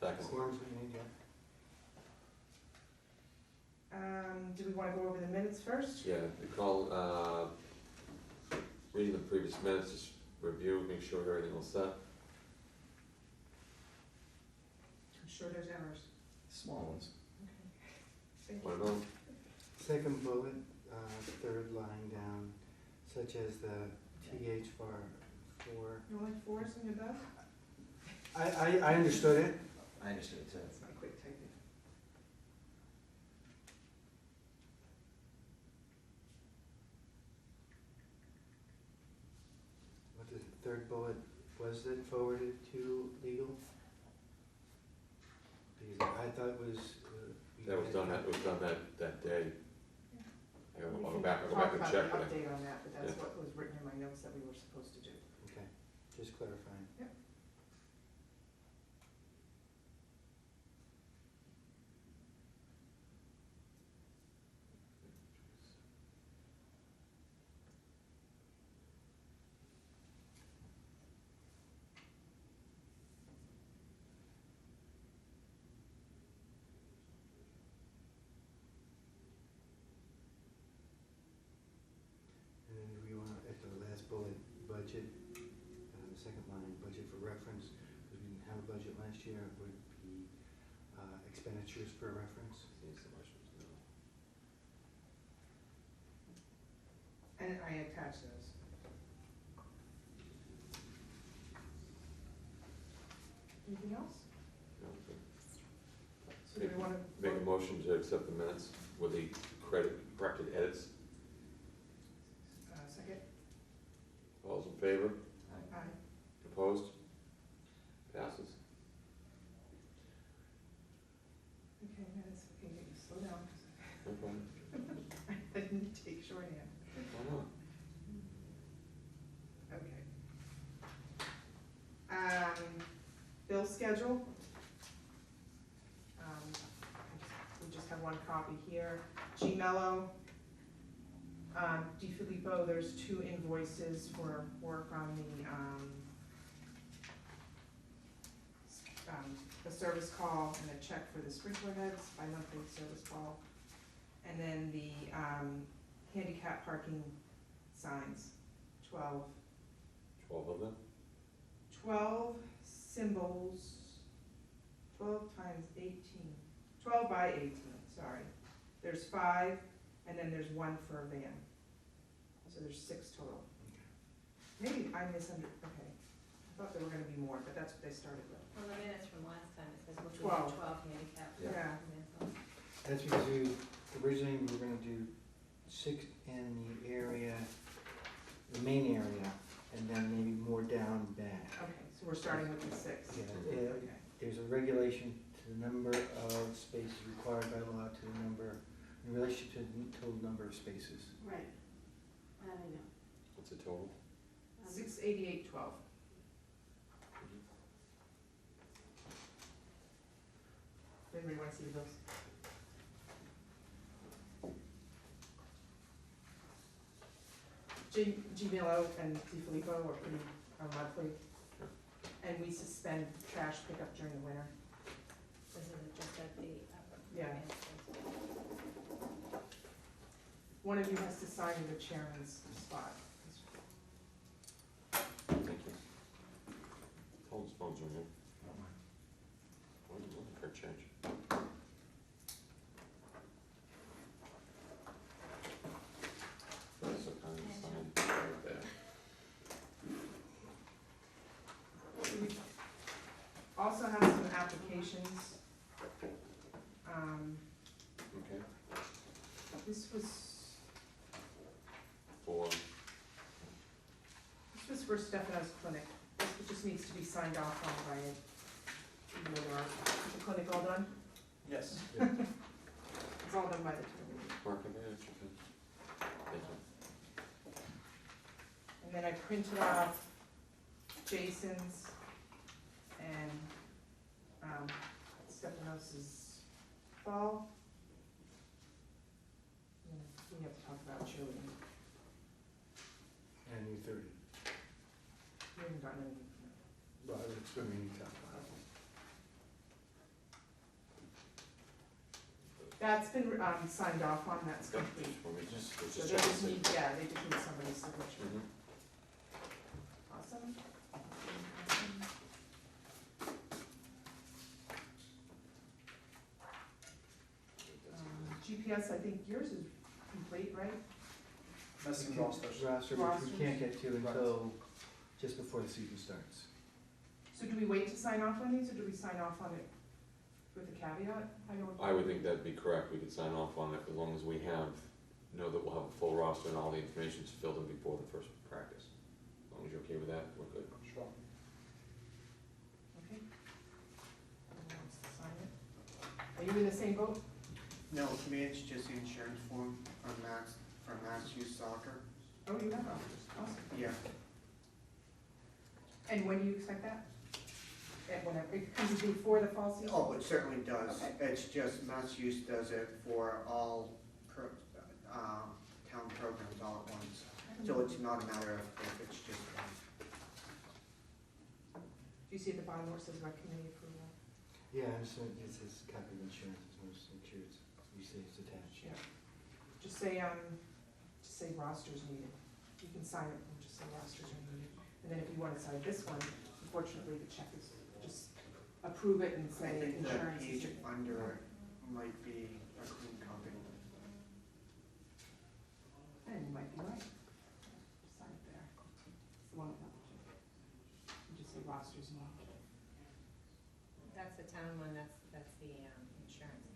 Second. Forms we need, yeah. Do we wanna go over the minutes first? Yeah, recall, reading the previous minutes, just review, make sure everything will set. I'm sure there's errors. Small ones. Thank Wanna you. know? Second bullet, third line down, such as the TH for. You don't like fours in your best? I understood it. I understood it too. That's my quick typing. What is the third bullet, was it forwarded to legal? Because I thought it was. That was done, that was done that day. I'll We go can back and talk about check, the but update on that, but that's Yeah. what was written in my notes that we were supposed to do. Okay, just clarifying. Yep. And then do we want, at the last bullet, budget, the second line, budget for reference, because we didn't have a budget last year, would be expenditures for reference. needs the motions, no. And I attached those. Anything else? No, good. So do we wanna? Make a motion to accept the minutes with the corrected edits. Second? All's in favor? Aye. Opposed? Passes. Okay, minutes, okay, slow down. No problem. I didn't take shorthand. Why not? Okay. Bill schedule. We just have one copy here. G Mello. DiFilippo, there's 2 invoices for work on the service call and a check for the sprinkler heads, bi-monthly service call. And then the handicap parking signs, 12. 12 of them? 12 symbols, 12 times 18, 12 by 18, sorry. There's 5, and then there's 1 for a van. So there's 6 total. Maybe I misunderstood, okay. I thought there were gonna be more, but that's what they started with. Well, the minutes from last time, it says which 12. was 12 handicap. Yeah. That's because originally we were gonna do 6 in the area, the main area, and then maybe more down back. Okay, so we're starting with the 6. Yeah, Okay. there's a regulation to the number of spaces required by law to the number, in relation to the total number of spaces. Right. I know. What's the total? 688.12. Anybody wanna see the bills? G Mello and DiFilippo are pretty, monthly. And we suspend trash pickup during the winter. This is just at the. Yeah. One of you has to sign in the chairman's spot. Thank you. Hold his phones on you. What are you looking for, change? That's so kind of sign right there. We also have some applications. Okay. This was for Stefano's clinic. It just needs to be signed off on by it. Even though is the clinic all done? Yes. It's all done by the time. Mark, have I asked you? Thank you. And then I printed off Jason's and Stefanos's fall. And we have to talk about children. And you 30. We haven't gotten any. Well, it's going to be any time. That's been, signed off on, that's complete. Let me just, let's So just they check just and see. need, yeah, they just need somebody's signature. Mhm. Awesome. GPS, I think yours is complete, right? Missing Okay, rosters. Roster, which Rosters. we can't get to until just before the season starts. So do we wait to sign off on these, or do we sign off on it with a caveat? I would think that'd be correct, we could sign off on it as long as we know that we'll have a full roster and all the information's filled in before the first practice. As long as you're okay with that, we're good. Sure. Okay. Who wants to sign it? Are you in the same boat? No, to me, it's just the insurance form from Mass Youth Soccer. Oh, you have offers, awesome. Yeah, And when do you expect that? At whenever, it comes before the fall season? oh, it certainly does. Okay. It's just Mass Youth does it for all town programs all at once. So it's not a matter of if, it's just one. Do you see at the bottom where it says rec committee approval? Yeah, I'm just, it says copy of insurance, so just make sure it's, you say it's attached. Yeah. Just say rosters needed. You can sign it and just say rosters are needed. And then if you wanna sign this one, unfortunately, the check is, just approve it and I say think the insurance is. page under it might be a clean copy. And you might be right. Just sign it there. It's the one with double check. You just say rosters needed. That's the town one, that's the, insurance.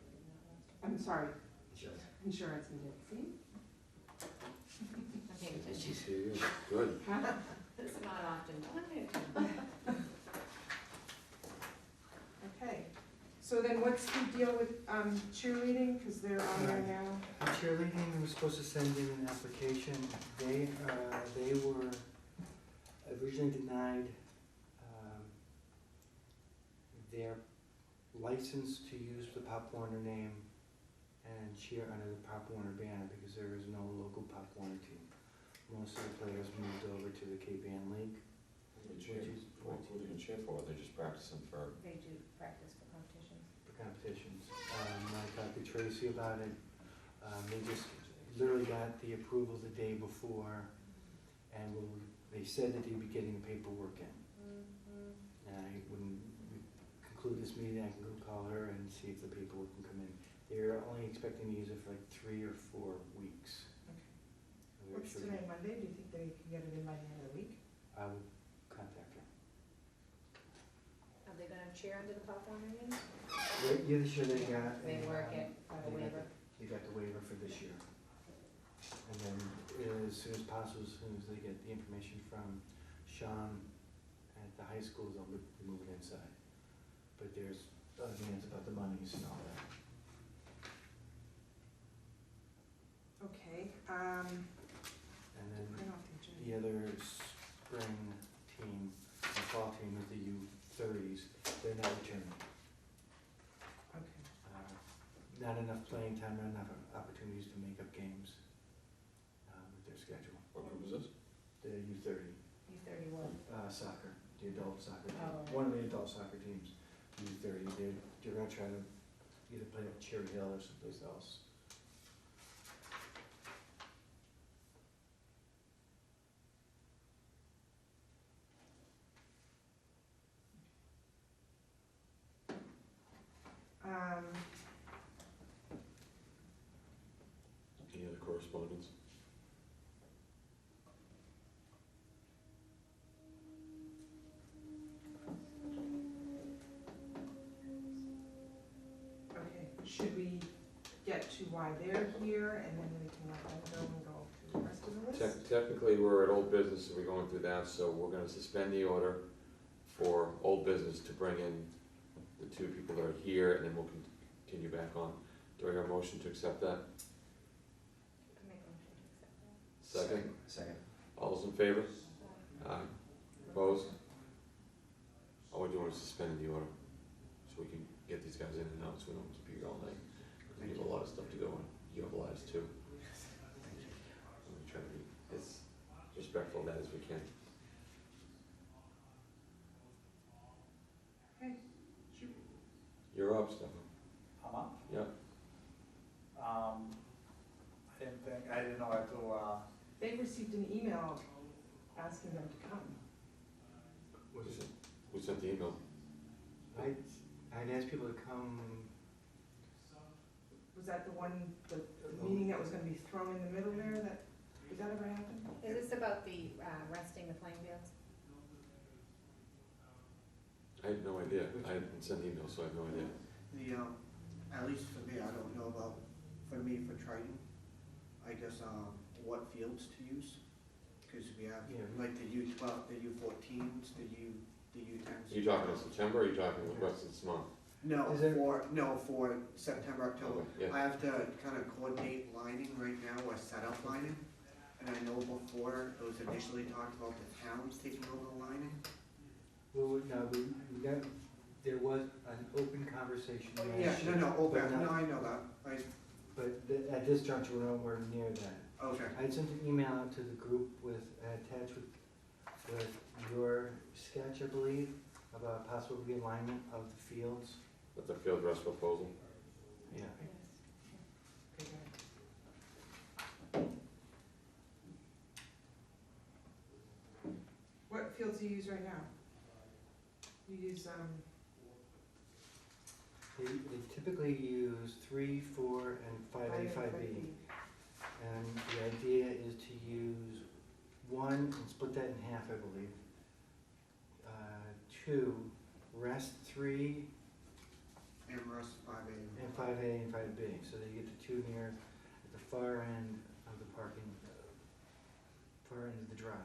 I'm sorry, Sure. insurance needed, see? Okay, just, Good. it's not often done. Okay, so then what's the deal with cheerleading, because they're on there now? Cheerleading, we were supposed to send in an application. They were originally denied, their license to use the Pop Warner name and cheer under the Pop Warner banner because there is no local Pop Warner team. Most of the players moved over to the Cape Ann League. What are they gonna cheer for? They're just practicing for, They do practice for competitions. For competitions. I talked to Tracy about it. They just literally got the approval the day before, and they said that they'd be getting the paperwork in. And when we conclude this meeting, I can go call her and see if the paperwork can come in. They're only expecting to use it for like 3 or 4 weeks. They're What's sure- today, Monday? Do you think they can get it in by the end of the week? I would contact her. Are they gonna cheer under the Pop Warner name? Yeah, sure they got. They a, work it by the they got waiver? They got the waiver for this year. And then as soon as possible, as soon as they get the information from Sean at the high school, they'll move it inside. But there's demands about the monies and all that. Okay, And then I don't think Jen. the other spring team, the fall team is the U30s, they're not returning. Okay, Not enough playing time, not enough opportunities to make up games with their schedule. what group is this? The U30 U31. soccer, the adult soccer team, Oh, right. one of the adult soccer teams, U30, they're gonna try to either play at Cherry Hill or someplace else. Any other correspondence? okay, should we get to why they're here, and then we can let them go and go to the rest of the list? Technically, we're at old business, and we're going through that, so we're gonna suspend the order for old business to bring in the 2 people that are here, and then we'll continue back on. Do I hear a motion to accept that? I make a motion to accept that. Second? Second. All those in favor? Aye. Opposed? All we're doing is suspending the order, so we can get these guys in and out, so we don't keep you here all night. We have a lot of stuff to go, and you have lives too. We try to be as respectful of that as we can. Okay, shoot. You're up, Stefan. I'm up. Yep. I didn't know how to, They've received an email asking them to come. Was it, Who sent the email? I'd asked people to come, Was that the one, the meeting that was gonna be thrown in the middle there, did that ever happen? Is this about the, resting the playing fields? I had no idea. I didn't send the email, so I have no idea. at least for me, I don't know about, for me, for Triton, I guess, what fields to use. Cause we have, Yeah. like the U12, the U14s, the U10s. Are you talking in September, or are you talking the rest of this month? No, Is there- for September, October. Okay, yeah. I have to kind of coordinate lining right now, or set up lining. And I know before, it was initially talked about the towns taking over the lining. well, no, we got, there was an open conversation last Yeah, year. no, but no, not- I know that, But at this juncture, we're nowhere near that. okay. I sent an email out to the group attached with your sketch, I believe, about possible realignment of the fields. That's a field rest proposal. Yeah. Okay, good. What fields do you use right now? You use, They typically use 3, 4, and 5A, 5B. And the idea is to use 1 and split that in half, I believe. 2, rest 3, And Russ 5A. and 5A and 5B, so that you get the 2 near at the far end of the parking, far end of the drive.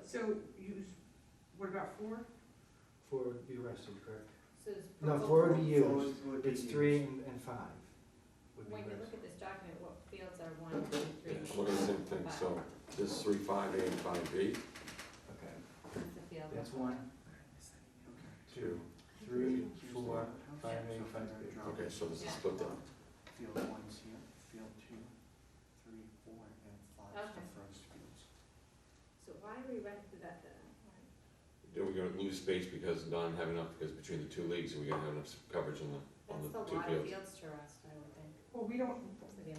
so use, what about 4? 4 would be rested, correct? So is No, proposal- 4 would be used. Four would be It's used. 3 and 5 would be When you look rested. at this document, what fields are 1, 2, 3, Yeah, four, look at the same thing, five? so this is 3, 5A and 5B. Okay. That's the field. That's 1, Okay. 2, 3, 4, 5A, 5B. Okay, so this is split up. Field 1's here, field 2, 3, 4, and 5 is Okay. the first fields. So why are we renting that, Are we gonna lose space because not have enough, because between the 2 leagues, we gotta have enough coverage on that's the a 2 lot of fields. fields to rest, I would think, Well, we don't for the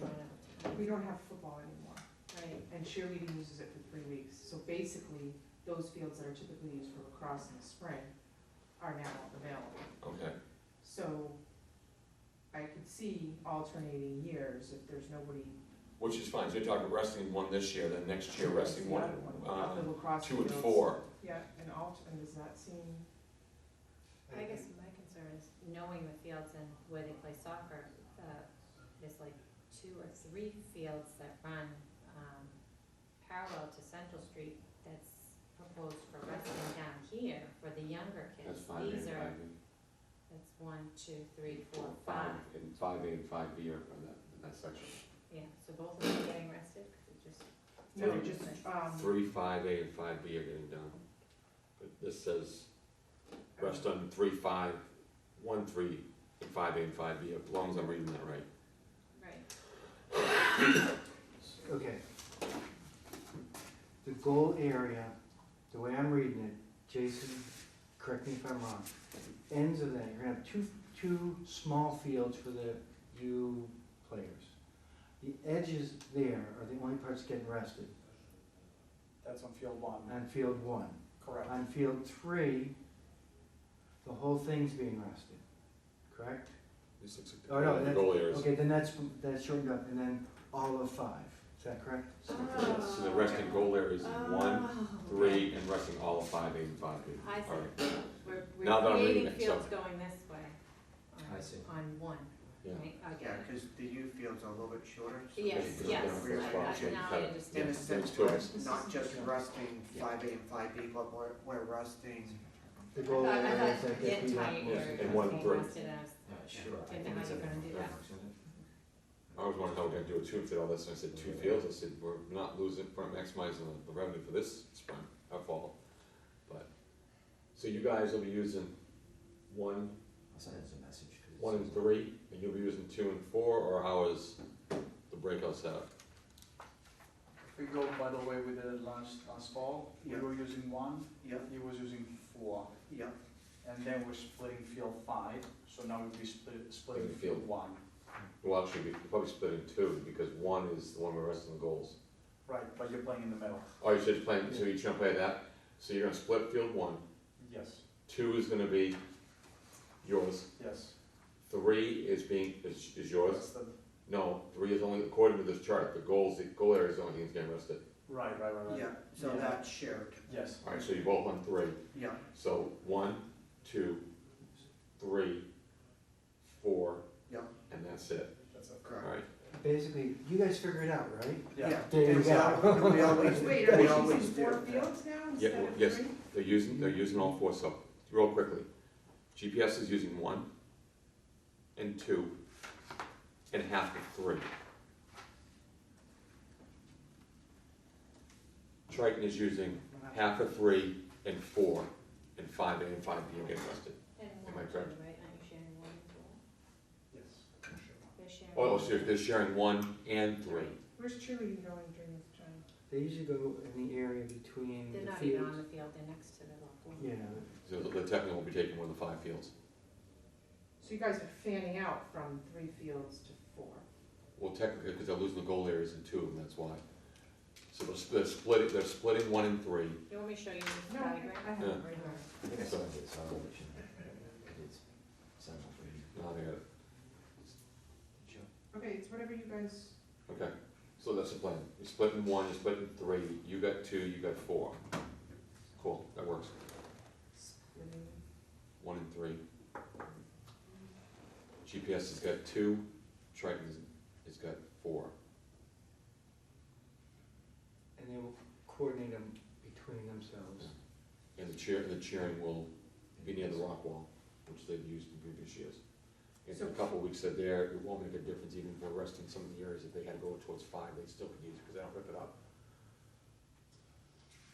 amount have football anymore, right? and cheerleading uses it for 3 weeks. So basically, those fields that are typically used for lacrosse in the spring are now available. Okay, So I could see alternating years if there's nobody. which is fine, so you're talking resting 1 this year, then next year resting The 1, other of the lacrosse 2 and fields. 4. Yeah, and does that seem, I guess my concern is knowing the fields and where they play soccer, there's like 2 or 3 fields that run, parallel to Central Street that's proposed for resting down here for the younger That's kids. 5A and These are, 5B. that's 1, 2, 3, 4, 5. 5A and 5B are in that section. Yeah, so both of them are getting rested, 'cause it just. no, Three. just, 3, 5A and 5B are getting done. But this says rest on 3, 5, 1, 3, and 5A and 5B, as long as I'm reading that right. Right. Okay. The goal area, the way I'm reading it, Jason, correct me if I'm wrong, at the ends of that, you're gonna have two small fields for the U players. The edges there are the only parts getting rested That's on field 1, on field 1. correct. On field 3, the whole thing's being rested, correct? This looks like Oh, no, the that's- goal areas. Okay, then that's shortened up, and then all of 5, is that correct? Yes, so the resting goal areas is 1, 3, and resting all of 5A and 5B. I see. All right. We're Now that I'm reading creating it, so- fields going this way I see. on 1, Yeah. right? I Yeah, get it. because the U fields are a little bit shorter. so Yes, they- yes, Yeah, I now I yeah. understand. In a Yeah, sense, there's two of we're us. not just resting 5A and 5B, but we're resting, The I goal thought, areas I that thought the get beat up. entire area And was 1, being 3. rested as, Sure. Didn't know how you're gonna do that. I was wondering how we're gonna do it too, if did all this, and I said 2 fields, I said, we're not losing, we're maximizing the revenue for this spring, our fall. But, so you guys will be using 1, I'll send it as a message. 'cause it's- 1 and 3, and you'll be using 2 and 4, or how is the breakout set up? If we go by the way we did it last fall, we Yeah. were using 1, yep, he was using 4, yep, and then we're splitting field 5, so now we'll be splitting Field. field 1. Well, actually, we could probably split in two, because one is the one we're resting the goals. Right, but you're playing in the middle. Oh, you should play, so you're gonna play that, so you're gonna split field one, Yes, 2 is gonna be yours, yes. 3 is yours. That's the- No, 3 is only, according to this chart, the goal area is the only thing that's getting rested. Right. Yeah, so Yeah. that's shared, Yes, Alright, so you're both on 3, yeah, so 1, 2, 3, 4, yeah, and that's it, that's it. correct. alright? Basically, you guys figure it out, right? Yeah. There you And so, go. we always, Wait, are we they always using do 4 that. fields now Yeah, instead well, of yes. 3? They're using all 4, so, real quickly, GPS is using 1 and 2 and half of 3. Triton is using half of 3 and 4, and 5A and 5B are getting rested. And Am I one, correct? right, aren't you sharing one as well? Yes. They're sharing. Oh, one. so they're sharing 1 and 3. Where's cheerleading going during this time? They usually go in the area between They're the not even on fields. the field, they're next to the local. Yeah, So the technical will be taking one of the 5 fields. So you guys are fanning out from 3 fields to 4. Well, technically, because they're losing the goal areas in 2 of them, that's why. So they're splitting 1 and 3. You want me to show you this No, I diagram? have it Yeah. right here. I think I So- sent it, so I'll let you know. It's sent over to you. No, they got it. Sure. Okay, it's whatever you guys, Okay, so that's the plan. You're splitting 1, you're splitting 3, you got 2, you got 4. Cool, that works. splitting. 1 and 3. GPS has got 2, Triton has got 4. and they will coordinate them between themselves. And the cheering will be near the rock wall, which they've used in previous years. And in a couple of weeks they're there, it won't make a difference even if we're resting some of the areas, if they had to go towards 5, they still could use it, because they don't rip it up.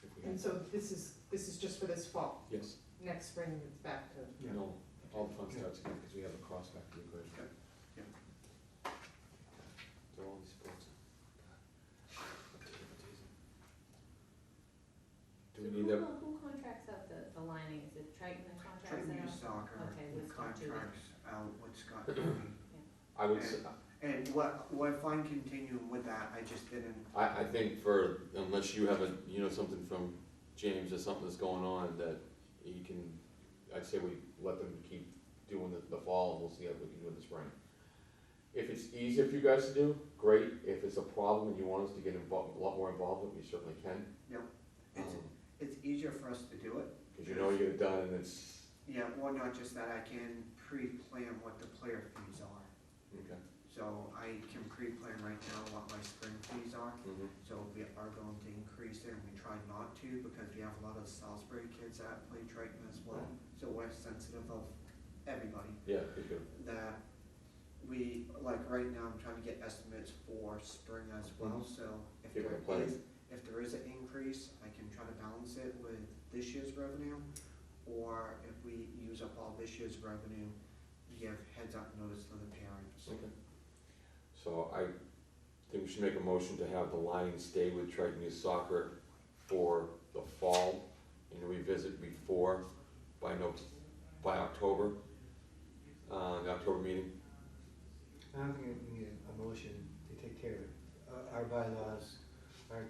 If we And had- so this is just for this fall. Yes, Next spring, it's back to, you know, all the fun starts again, because we have a cross back to the equation. Yeah. They're all these sports. Do we need that? Who contracts out the lining, is it Triton that contracts Triton it Youth out? Soccer Okay, with Scott Judy. contracts out with Scott Judy. I would say, And what if I'm continuing with that, I just didn't, I think unless you have something from James or something that's going on that you can, I'd say we let them keep doing the fall and we'll see what we can do in the spring. If it's easier for you guys to do, great. If it's a problem and you want us to get involved, a lot more involved, we certainly can. it's easier for us to do it. Cause you know you get it done and it's, Yeah, well, not just that, I can pre-plan what the player fees are. okay. So I can pre-plan right now what my spring fees are. Mhm. So we are going to increase it, and we try not to, because we have a lot of Salisbury kids that play Triton as well. So we're sensitive of everybody, Yeah, you do. that we, like, right now, I'm trying to get estimates for spring as well, Mhm. so if People there are playing. if there is an increase, I can try to balance it with this year's revenue, or if we use up all this year's revenue, give heads up notice to the parents. Okay. So I think we should make a motion to have the Lions stay with Triton Youth Soccer for the fall and revisit before by October, the October meeting. I don't think we need a motion to take care of it. Our bylaws, our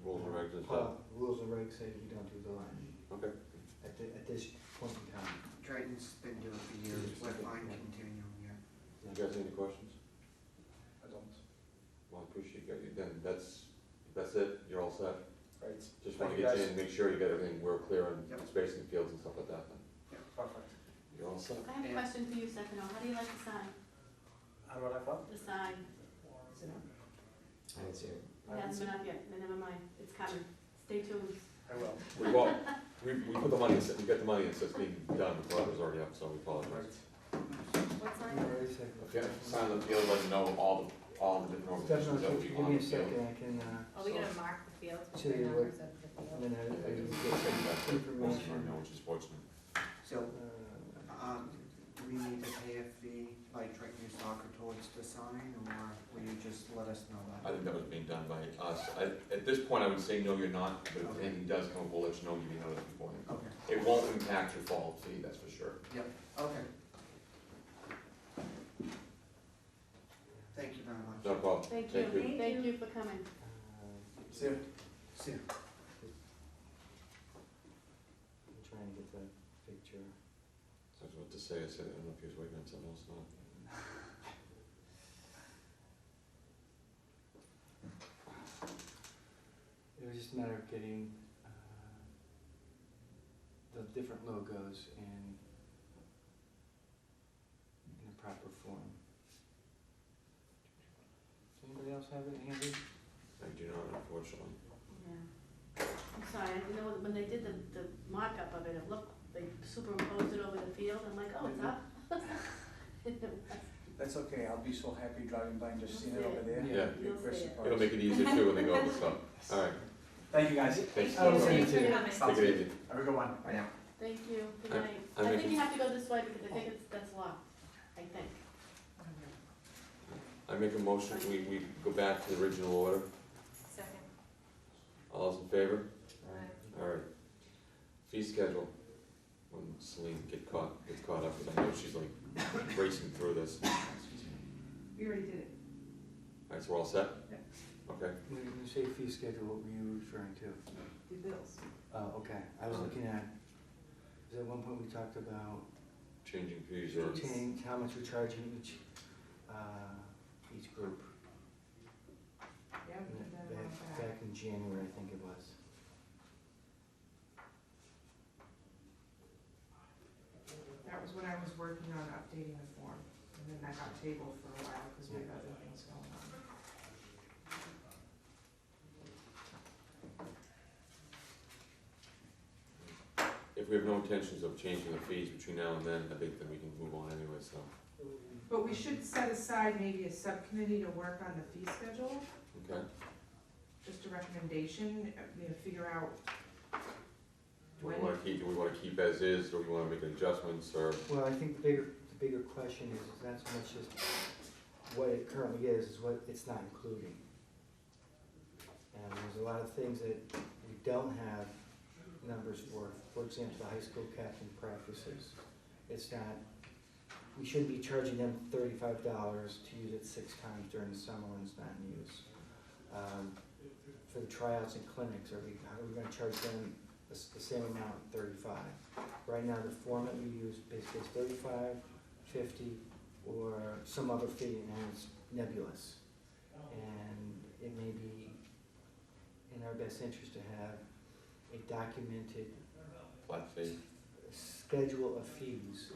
Rules and regs and stuff. rules and regs say we don't do the line Okay. at this point in time. Triton's been doing it for years, we're fine continuing it. You guys have any questions? I don't. Well, I appreciate you. Then that's it. You're all set. Right. Just want Thank to you, get you guys. in, make sure you get everything, we're clear on Yep. spacing fields and stuff like that then. Perfect. You're all set. I have a question for you, Stefano. How do you like the sign? How do I thought? The sign, is it on? I didn't see it. it hasn't been up yet, but never mind, it's coming. Stay tuned. I will. We put the money, we got the money, and so it's being done, the product was already up, so we apologize. Right. What sign? Wait a second. If you have to sign the field, let them know all the different Stefano, organizations that would be give on me the a field. second, I can, Are we gonna mark the fields with Show the you what- numbers of the and field? then I Yeah, can just get send that some to Most of our information. knowledge is sportsmen. So, Uh, do we need to pay a fee, like Triton Youth Soccer towards the sign, or will you just let us know I that? think that was being done by us. At this point, I would say, no, you're not, but if anything does come up, we'll let you know, give you notice beforehand. Okay, It won't impact your fall fee, that's for sure. okay. much. No problem. Thank Thank you, you. thank you for coming. See you. See ya. I'm trying to get the picture. I was about to say, I said, I don't know if he was waiting on something else or not. It was just a matter of getting the different logos in a proper form. Does anybody else have it handy? I do not, unfortunately. Yeah. I'm sorry, I didn't know, when they did the mock-up of it, it looked, they superimposed it over the field, I'm like, oh, it's up. That's okay, I'll be so happy driving by and just seeing it over there. Yeah. Be a You'll great see it. surprise. It'll make it easier too when they go over stuff. Alright, Thank you, guys. thanks. Thank you. Thank you. Thanks for coming. Take it easy. Have a good one. Bye now. Thank you, good I- night. I I make think a- you have to go this way because I think that's locked, I think. I make a motion, we go back to the original order. Second. All those in favor? Aye. Alright. Fee schedule. When Celine gets caught up, because I know she's like racing through this. We already did it. Alright, so we're all set? Yep. Okay. When you say fee schedule, what were you referring to? The bills. Oh, okay, I was looking at, because at one point we talked about Changing fees or, change, how much we're charging each group. Yeah, we did that a while back. Back in January, I think it was. That was when I was working on updating the form, and then that got tabled for a while because we had other things going on. if we have no intentions of changing the fees between now and then, I think then we can move on anyway, so, But we should set aside maybe a subcommittee to work on the fee schedule, okay? just a recommendation, figure out Do we wanna keep as is, or do we wanna make adjustments, or, Well, I think the bigger question is not so much just what it currently is what it's not including. And there's a lot of things that we don't have numbers for example, the high school captain practices. It's not, we shouldn't be charging them $35 to use it 6 times during the summer when it's not in use. For the tryouts and clinics, how are we gonna charge them the same amount, 35? Right now, the format we use basically is 35, 50, or some other fee, and it's nebulous. And it may be in our best interest to have a documented flat fee? schedule of fees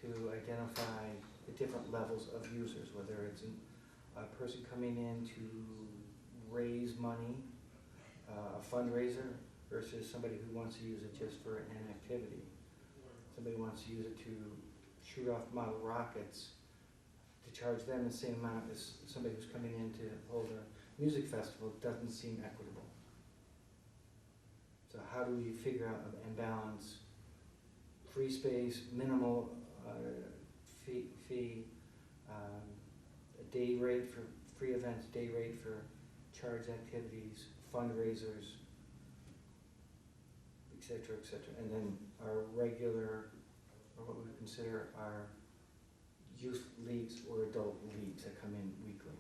to identify the different levels of users, whether it's a person coming in to raise money, a fundraiser, versus somebody who wants to use it just for an activity. Somebody wants to use it to shoot off model rockets, to charge them the same amount as somebody who's coming in to hold a music festival doesn't seem equitable. So how do we figure out and balance free space, minimal fee, a day rate for free events, day rate for charged activities, fundraisers, et cetera, and then our regular, or what we would consider our youth leagues or adult leagues that come in weekly.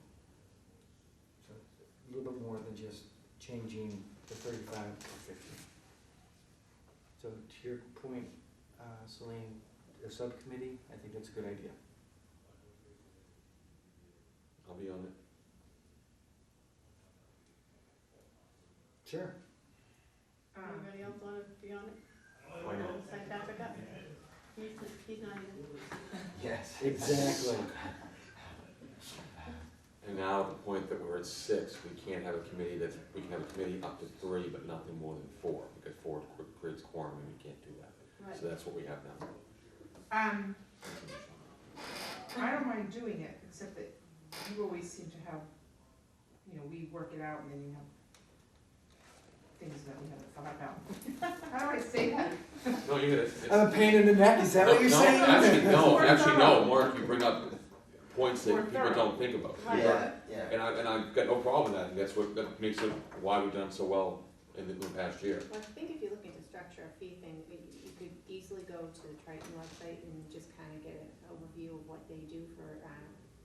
So a little bit more than just changing the 35 to 50. So to your point, Celine, a subcommittee, I think that's a good idea. I'll be on it. Sure. Anybody else wanna be on it? Why not? St. Patrick up? He's not even. Yes. Exactly. And now at the point that we're at 6, we can't have a committee we can have a committee up to 3, but nothing more than 4, because 4 creates quorum and we can't do that. Right. So that's what we have now. I don't mind doing it, except that you always seem to have, we work it out and then you have things that we haven't thought about. How do I say that? No, you hit it. I'm a pain in the neck, is that what you're saying? Actually, no, Mark, you bring up points that More people thorough. don't think about. Right. Yeah. And I've got no problem with that, and that's that makes it why we've done so well in the past year. Well, I think if you're looking to structure a fee thing, you could easily go to the Triton website and just kind of get an overview of what they do for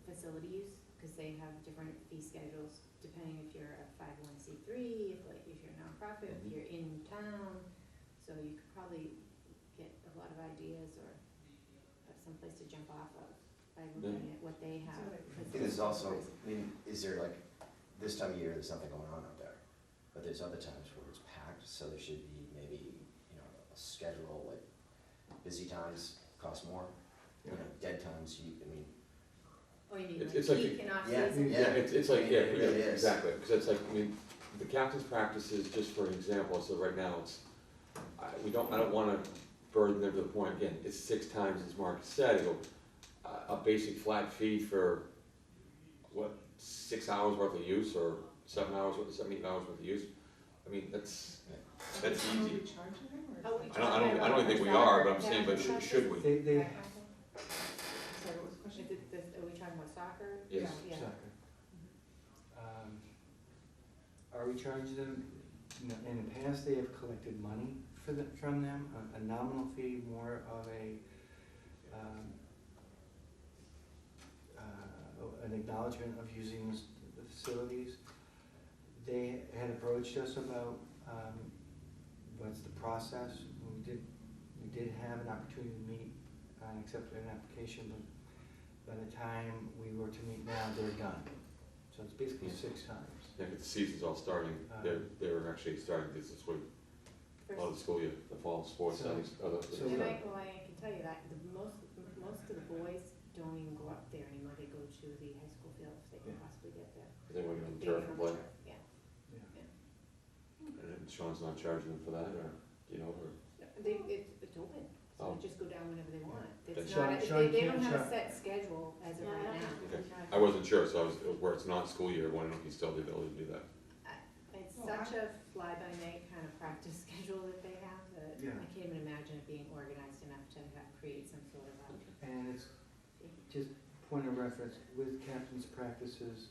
facility use. cause they have different fee schedules depending if you're a 501c3, if you're a nonprofit, if Mhm. you're in town. So you could probably get a lot of ideas or have someplace to jump off of by looking at what they have. So like- 'cause I think there's also, I mean, is there like, this time of year, there's nothing going on out there, but there's other times where it's packed, so there should be maybe, you know, a schedule, like, busy times cost more, you know, dead times, I mean, Oh, you mean It's like like peak and off yeah, season? yeah. It's like, yeah, It really is. exactly, because it's like, I mean, the captain's practices, just for an example, so right now, I don't wanna burden them to the point, again, it's 6 times, as Mark said, it'll, a basic flat fee for, what, 6 hours worth of use, or 7 hours, 7, 8 hours worth of use? I mean, that's Are we easy. charging them, or is Are it- we I don't think we are, but I'm saying, but should we? They, Sorry, what was the question? Are we talking about soccer? Yes. Yeah. soccer. Are we charging them, no, in the past, they have collected money from them, a nominal fee, more of an acknowledgement of using the facilities. They had approached us about, what's the process. We did have an opportunity to meet and accept an application, but by the time we were to meet now, they're done. So it's basically 6 times. Yeah, 'cause the season's all starting, they're actually starting this week, a lot of the school year, the fall sports, So- studies, other. so- And I can tell you that most of the boys don't even go up there anymore, they go to the high school field if they can Yeah. possibly get there. They want to on the They turf get and on play, the turf, yeah. and Sean's not charging them for that, or, you know, or, It's open, so Oh. they just go down whenever they want. Then It's Sean- not, Sean they don't can't have a shop. set schedule as of Yeah, right I now. don't Okay. think I wasn't sure, so I was, where it's not school year, wondering if he still had the ability to do that. It's Well, such a fly-by-night kind of practice schedule that they have, that Yeah. I can't even imagine it being organized enough to create some sort of a. And it's just point of reference, with captain's practices,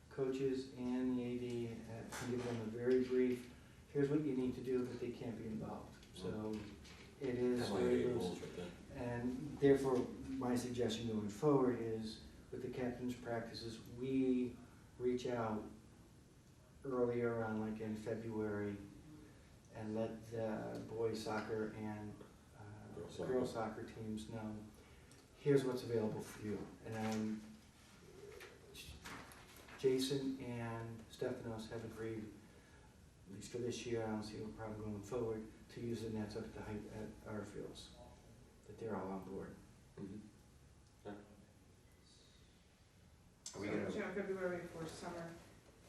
coaches and the AD can give them a very brief, here's what you need to do, but they can't be involved. So it is That's why very you get loose. rules right there. And therefore, my suggestion going forward is, with the captain's practices, we reach out earlier on, like in February, and let the boys soccer and girls soccer teams know, here's what's available for you. And then Jason and Stefanos have agreed, at least for this year, I don't see a problem going forward, to use the nets up at our fields, that they're all on board. Mhm. Are we So, gonna- January, February for summer.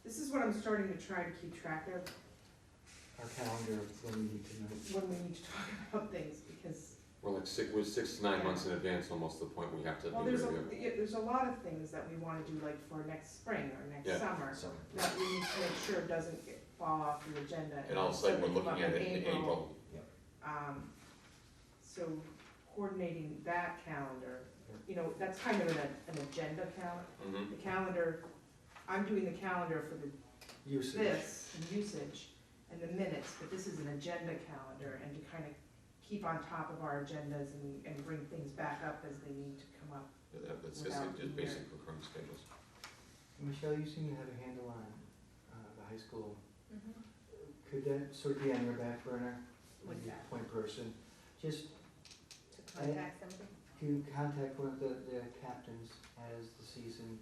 This is what I'm starting to try to keep track of Our calendar, when we need to know. when we need to talk about things, because, We're like we're 6 to 9 months in advance, almost to the point we have to well, be there's ready. there's a lot of things that we wanna do, like for next spring or next Yeah. summer, so, that we need to make sure doesn't fall off the agenda. And all of a sudden, we're suddenly looking come at up it in April. So coordinating that calendar, you know, that's kind of an agenda calendar. Mhm. The calendar, I'm doing the calendar for the Usage. this and usage and the minutes, but this is an agenda calendar, and to kind of keep on top of our agendas and bring things back up as they need to come up. Yeah, that's just, Without just being basic recurring schedules. Michelle, you seem to have a handle on the high school. Mhm. Could that sort of be on your back burner? What's Your that? Point person. Just To contact somebody? to contact one of the captains as the season,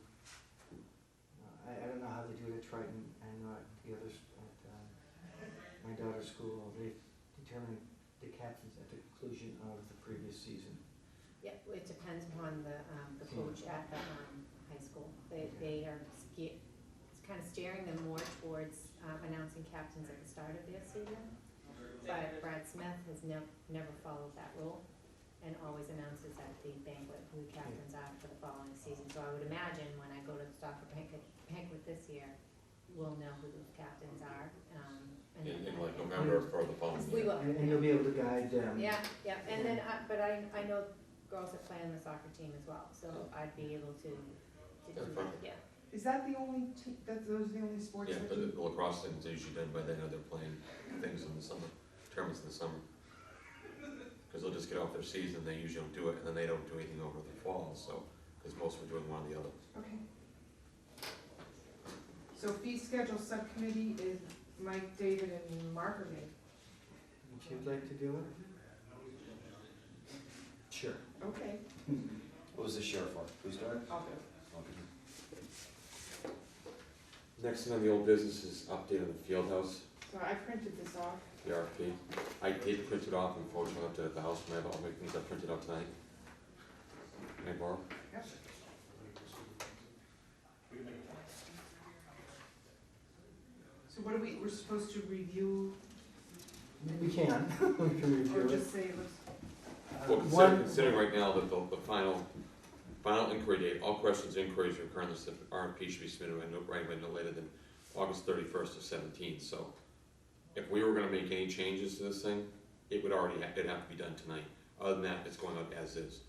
I don't know how they do it at Triton, I know at the others, at my daughter's school, they determine the captains at the conclusion of the previous season. Yeah, it depends upon the coach at the high school. They are, it's kind of steering them more towards announcing captains at the start of their season. But Brad Smith has never followed that rule and always announces at the banquet who the captains are for the following season. So I would imagine when I go to the soccer banquet this year, we'll know who those captains are. In like November for the following We year. will. And you'll be able to guide them. Yeah, yeah, and then, but I know girls that play on the soccer team as well, so I'd be able to do That's that, fine. yeah. Is that the only, those are the only sports Yeah, that but you? the lacrosse things are usually done by then, or they're playing things in the summer, tournaments in the summer. Cause they'll just get off their season, they usually don't do it, and then they don't do anything over the fall, so, cause most are doing one or the other. Okay. So fee schedule subcommittee is Mike, David, and Mark or me? Would you like to do it? Sure. Okay, What was the sheriff for? Who's doing it? I'll do it. Okay. Next thing on the old business is update on the field house, So I printed this off. the RFP. I did print it off and photoshopped it at the house, and I have all my things I printed out tonight. Can I borrow? Yep. So what are we're supposed to review We can, we can or review it. just say let's, Well, One- considering right now that the final inquiry date, all questions, inquiries recurring, the RFP should be submitted by no later than August 31st of 17, so if we were gonna make any changes to this thing, it would already, it'd have to be done tonight. Other than that, it's going out as is.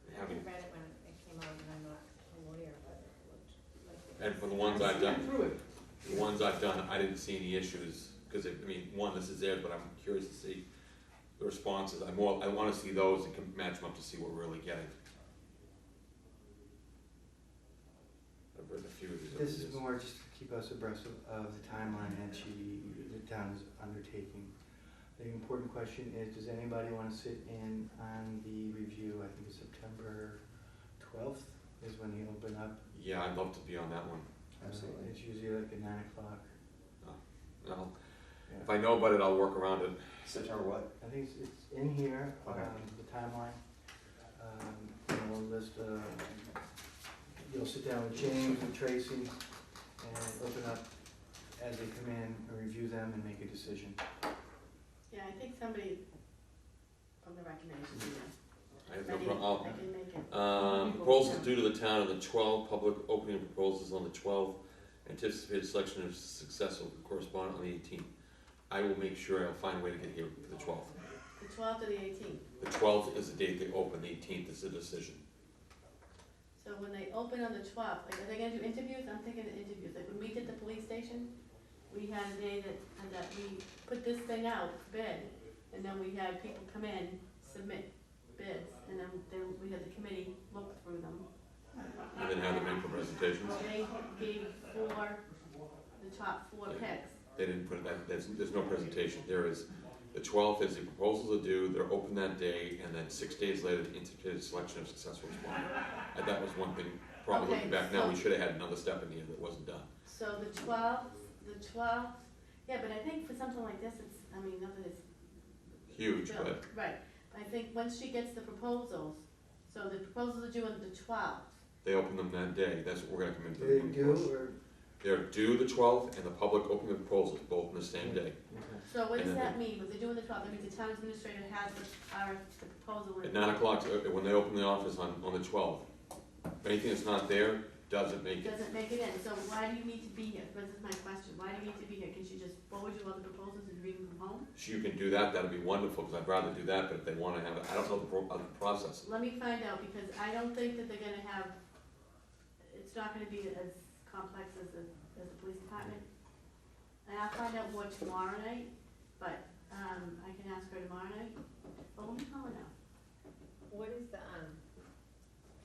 I Having, haven't read it when it came out, and I'm not a lawyer, but it looked like it and was. for the ones I've done, through it. the ones I've done, I didn't see any issues, because I mean, one, this is theirs, but I'm curious to see the responses. I wanna see those and match them up to see what we're really getting. I've read a few of these. over This the is years. more just to keep us abreast of the timeline that the town is undertaking. The important question is, does anybody want to sit in on the review? I think it's September 12th is when they open up. Yeah, I'd love to be on that one. Absolutely. It's usually like at 9 o'clock. If I know about it, I'll work around it. September what? I think it's in here, Okay. the timeline. And we'll list, you'll sit down with James and Tracy and open up as they come in and review them and make a decision. Yeah, I think somebody from the recognition should be I have no ready, problem. I can make it. Proposals due to the town on the 12th, public opening of proposals on the 12th, anticipated selection of successful correspondent on the 18th. I will make sure I'll find a way to get here for the 12th. The 12th or the 18th. The 12th is the date they open, the 18th is the decision. So when they open on the 12th, like, are they gonna do interviews? I'm thinking of interviews, like when we did the police station, we had a day that we put this thing out for bid, and then we had people come in, submit bids, and then we had the committee look through them. And then have them in for presentations. They gave the top four picks. They didn't put that, there's no presentation. There is, the 12th is the proposals are due, they're open that day, and then 6 days later, the anticipated selection of successful respondent. And that was one thing, probably looking Okay, back now, we so- should have had another step in here that wasn't done. So the 12th, yeah, but I think for something like this, it's, I mean, not that it's Huge, built, but right, I think once she gets the proposals, so the proposals are due on the 12th. they open them that day, that's what we're gonna come into. Do they do, or? They're due the 12th, and the public open the proposals both on the same day. Okay. So what And does then that mean? If they're doing the 12th, that means the town administrator has the proposal in. At 9 o'clock, when they open the office on the 12th, anything that's not there doesn't make it. Doesn't make it in, so why do you need to be here? This is my question, why do you need to be here? Can she just forward you all the proposals and read them from home? You can do that, that'd be wonderful, because I'd rather do that, but if they wanna have it, I don't know the process. Let me find out, because I don't think that they're gonna have, it's not gonna be as complex as the police department. And I'll find out more tomorrow night, but, I can ask her tomorrow night. Well, let me call her now. What is the,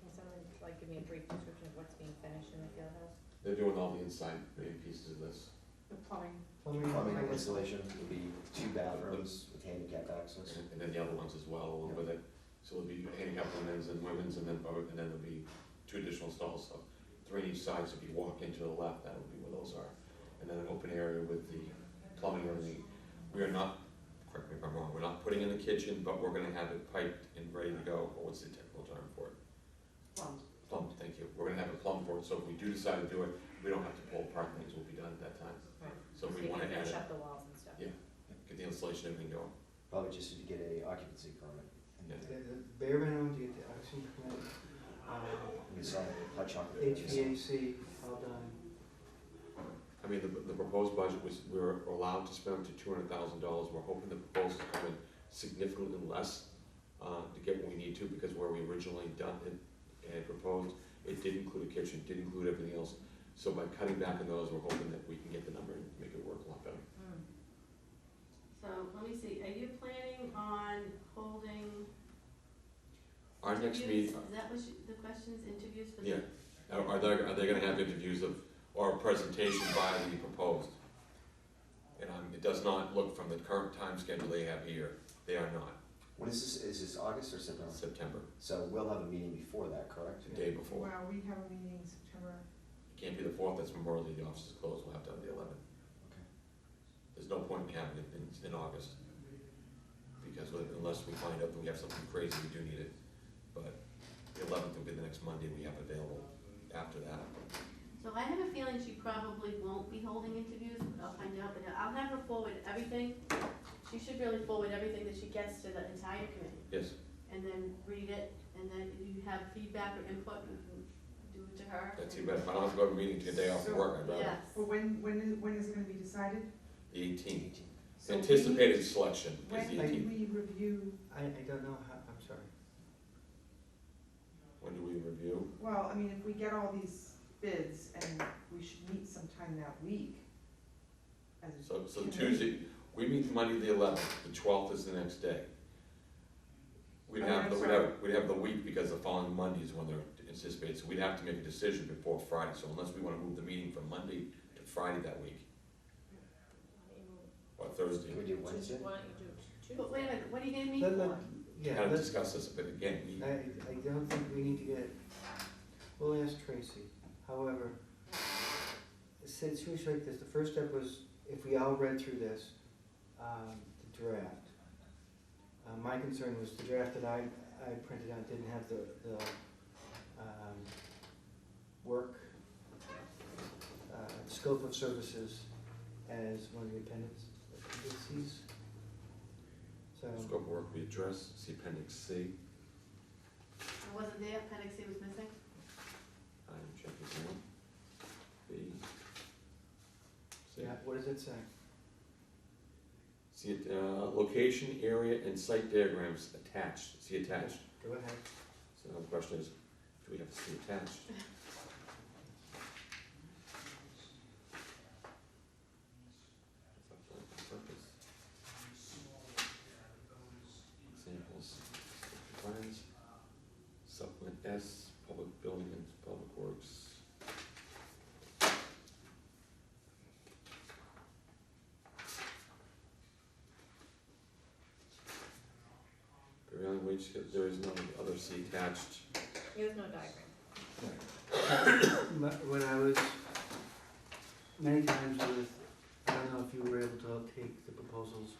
can someone like give me a brief description of what's being finished in the field house? They're doing all the inside main pieces of this. The plumbing. Plumbing installation will be 2 bathrooms with handicap access. And then the other ones as well, along with it. So there'll be handicap women's and women's, and then there'll be 2 additional stalls, so 3 on each side, so if you walk into the left, that'll be where those are. And then an open area with the plumbing and everything. We are not, correct me if I'm wrong, we're not putting in the kitchen, but we're gonna have it piped and ready to go, or what's the technical term for it? Plumbed. Plumbed, thank you. We're gonna have it plumbed for it, so if we do decide to do it, we don't have to pull apart, things will be done at that time. Right. So if we you wanna can add finish it, up the walls and stuff. Yeah. get the installation, everything going. Probably just to get a occupancy permit. Yeah. The bare minimum, do you get the occupancy permit, You can sell hot chocolate. HVAC, all done. I mean, the proposed budget was, we were allowed to spend up to $200,000. We're hoping the proposals come in significantly less to get what we need to, because where we originally done it and proposed, it did include a kitchen, did include everything else. So by cutting back on those, we're hoping that we can get the number and make it work a lot better. So, let me see, are you planning on holding Our next interviews? meeting, Is that what the question is, interviews for the? yeah, Are they gonna have interviews of, or a presentation by the proposed? And it does not look from the current time schedule they have here, they are not, When is this August or September? September, So we'll have a meeting before that, correct? the day before. Well, we have a meeting in September. It can't be the 4th, that's Memorial Day, the office is closed, we'll have to have the 11th. Okay. There's no point in having it in August, because unless we find out that we have something crazy, we do need it. But the 11th will be the next Monday we have available after that. So I have a feeling she probably won't be holding interviews, but I'll find out, but I'll have her forward everything. She should really forward everything that she gets to the entire committee, Yes, and then read it, and then if you have feedback or input, you can do it to her. that's and- even better. If I don't have to go to a meeting to get a day off of work, I'd rather. Yes. But when is it gonna be decided? The 18th. So we- Anticipated selection is When the do 18th. we review, I don't know how, I'm sorry. When do we review? well, I mean, if we get all these bids and we should meet sometime that week as a So committee. Tuesday, we meet Monday the 11th, the 12th is the next day. We'd Oh, have, I'm we'd sorry. have, we'd have the week because the following Monday is when they're anticipated, so we'd have to make a decision before Friday. So unless we wanna move the meeting from Monday to Friday that week, or Thursday, Can we do Wednesday? Why don't you do Tuesday? But wait a minute, what are you gonna meet Let- for? let- Yeah, kind of let's, discuss this, but again, I don't think we need to get, we'll ask Tracy. However, situation like this, the first step was, if we all read through this, the draft. My concern was the draft that I printed out didn't have the work, scope of services as one of the appendices. So, scope of work we address, see appendix C. I wasn't there, appendix C was missing. I'm checking now. B. C. yeah, what does it say? See it, location, area, and site diagrams attached, see attached. Go ahead. So the question is, do we have to see attached? Examples, plans, supplement S, public building and public works. Prevailing wage scale, there is no other C attached. There's no diagram. When I was, many times with, I don't know if you were able to take the proposals,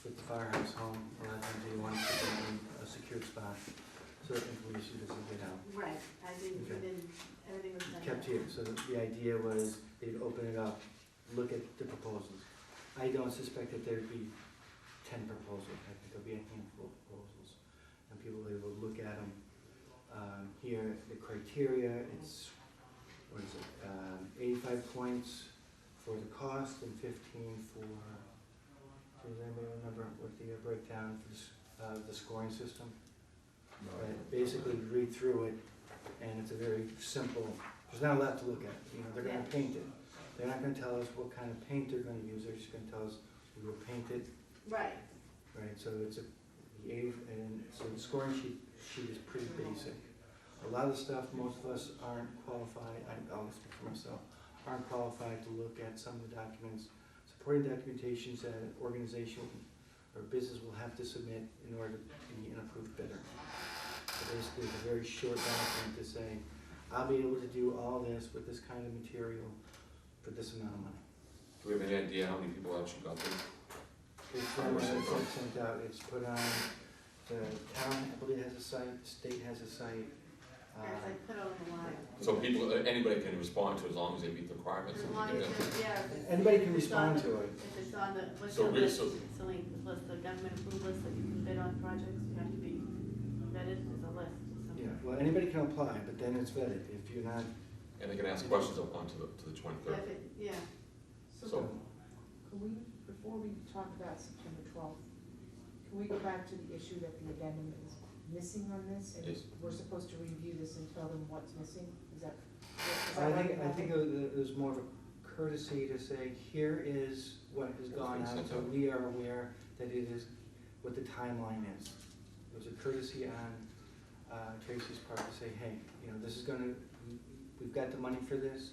with the firehouse home, a lot of times they wanted to put in a secured spot, so that information doesn't get out. Right, I didn't, we Okay. didn't, everything was done. Kept here, so the idea was they'd open it up, look at the proposals. I don't suspect that there'd be 10 proposals, I think there'll be a handful of proposals, and people will look at them. Here, the criteria, it's, what is it, 85 points for the cost and 15 for, does anybody remember what the breakdown for the scoring system? Right, basically you read through it, and it's a very simple, there's not a lot to look at, you know, they're gonna Yeah. paint it. They're not gonna tell us what kind of paint they're gonna use, they're just gonna tell us we will paint it, Right, right, so it's and so the scoring sheet is pretty basic. A lot of the stuff, most of us aren't qualified, I'll speak for myself, aren't qualified to look at some of the documents, supporting documentations that an organization or business will have to submit in order to be an approved bidder. So basically, it's a very short document to say, I'll be able to do all this with this kind of material for this amount of money. Do we have any idea how many people actually got this? It's sent out, it's put on, the town, I believe, has a site, the state has a site. as I put on the line. So people, anybody can respond to it as long as they meet the requirements. As long as it's, yeah. if it's- Anybody can if it's on respond the- to it. If it's on the, what's So the we- list, so- Celine, the list, the government approved list that you can bid on projects, you have to be vetted, there's a list, so. Yeah, well, anybody can apply, but then it's vetted, if you're not, And they can ask questions up onto the Yeah, 23rd. if it, yeah, So, Could we, before we talk about September 12th, can we go back to the issue that the addendum is missing on this? And Yes. we're supposed to review this and tell them what's missing? Is that I right? think it was more of a courtesy to say, here is what has gone What's been out, sent so out. we are aware that it is what the timeline is. It was a courtesy on Tracy's part to say, hey, you know, this is gonna, we've got the money for this.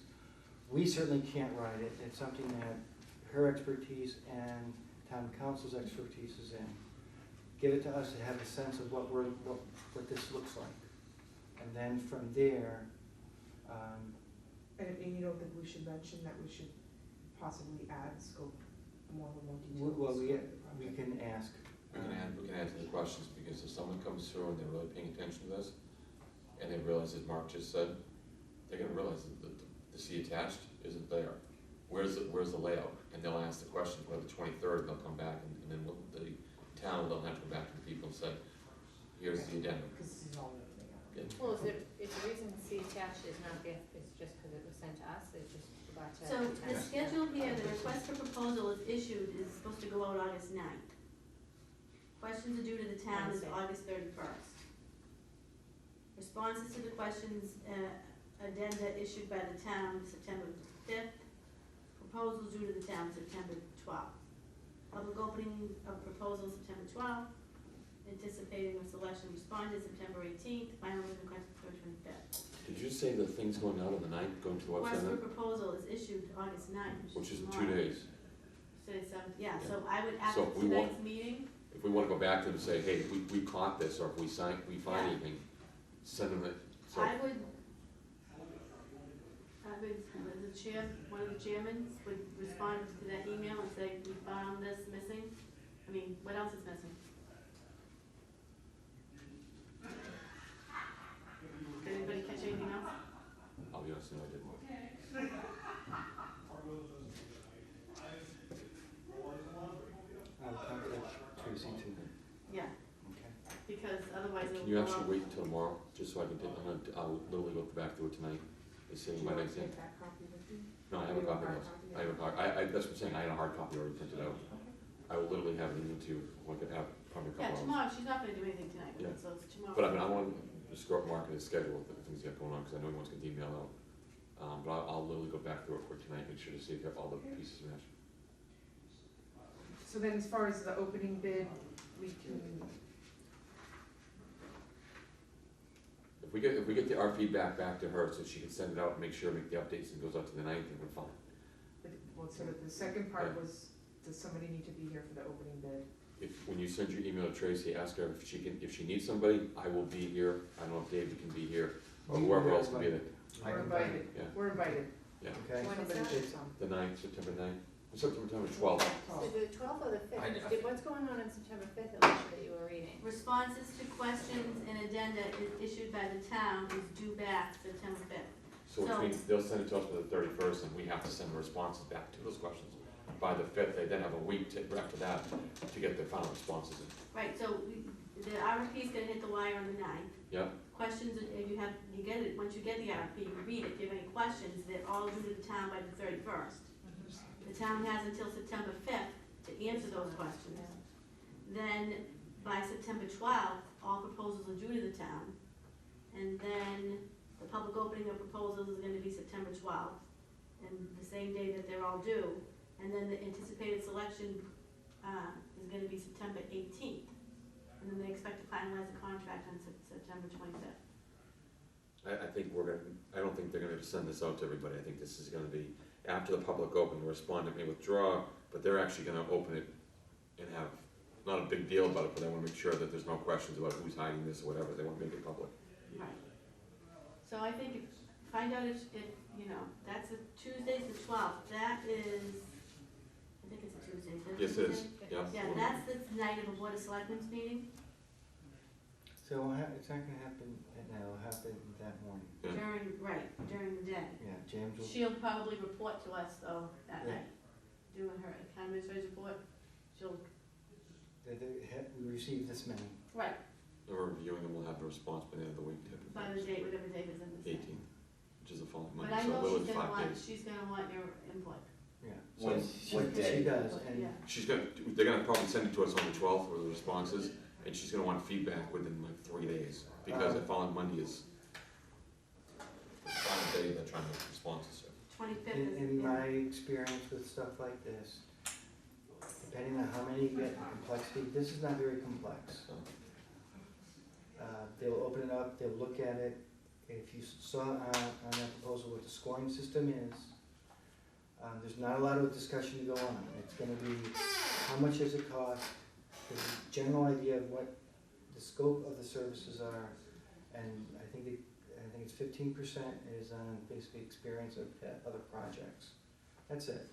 We certainly can't write it, it's something that her expertise and town council's expertise is in. Give it to us to have a sense of what this looks like. And then from there, And you don't think we should mention that we should possibly add scope, more details? well, we scope of the project? can ask. We can answer the questions, because if someone comes through and they're really paying attention to this, and they realize, as Mark just said, they're gonna realize that the C attached isn't there. Where's the layout? And they'll ask the question by the 23rd, they'll come back, and then the town, they'll have to go back to the people and say, here's the addendum. Because this is all new to me. Yeah. Well, it's the reason C attached is not if, it's just because it was sent to us, they just forgot to. So the attach schedule here, the request for proposal is issued, is supposed to go out August 9th. Questions are due to the town is Wednesday. August 31st. Responses to the questions, addenda issued by the town September 5th. Proposals due to the town September 12th. Public opening of proposals September 12th. Anticipating of selection responded September 18th. Final written request October 25th. Did you say the thing's going out on the 9th, going to the Request for website, proposal is issued August 9th, which is 2 tomorrow. days? So it's, yeah, so I would, So after if we want- tonight's meeting, If we wanna go back to them and say, hey, we caught this, or if we find Yeah. anything, send them it. So, I would, the chair, one of the chairmen would respond to that email and say, we found this missing. I mean, what else is missing? Did anybody catch anything else? I'll be honest, no, I didn't. I'll contact Tracy too. Yeah, Okay. because otherwise it'll Can you go actually out. wait until tomorrow, just so I can, I'll literally go back through it tonight, and see Do you my want next to thing. take that copy with you? No, I have a You copy of hard this. copy? I have a hard, that's what I'm saying, I had a hard copy already printed out. I will literally have it in to you, like, have probably a Yeah, couple hours. tomorrow, she's not gonna do anything tonight, Yeah. so it's tomorrow. But I mean, I want to screw up Mark and his schedule with the things he got going on, because I know he wants to get the email out. But I'll literally go back through it quick tonight, make sure to see if all the pieces match. So then as far as the opening bid, we can, If we get our feedback back to her, so she can send it out and make sure, make the updates, and goes out to the 9th, and we're fine. well, so the second part was, does somebody need to be here for the opening bid? When you send your email to Tracy, ask her if she needs somebody, I will be here. I don't know if David can be here, or whoever else can be there. We're invited, Yeah. we're invited. Yeah, Okay. When is Somebody that? should come. the 9th, September 9th, September 12th. So the 12th or the I- 5th, what's going on September 5th, Alicia, that you were reading? Responses to questions and addenda is issued by the town is due back September 5th. So which So- means they'll send it to us by the 31st, and we have to send the responses back to those questions. By the 5th, they then have a week after that to get their final responses in. Right, so the RFP is gonna hit the wire on the 9th. Yep. Questions, if you get it, once you get the RFP, you read it, if you have any questions, they're all due to the town by the 31st. The town has until September 5th to answer those questions. Then by September 12th, all proposals are due to the town. And then the public opening of proposals is gonna be September 12th, and the same day that they're all due. And then the anticipated selection, is gonna be September 18th. And then they expect to finalize the contract on September 25th. I think I don't think they're gonna send this out to everybody. I think this is gonna be after the public open, the respondent may withdraw, but they're actually gonna open it and have, not a big deal about it, but they wanna make sure that there's no questions about who's hiding this or whatever. They wanna make it public. Right. So I think find out if, you know, that's a Tuesday's the 12th, that is, I think it's a Tuesday, is it? Yes, it is. Tuesday? Yeah. Yeah, that's the night of a Board of Selectmen's meeting So it's not gonna happen at night, it'll happen that morning. Yeah. during the day. Yeah, James will, She'll probably report to us though that Yeah. night, doing her town administrator's report, she'll, we received this many. right, And we're reviewing them, we'll have a response by the end of the week, by the date, whatever date is in the. 18th, which is the following But Monday, I so know literally she's gonna 5 want, days. she's gonna want your input. Yeah. When- She- what day? She does, and Yeah. They're gonna probably send it to us on the 12th with the responses, and she's gonna want feedback within like 3 days, because the following Monday is the final day they're trying to make responses to. 25th is. in yeah. my experience with stuff like this, depending on how many you get, the complexity, this is not very complex. So, They'll open it up, they'll look at it. If you saw on that proposal what the scoring system is, there's not a lot of discussion to go on. It's gonna be, how much does it cost? There's a general idea of what the scope of the services are, and I think it's 15% is on basically experience of other projects. That's it.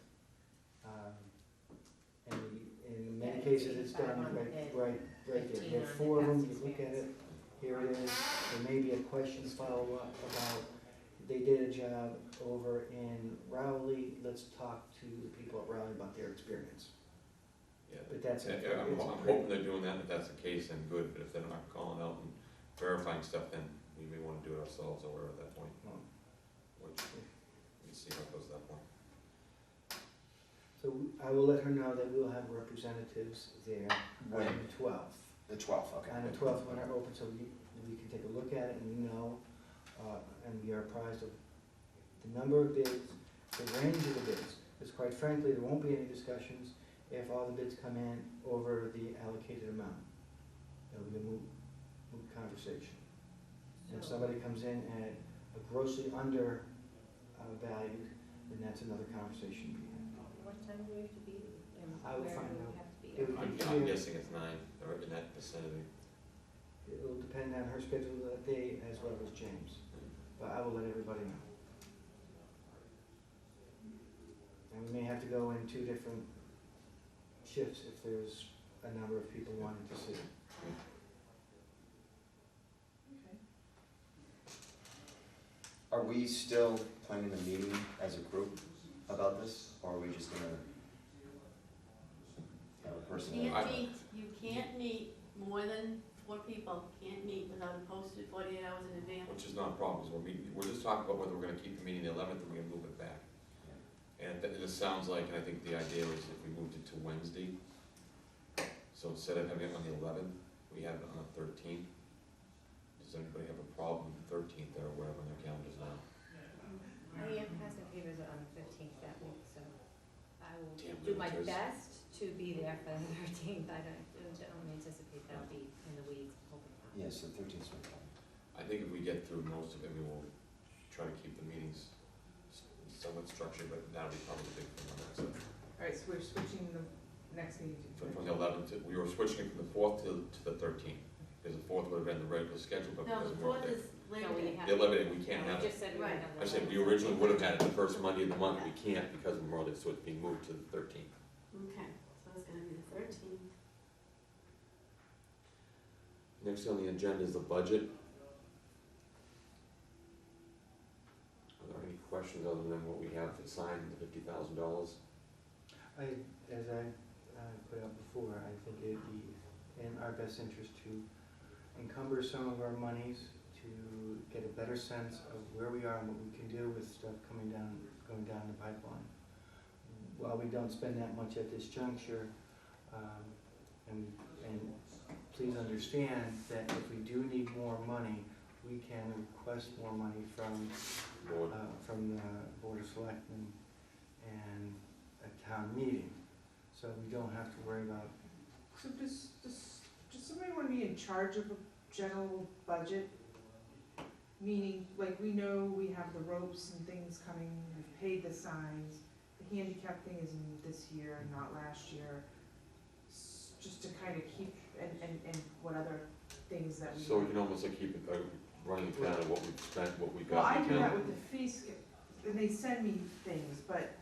And in many Yeah, cases, it's done 85 on the right there. 15 You have on 4 of them, the you past look at it, experience. here it is. There may be a question follow-up about, they did a job over in Rowley, let's talk to the people at Rowley about their experience. Yeah, But that's it. yeah, I'm It's hoping they're doing that, if that's the case, then good, but if they're not calling out and verifying stuff, then we may wanna do it ourselves or at that point, Well, which, we can see how it goes at that point. So I will let her know that we'll have representatives there on When? the 12th. The 12th, okay. On the 12th, when they're open, so we can take a look at it and we know, and we are apprised of the number of bids, the range of the bids. Because quite frankly, there won't be any discussions if all the bids come in over the allocated amount. It'll be a moot conversation. And if So- somebody comes in at a grossly under valued, then that's another conversation to be had. What time do we have to be, and I will where find do we out. have to be? It would I'm be I'm here. guessing it's 9, or in that vicinity. It'll depend on her schedule that day as well as James, but I will let everybody know. And we may have to go in 2 different shifts if there's a number of people wanting to see it. Okay. Are we still planning a meeting as a group about this, or are we just gonna have a person? You I- can't meet more than 4 people, can't meet without it posted 48 hours in advance. Which is not a problem, because we're just talking about whether we're gonna keep the meeting the 11th or we're gonna move it back. And it sounds like, and I think the idea was if we moved it to Wednesday, so instead of having it on the 11th, we have it on the 13th. Does anybody have a problem with the 13th, they're aware of on their calendars now? I am passing papers on the 15th that week, so I will Damn do my winters. best to be there for the 13th. I don't anticipate that'll be in the weeds, hoping not. Yes, the 13th is fine. I think if we get through most of it, we will try to keep the meetings somewhat structured, but that'll be probably the big thing on that, so. All right, so we're switching the next meeting to. From the 11th to, we were switching it from the 4th to the 13th, because the 4th would have been the regular schedule, but No, because the we weren't 4th there. is Labor No, we Day. have. The 11th, we can't No, have we it. just said we Right. would have. I said, we originally would have had it the first Monday of the month, we can't because of Memorial Day, so it's being moved to the 13th. Okay, so it's gonna be the 13th. Next on the agenda is the budget. Are there any questions other than what we have signed, the $50,000? As I put out before, I think it'd be in our best interest to encumber some of our monies to get a better sense of where we are and what we can do with stuff going down the pipeline. While we don't spend that much at this juncture, and please understand that if we do need more money, we can request more money from Board. the Board of Selectmen and a town meeting. So we don't have to worry about, So does somebody wanna be in charge of a general budget? Meaning, like, we know we have the ropes and things coming, we've paid the signs, the handicap thing is in this year, not last year. Just to kind of keep, and what other things that we. So we can almost like keep it, running account of what we've spent, what we've Well, got I in the do that account. with the fee and they send me things, but,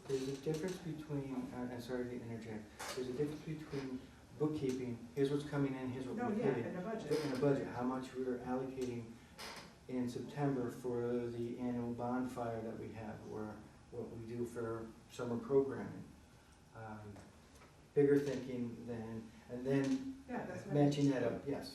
there's a difference between, and sorry to interject, there's a difference between bookkeeping, here's what's coming in, here's what no, we yeah, paid. in a budget. In a budget, how much we're allocating in September for the annual bonfire that we have, or what we do for summer programming. Bigger thinking than, and then Yeah, that's what. matching that up, yes.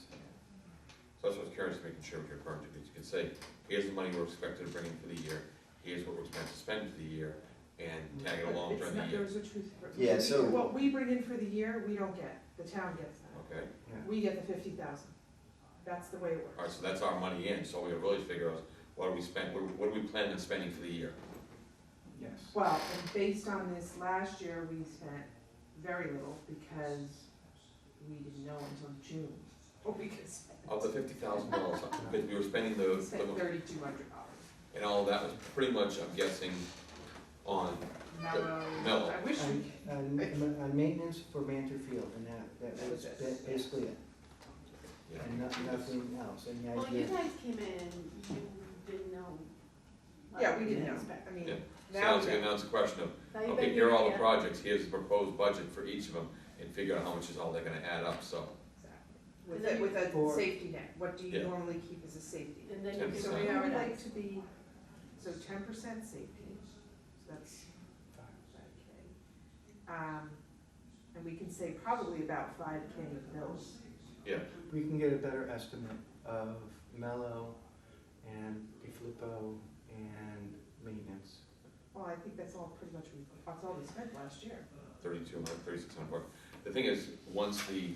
So that's what I was curious, making sure what you're referring to, because you can say, here's the money we're expected to bring in for the year, here's what we're expected to spend for the year, and tag it But along it's during the not, year. there's a truth. Yeah, so- What we bring in for the year, we don't get, the town gets that. Okay, Yeah. We get the 50,000. That's the way it alright, works. so that's our money in, so we gotta really figure out, what are we spend, what are we planning on spending for the year? Yes. Well, and based on this last year, we spent very little because we didn't know until June. what we could spend. Of the $50,000, because we were spending We the, spent $3,200. and all that was pretty much, I'm guessing, on, Mellow. I wish we, On maintenance for Mantor Field, and that was That was it. basically it, yeah. and nothing else, and the Well, you idea. guys came in and you didn't know. what yeah, we didn't know, expect. I mean, Yeah. now Sounds we like, know. now it's a question of, Now you've okay, been here are all the yeah. projects, here's the proposed budget for each of them, and figure out how much is all they're gonna add up, so. Exactly. With a For- safety net, what do you Yeah. normally keep as a safety? And then you can 10%. So we prioritize. would like to be, so 10% safety, so that's 5K. And we can say probably about 5K bills. Yeah, We can get a better estimate of Mellow and DeFilippo and maintenance. Well, I think that's all pretty much, that's all we spent last year. 3,200, 3,600 bucks. The thing is, once the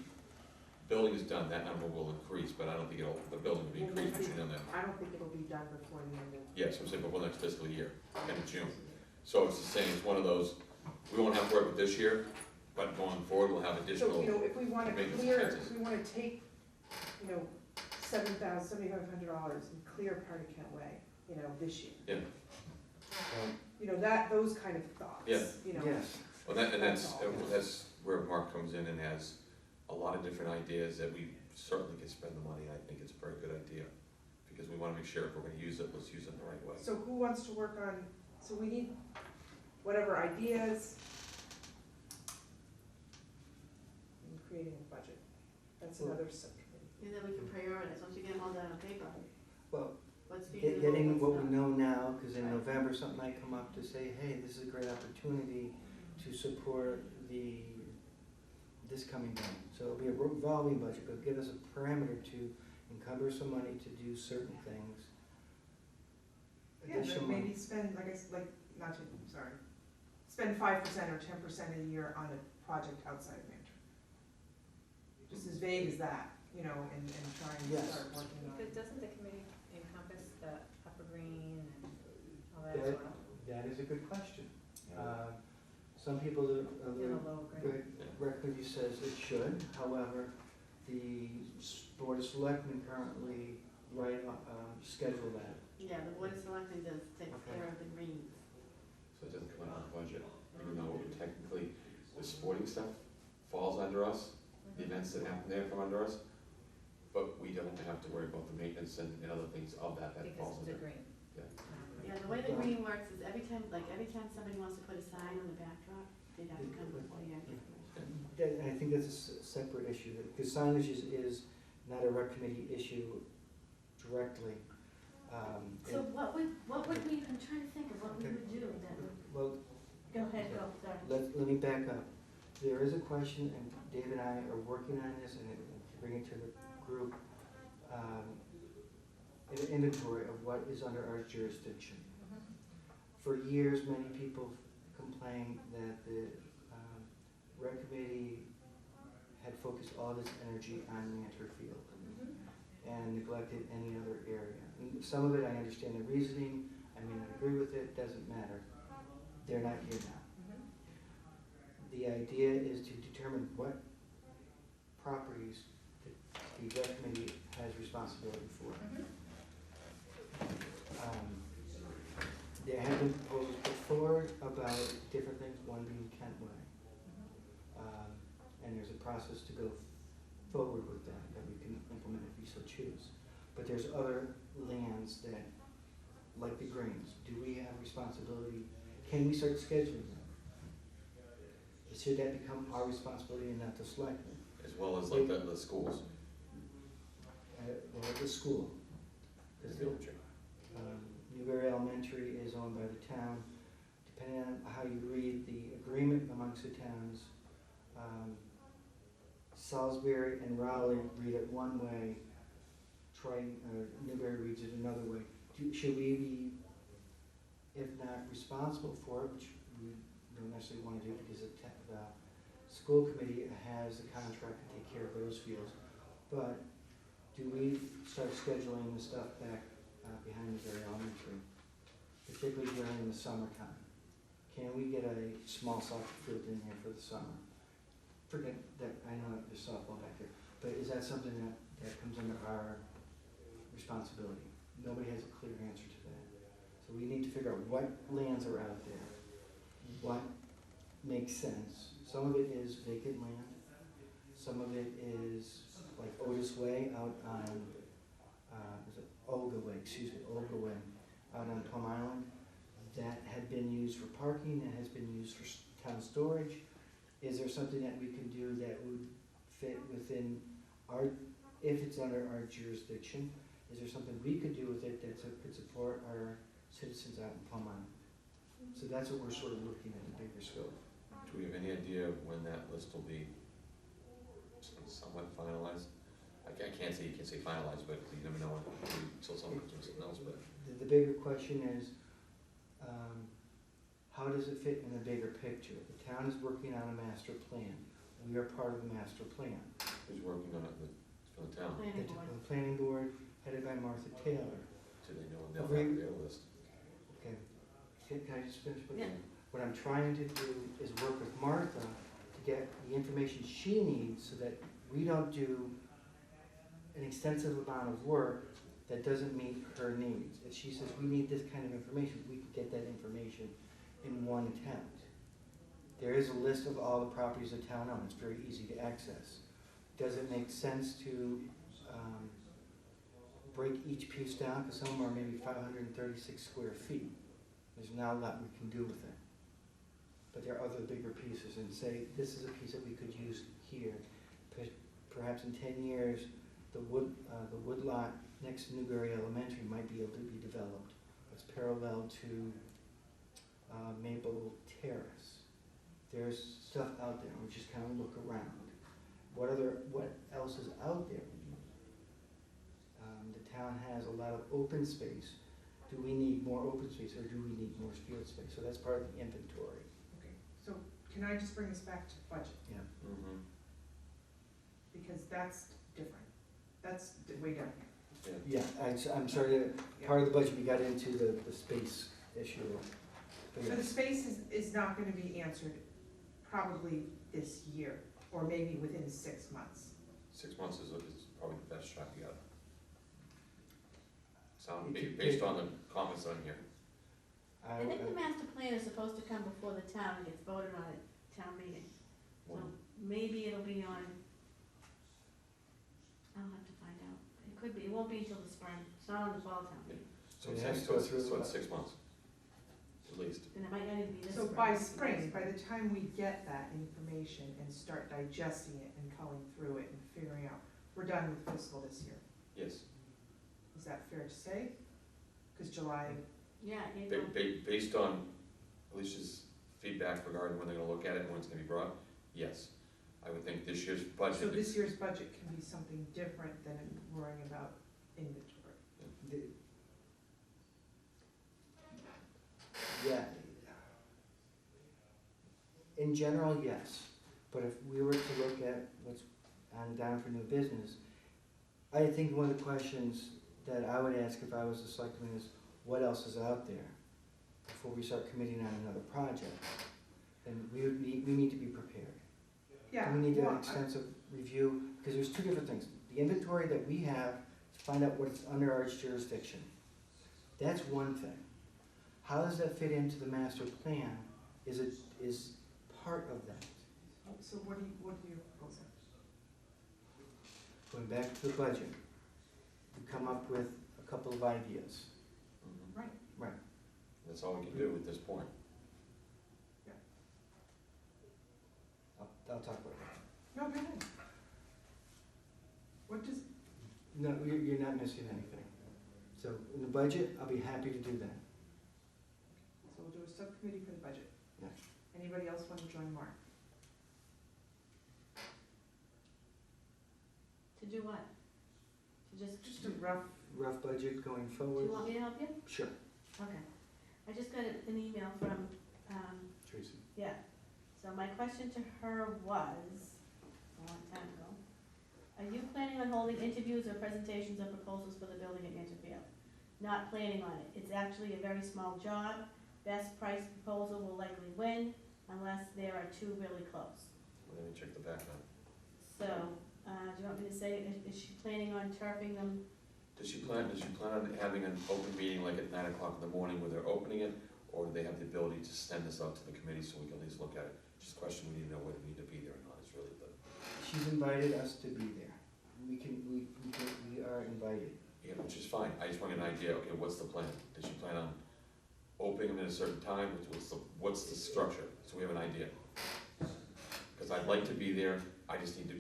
building is done, that number will increase, but I don't think the building will be increased between now and then. I don't think it'll be done before the end of. Yes, I'm saying before next fiscal year, end of June. So it's the same, it's one of those, we won't have to work with this year, but going forward, we'll have So, additional, you know, if we wanna maintenance clear, expenses. if we wanna take, you know, $7,500 and clear part of Kent Way, you know, this year. Yeah. You know, those kind of thoughts, Yeah. you know. Yes, well, and That's all. that's where Mark comes in and has a lot of different ideas that we certainly can spend the money. I think it's a very good idea, because we wanna make sure if we're gonna use it, let's use it the right way. So who wants to work on, so we need whatever ideas in creating a budget. That's Well- another subcommittee. And then we can prioritize, once you get them all down on paper, well, what's feasible, getting what what's we not. know now, because in Right. November, something might come up to say, hey, this is a great opportunity to support this coming down. So it'll be a revolving budget, but give us a parameter to encumber some money to do certain things. Yeah, Additional then money. maybe spend, spend 5% or 10% a year on a project outside of Mantor. Just as vague as that, you know, and try and Yes. start working on. Because doesn't the committee encompass the upper green and all that as That- well? That is a good question. Some people, In the lower green? Recommend says it should, however, the Board of Selectmen currently schedule that. Yeah, the board of selectmen takes Okay. care of the greens. So it doesn't come out of the budget, even though technically the sporting stuff falls under us, the events that happen there come under us, but we don't have to worry about the maintenance and other things of that Because falls it's a under. green. Yeah, the way the green works is every time somebody wants to put a sign on the backdrop, they have to come before you and get permission. I think that's a separate issue, because signage is not a rec committee issue directly. So what would we, I'm trying to think of what we would do that would, Well, go ahead, go, sorry. let me back up. There is a question, and Dave and I are working on this, and bring it to the group, an inventory of what is under our jurisdiction. For years, many people complained that the rec committee had focused all this energy on Mantor Field and neglected any other area. And some of it, I understand the reasoning, I may not agree with it, doesn't matter. They're not here now. The idea is to determine what properties the rec committee has responsibility for. There have been proposals before about different things, one being Kent Way. And there's a process to go forward with that we can implement if we so choose. But there's other lands that, like the greens, do we have responsibility? Can we start scheduling them? Should that become our responsibility and not the selectmen? As well as like the schools. Or the school? Because Newberry Elementary is owned by the town. Depending on how you read the agreement amongst the towns, Salisbury and Raleigh read it one way, Newberry reads it another way. Should we be, if not responsible for it, which we don't necessarily want to do because the school committee has the contract to take care of those fields, but do we start scheduling the stuff back behind Newberry Elementary, particularly during the summertime? Can we get a small soccer field in here for the summer? Forget that, I know there's softball back there, but is that something that that comes under our responsibility. Nobody has a clear answer to that. So we need to figure out what lands are out there, what makes sense. Some of it is vacant land, some of it is like Otis Way out on, is it Olga Way, Olga Way, out on Plum Island. That had been used for parking, that has been used for town storage. Is there something that we can do that would fit within our, if it's under our jurisdiction, is there something we could do with it that could support our citizens out in Plum Island? So that's what we're sort of looking at, the bigger scope. Do we have any idea when that list will be somewhat finalized? I can't say, you can't say finalized, but you never know until someone does something else, but. The bigger question is, how does it fit in the bigger picture? The town is working on a master plan. We are part of the master plan. Who's working on it for the town? Planning board. The planning board, headed by Martha Taylor. Do they know when they'll have their list? Okay, can I just finish? Yeah. What I'm trying to do is work with Martha to get the information she needs so that we don't do an extensive amount of work that doesn't meet her needs. If she says, we need this kind of information, we can get that information in one attempt. There is a list of all the properties the town owns. It's very easy to access. Does it make sense to break each piece down? Because some of them are maybe 536 square feet. There's not a lot we can do with it. But there are other bigger pieces, and say, this is a piece that we could use here. Perhaps in 10 years, the wood lot next to Newberry Elementary might be able to be developed. It's parallel to Maple Terrace. There's stuff out there. We just kind of look around. What else is out there? The town has a lot of open space. Do we need more open space, or do we need more field space? So that's part of the inventory. Okay, so can I just bring us back to budget? Yeah. Mm-hmm. Because that's different. That's way down here. Yeah. Yeah, I'm sorry, part of the budget, we got into the space issue. But So yeah. the space is not gonna be answered probably this year, or maybe within 6 months. 6 months is probably the best shot you got. Based on the comments on here. I think the master plan is supposed to come before the town and gets voted on at town meeting. So maybe it'll be on, I'll have to find out. It could be, it won't be until the spring, it's not on the fall town meeting. So It it's, has to so go it's, through so it's the- 6 months, at least. And it might not even be this So spring. by it might be spring, next by the time we get that information and start digesting it and culling through it and figuring out, we're done with fiscal this year. Yes. Is that fair to say? Because July, Yeah, April. Based on Alicia's feedback regarding when they're gonna look at it and when it's gonna be brought, yes. I would think this year's budget. so this year's budget can be something different than worrying about inventory. Yeah. In general, yes, but if we were to look at what's on down for new business, I think one of the questions that I would ask if I was a selectman is, what else is out there before we start committing on another project? And we need to be prepared. Yeah. And we need to do well, an extensive review, because there's two different things. The inventory that we have, to find out what's under our jurisdiction. That's one thing. How does that fit into the master plan is part of that. So what are you proposing? Going back to the budget, we come up with a couple of ideas. Mhm. Right. Right. That's all we can do at this point. I'll talk about that. No, go ahead. What does, No, you're not missing anything. So in the budget, I'll be happy to do that. so we'll do a subcommittee for the budget. Yeah. Anybody else want to join Mark? To do what? To Just a rough, Rough budget going do forward? you want me to help you? Sure. Okay. I just got an email from, Tracy. yeah. So my question to her was, a long time ago, are you planning on holding interviews or presentations of proposals for the building at Mansfield? Not planning on it. It's actually a very small job. Best price proposal will likely win unless there are two really close. Let me check the background. So, do you want me to say, is she planning on turfing them? Does she plan on having an open meeting like at 9 o'clock in the morning where they're opening it? Or do they have the ability to send this out to the committee so we can at least look at it? Just a question, we need to know whether we need to be there or not, is really the, She's invited us to be there. We are invited. yeah, which is fine. I just want to get an idea, okay, what's the plan? Does she plan on opening them at a certain time? What's the structure? So we have an idea. Because I'd like to be there, I just need to,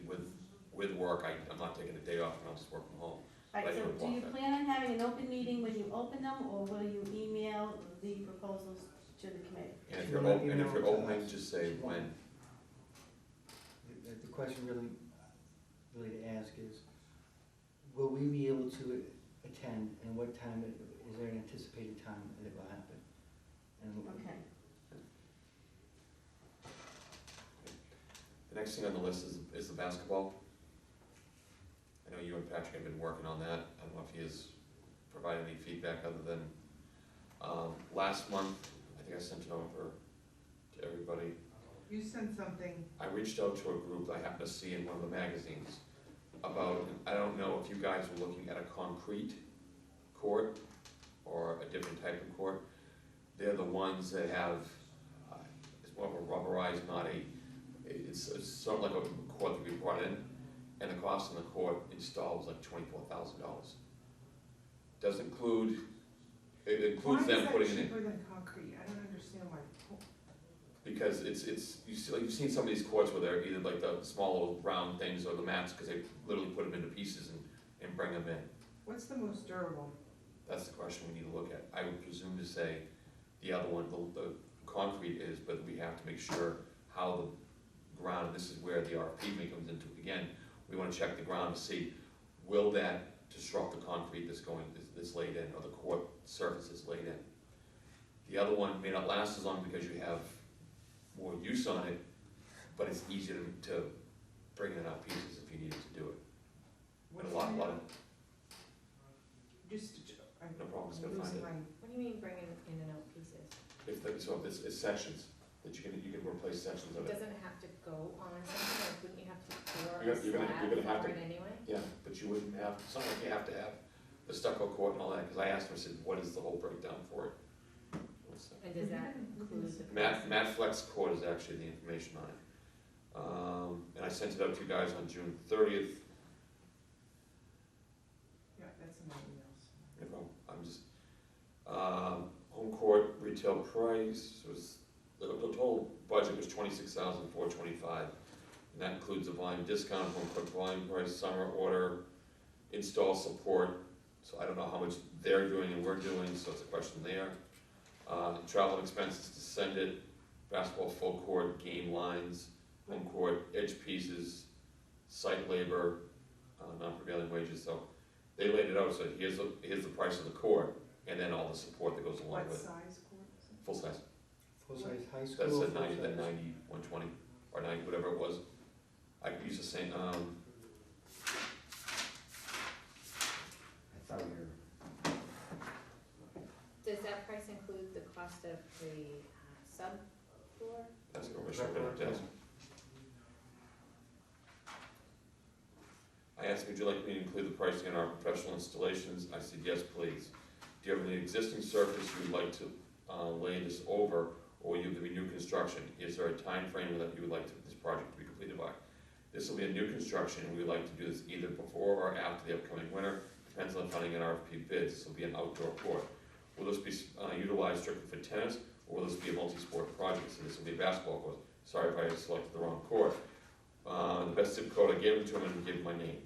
with work, I'm not taking a day off and I'll just work from home. Alright, Right, so we'll do you walk that. plan on having an open meeting when you open them, or will you email the proposals to the committee? And if She you're will open, email it to opening, us. just say She won't. when. The question really to ask is, will we be able to attend, and what time, is there an anticipated time that it will happen? And Okay, The next thing on the list is the basketball. I know you and Patrick have been working on that. I don't know if he has provided any feedback other than, last month, I think I sent it over to everybody. You sent something, I reached out to a group I happened to see in one of the magazines about, I don't know if you guys were looking at a concrete court or a different type of court. They're the ones that have, it's more of a rubberized, not it's sort of like a court that we brought in, and the cost on the court installed was like $24,000. Does include, it why includes is them that putting it in. cheaper than concrete? I don't understand why. Because you see, like, you've seen some of these courts where they're either like the small little round things or the mats, because they literally put them into pieces and bring them in. What's the most durable? That's the question we need to look at. I would presume to say the other one, the concrete is, but we have to make sure how the ground, and this is where the RFP comes into it again. We wanna check the ground to see, will that disrupt the concrete that's laid in, or the court surface that's laid in? The other one may not last as long because you have more use on it, but it's easier to bring in and out pieces if you needed to do it. But What's a lot the- of, Just, I'm no problem, it's gonna find losing it. my, What do you mean bringing in and out pieces? It's sections, that you can replace sections of it. Doesn't it have to go on something, or wouldn't you have to pour a You're gonna have slab for to- it anyway? Yeah, but you wouldn't have, it's not like you have to have the stucco court and all that, because I asked him, I said, what is the whole breakdown for it? What's that? And does that include the? Matt Flex Court is actually the information on it. And I sent it out to you guys on June 30th. yeah, that's in my emails. No problem. I'm just, home court retail price was, the total budget was $26,425. And that includes the volume discount, home court volume price, summer order, install support. So I don't know how much they're doing and we're doing, so it's a question there. Travel expenses to send it, basketball full court, game lines, home court, edge pieces, site labor, non-prevailing wages. So they laid it out, so here's the price of the court, and then all the support that goes along What with it. size court is it? Full size. Full-size high school. That's at full-size- 90, 120, or 90, whatever it was. I could use the same, I thought we were, Does that price include the cost of the sub floor? that's what we're showing at desk. I asked him, would you like me to include the pricing on our professional installations? I said, yes, please. Do you have any existing surface you'd like to lay this over, or will you be new construction? Is there a time frame that you would like this project to be completed by? This will be a new construction, and we would like to do this either before or after the upcoming winter, depends on funding and RFP bids. This will be an outdoor court. Will this be utilized strictly for tennis, or will this be a multi-sport project? So this will be a basketball court. Sorry if I selected the wrong court. The best zip code, I gave it to him and gave him my name.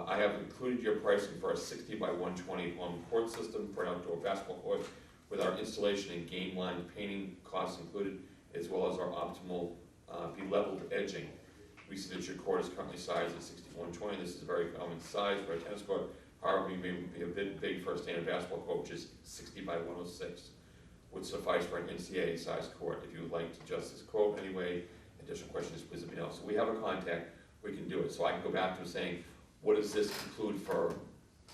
I have included your pricing for a 60 by 120 home court system for an outdoor basketball court with our installation and game line painting costs included, as well as our optimal be-leveled edging. We see that your court is currently sized at 60 by 120. This is a very common size for a tennis court. However, we may be a bit big for a standard basketball court, which is 60 by 106, would suffice for an NCAA sized court. If you would like to adjust this quote anyway, additional questions, please let me know. So we have a contact, we can do it. So I can go back to him saying, what does this include for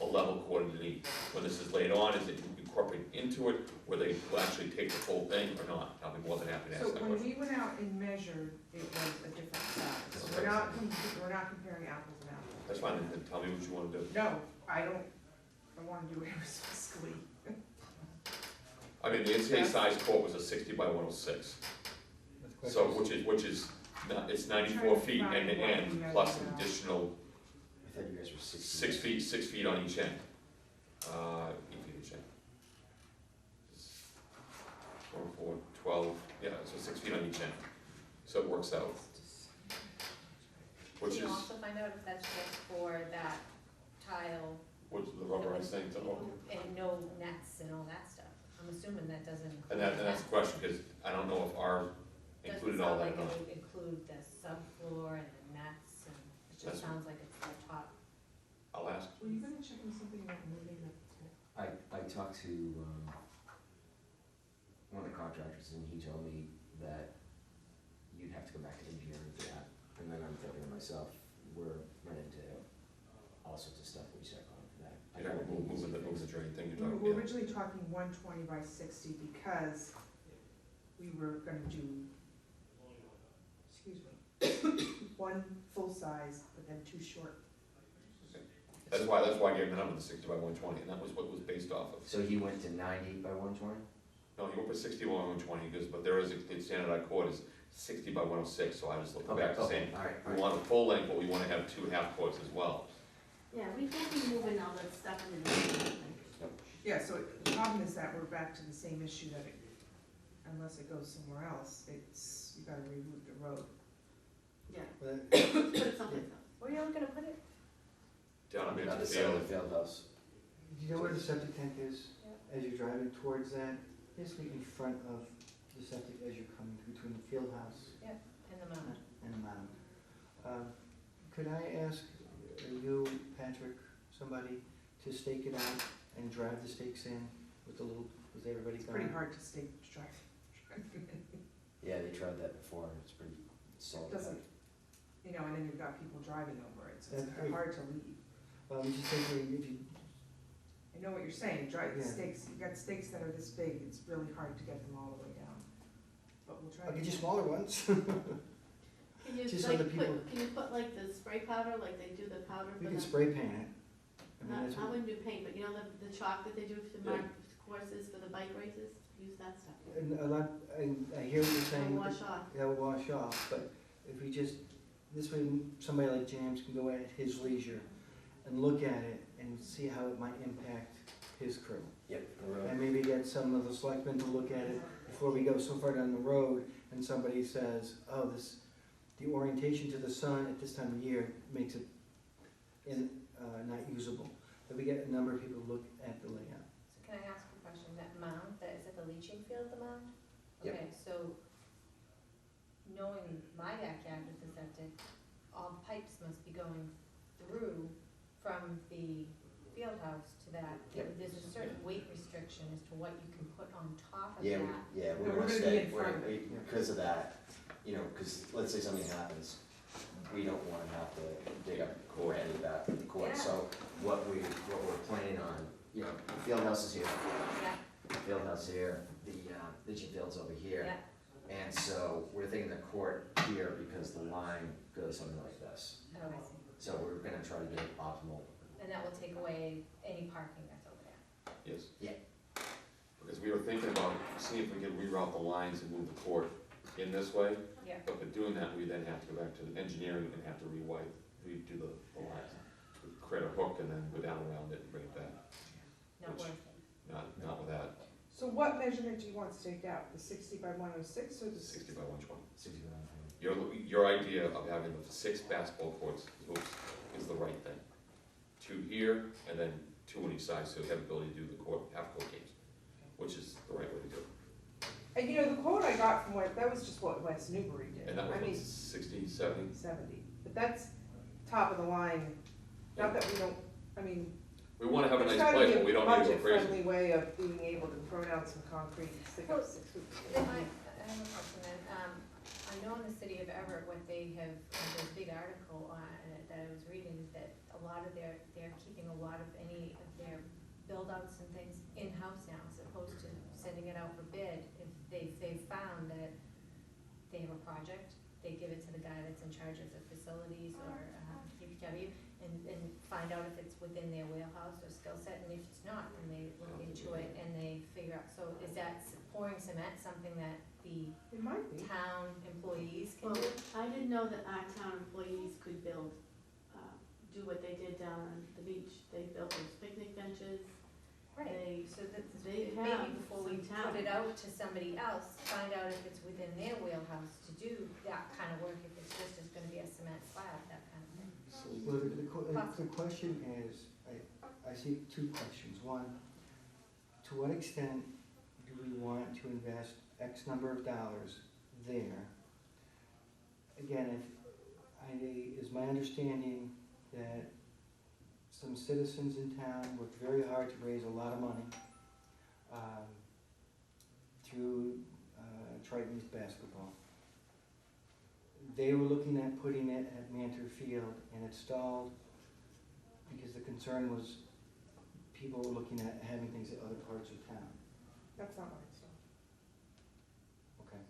a level court underneath? When this is laid on, is it incorporate into it, where they will actually take the full thing or not. I'll be more than happy to So answer that when question. we went out and measured, it was a different size. Okay. We're not comparing apples and apples. That's fine, then tell me what you wanna do. No, I wanna do it fiscally. I mean, the NCAA size court was a 60 by 106, With so, questions? which is, it's Trying 94 to feet find end to what end, we plus measured an out. additional I thought you guys were 60. 6 feet on each end. 8 feet each end. 4, 12, yeah, so 6 feet on each end. So it works out, which Can you is, also find out if that's just for that tile which the rubberized thing, and no nets and all that stuff? I'm assuming that doesn't include. and that's the question, because I don't know if ours included all that or Doesn't not. sound like it would include the subfloor and the nets, and it That's- just sounds like it's the top. I'll ask. Were you gonna check on something about moving the? I talked to, one of the contractors, and he told me that you'd have to go back to engineering for that. And then I'm thinking to myself, we're running into all sorts of stuff we start going for that. I Yeah, thought we'll it'd be move easy the, to move fix. the drain thing We you're talking were about. originally talking 120 by 60 because we were gonna do, excuse me, one full size, but then two short. That's why I gave him the number, the 60 by 120, and that was what it was based off of. So he went to 90 by 120? No, he went for 60 by 120, because, but there is, the standardized court is 60 by 106, so I just looked back to saying, All right, we want a full length, but we wanna have 2 half courts as well. Yeah, we can't be moving all that stuff in the. Yeah, so the problem is that we're back to the same issue that it, unless it goes somewhere else, it's, you gotta reroute the road. Yeah, Well, put it someplace else. Where are you gonna put it? Down on On the Manchester side of Field. the field house. Do you know where the septic tank is? Yeah. As you're driving towards that, basically in front of the septic as you're coming between the field house In the mountain. and the mound. Could I ask you, Patrick, somebody, to stake it out and drive the stakes in with everybody It's going? pretty hard to stay, drive. Yeah, they tried that before, and it's pretty solid. It doesn't, you know, and then you've got people driving over it, so it's That's great. hard to leave. I'm just thinking, if you, I know what you're saying, drive the Yeah. stakes, you got stakes that are this big, it's really hard to get them all the way down. But we'll try. I'll to get you do smaller ones. Can you Just so like the people- can you put like the spray powder, like they do the powder for We the? can spray paint it. I mean, Not, that's I what, wouldn't do paint, but you know the chalk that they do to Yeah. mark courses for the bike races? Use that stuff. and a lot, I hear what you're saying. It'll with the- wash off. That'll wash off, but if we just, this way somebody like James can go at his leisure and look at it and see how it might impact his crew. Yep, the road. And maybe get some of the selectmen to look at it before we go so far down the road and somebody says, oh, the orientation to the sun at this time of year makes it not usable. That we get a number of people to look at the layout. So can I ask a question? That mound, is it the leaching field, the mound? Yep. Okay, so knowing my backyard with the septic, all the pipes must be going through from the field house to that. Yep. There's a certain weight restriction as to what you can put on top of Yeah, that. yeah, we But wanna we're gonna be stay, in front of it. because of that, you know, because let's say something happens, we don't wanna have to dig up core any of that in the court. Yeah. So what we're planning on, you know, the field house is here, Yeah, the field house here, the leaching field's over here. yeah, And so we're thinking the court here because the line goes something like this. oh, I see. So we're gonna try to get optimal. And that will take away any parking that's over there. Yes. Yeah. Because we were thinking about seeing if we could reroute the lines and move the court in this way, Yeah, but by doing that, we then have to go back to the engineering and have to redo the lines. Create a hook and then go down around it and bring it back, not Which- worth it. not with that, So what measurement do you want staked out, the 60 by 106 or the 60 by 120. 61. Your idea of having the 6 basketball courts is the right thing. 2 here, and then 2 on each side, so you have the ability to do the half-court games, which is the right way to do it. And you know, the quote I got from that was just what West Newbury did. And that I was mean, what, 60, 70? 70, but that's top of the line, not that we don't, I mean, We wanna have a there's nice gotta place, be but we a don't need to go crazy. budget-friendly way of being able to throw down some concrete and stick up Well, 6 hoops. Then I have a question then. I know in the city of Everett, what they have, there's a big article on it that I was reading, that a lot of they're keeping a lot of any of their build-outs and things in-house now. they have a project, they give it to the guy that's in charge of the facilities or DPW, and find out if it's within their wheelhouse or skill set, and if it's not, then they look into it and they figure out, so is that pouring cement something that the It might be. town employees can Well, do? I didn't know that our town employees could build, do what they did down on the beach. They built those picnic benches. Right, They- so that, they maybe have before we some put it talent. out to somebody else, find out if it's within their wheelhouse to do that kind of work, if it's just gonna be a cement slab, that kind of thing. Well, the question is, I see two questions. One, to what extent do we want to invest X number of dollars there? Again, is my understanding that some citizens in town worked very hard to raise a lot of money through Triton Youth Basketball. They were looking at putting it at Mantor Field, and it stalled because the concern was people were looking at having things at other parts of town. That's not what it's on. Okay.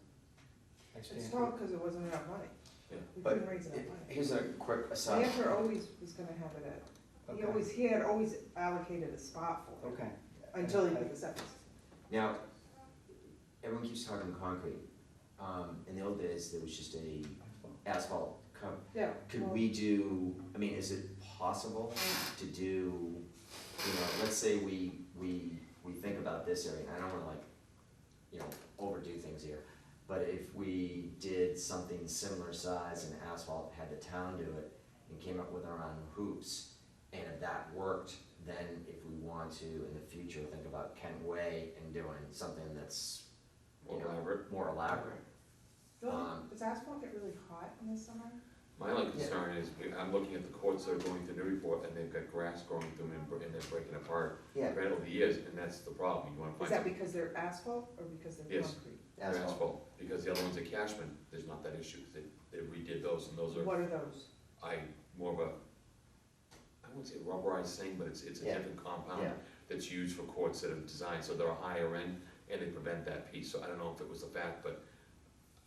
I It's stand all because it wasn't enough money. Yeah. We But couldn't raise enough money. Here's a quick aside. Mantor always was gonna have it at, Okay. he had always allocated a spot for it, Okay. until he put the septic system. Now, everyone keeps talking concrete. In the old days, there was just a asphalt cover. Yeah. Could well, we do, I mean, is it possible to do, you know, let's say we think about this area, and I don't wanna like, you know, overdo things here, but if we did something similar size and asphalt, had the town do it, and came up with our own hoops, and if that worked, then if we want to, in the future, think about Kent Way and doing something that's, you More know, elaborate. more elaborate. Does asphalt get really hot in the summer? My only concern is, I'm looking at the courts that are going to Newburyport, and they've got grass growing through them, and they're breaking apart. Yeah, Right over the years, and that's the problem, you wanna Is find that some because they're asphalt or because they're Yes. concrete? asphalt. asphalt, because the other ones at Cashman, there's not that issue, 'cause they redid those, and those are, What are those? more of a, I wouldn't say rubberized thing, but it's a Yeah. different compound Yeah, that's used for courts that are designed, so they're a higher end, and they prevent that piece, so I don't know if it was the fact, but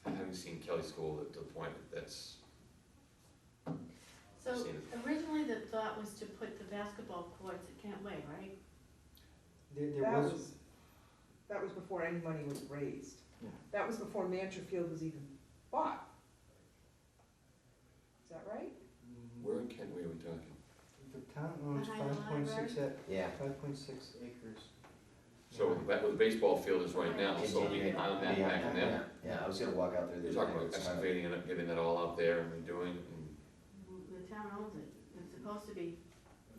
I haven't seen Kelly School to the point that's, So Seen it. originally the thought was to put the basketball courts at Kent Way, right? There That was before any money was raised. Yeah. That was before Mantor Field was even bought. Is that right? where in Kent, where are we talking? The town owns Behind the 5.6 yeah. 5.6 acres. So where the baseball field is right now, so we can on that back in there. Yeah, I was gonna walk out through You're there. talking about excavating and getting that all out there and redoing, and, The town owns it. It's supposed to be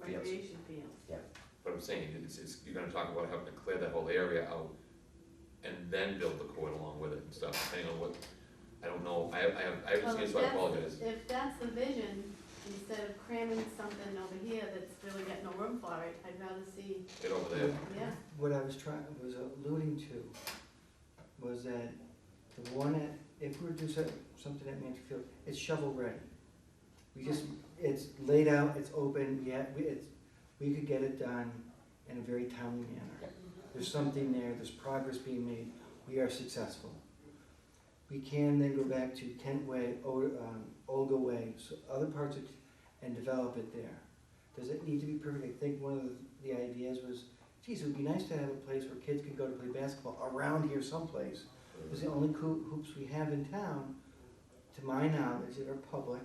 Fields. recreation fields. but I'm saying, you're gonna talk about having to clear that whole area out and then build the court along with it and stuff, depending on what, I don't know, I haven't Well, seen it, if so I that's- apologize. If that's the vision, instead of cramming something over here that's really got no room for it, I'd rather see, Get over there. yeah. What I was alluding to was that the one if we were to do something at Mantor Field, it's shovel ready. It's laid out, it's open, we could get it done in a very timely manner. There's something there, there's progress being made, we are successful. We can then go back to Kent Way, Olga Way, so other parts and develop it there. Does it need to be perfect? I think one of the ideas was, geez, it would be nice to have a place where kids could go to play basketball around here someplace. Because the only hoops we have in town, to my knowledge, that are public,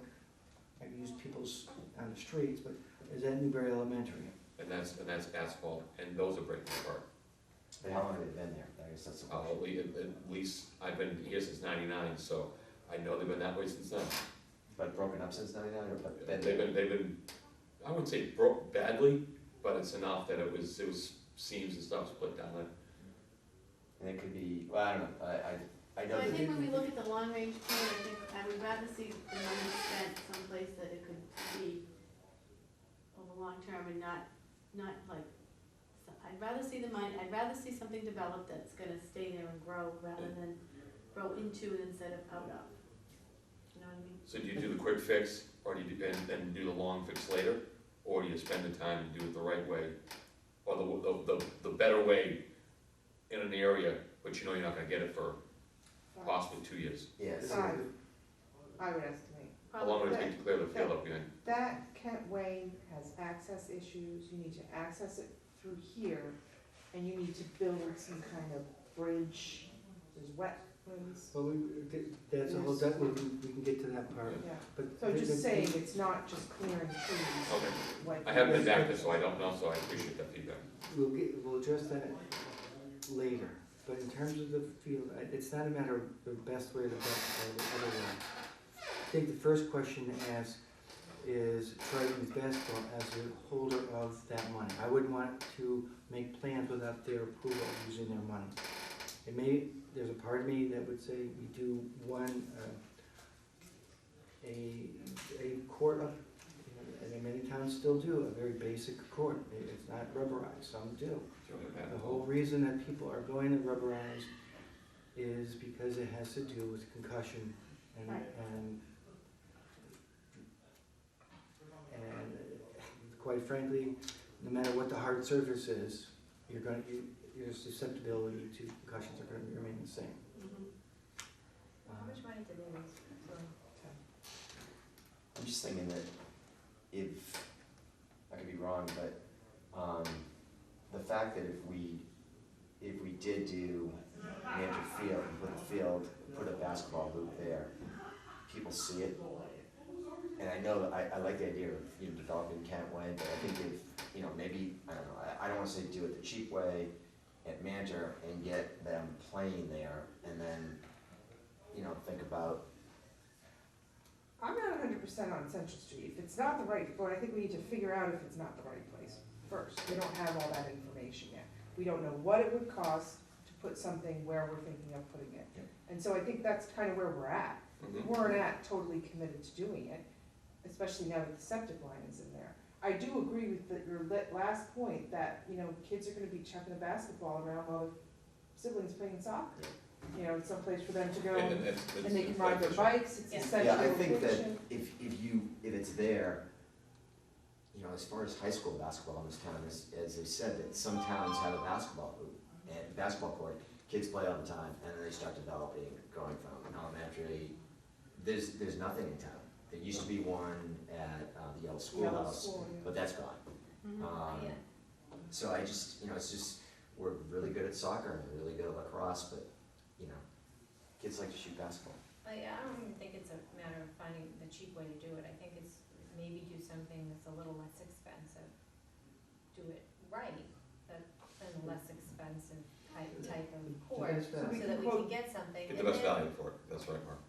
I've used people's on the streets, but is at Newberry Elementary. And that's asphalt, and those are breaking apart. But how long have they been there? I guess that's the question. At least, I've been here since '99, so I know they've been that way since then. But broken up since '99 or but been They've been, I wouldn't say broke badly, but it's enough that it was seams and stuff split down there. And it could be, well, I don't know, I So know I that, think when we look at the long range plan, I think I would rather see the money spent someplace that it could be over long term and not like, I'd rather see the money, I'd rather see something developed that's gonna stay there and grow rather than grow into it instead of out of. You know what I mean? So do you do the quick fix, or do you and do the long fix later? Or do you spend the time and do it the right way? Or the better way in an area, but you know you're not gonna get it for possibly 2 years. Yes. Five, I would estimate. How long would it take to clear the field up behind? That Kent Way has access issues, you need to access it through here, and you need to build some kind of bridge, there's wetlands. Well, that's a whole, we can get to that part, Yeah, but. so just saying, it's not just clearing trees, Okay. like. I haven't been back there, so I don't know, so I appreciate that feedback. We'll address that later, but in terms of the field, it's not a matter of the best way or the best or the other way. I think the first question to ask is Trident's basketball as the holder of that money. I wouldn't want to make plans without their approval of using their money. There's a part of me that would say we do one, a court of, and many towns still do, a very basic court. It's not rubberized, some do. The whole reason that people are going to rubberize is because it has to do with concussion Right. and quite frankly, no matter what the hard surface is, your susceptibility to concussions are gonna remain the same. How much money did they raise for? I'm just thinking that if, I could be wrong, but, the fact that if we did do Mantor Field, and put a basketball hoop there, people see it. And I know that I like the idea of, developing Kent Way, but I think if, maybe, I don't know, I don't wanna say do it the cheap way at Mantor and get them playing there, and then, think about, I'm not 100% on Central Street, if it's not the right, but I think we need to figure out if it's not the right place first. We don't have all that information yet. We don't know what it would cost to put something where we're thinking of putting it. Yep. And so I think that's kind of where we're at. We weren't totally committed to doing it, especially now that the septic line is in there. I do agree with your last point that, kids are gonna be chucking a basketball around while their siblings playing soccer. It's someplace for them to go, and they can ride their bikes, it's Yeah. a central yeah, I think that location. if it's there, as far as high school basketball in this town, as they said, that some towns have a basketball hoop and basketball court, kids play all the time, and then they start developing, going from elementary, there's nothing in town. There used to be one at the Yellow Schoolhouse, School, yeah. but that's gone. Yeah. So I just, it's just, we're really good at soccer and we're really good at lacrosse, but, kids like to shoot basketball. I don't even think it's a matter of finding the cheap way to do it. I think it's maybe do something that's a little less expensive. Do it right, but in a less expensive type of court, best so value. that we can get something. Get and the best then- value for it, that's right, Mark.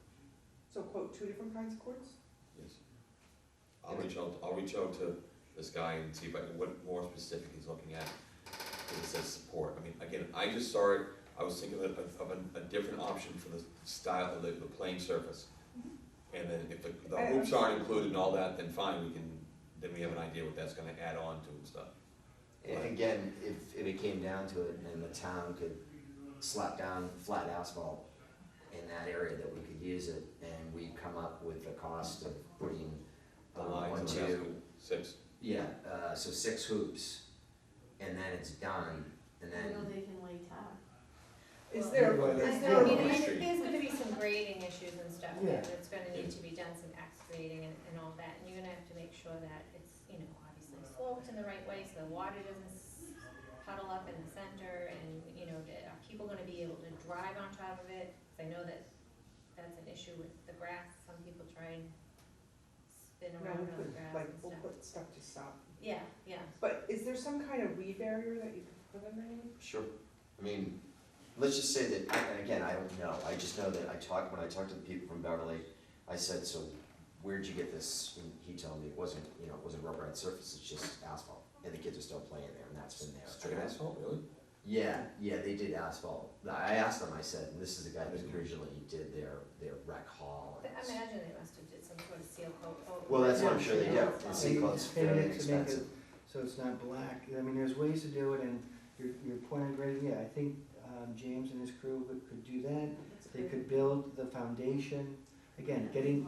So quote, 2 different kinds of courts? Yes. I'll reach out to this guy and see if I can, what more specific he's looking at. Because it says support. I mean, again, I just saw it, I was thinking of a different option for the style of the playing surface. And then if the hoops aren't included and all that, then fine, then we have an idea what that's gonna add on to and stuff. And again, if it came down to it and the town could slap down flat asphalt in that area that we could use it, and we come up with the cost of putting The 1, lines, the 2, 6. yeah, so 6 hoops, and then it's done, and I know then, they can lay tar. Is there, Well, is I there, mean, on the there's street. gonna be some grading issues and stuff Yeah. that's gonna need to be done, some excavating and all that, and you're gonna have to make sure that it's, obviously sloped in the right way, so the water doesn't puddle up in the center, and, are people gonna be able to drive on top of it? 'Cause I know that's an issue with the grass, some people try and spin no, around we'll on the put, grass like, and we'll stuff. put stuff to stop. Yeah, yeah. But is there some kind of weed barrier that you can put in there? sure. I mean, let's just say that, and again, I don't know, I just know that when I talked to the people from Beverly, I said, so where'd you get this? And he told me it wasn't rubberized surface, it's just asphalt, and the kids are still playing there, and that's been there. Straight asphalt, really? Yeah, they did asphalt. I asked them, I said, and this is the guy that originally did their rec hall. I imagine they must have did some sort of seal coat. Well, that's what I'm sure they do, Yeah. and sea coat's And fairly to make it expensive. so it's not black. I mean, there's ways to do it, and your point is right, yeah, I think James and his crew could do that. They could build the foundation, again, getting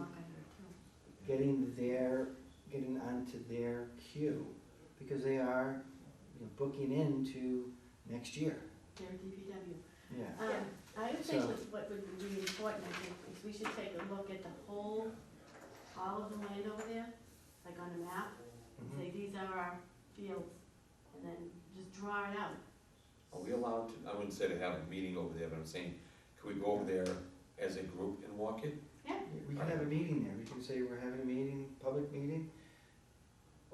onto their queue, because they are, booking into next year, Their DPW. yeah. I just think So- what would be important, I think, is we should take a look at the whole, all of the land over there, like on a map, and say, these are our fields, and then just draw it out. Are we allowed to, I wouldn't say to have a meeting over there, but I'm saying, could we go over there as a group and walk it? Yeah, We can have a meeting there, we can say we're having a meeting, public meeting,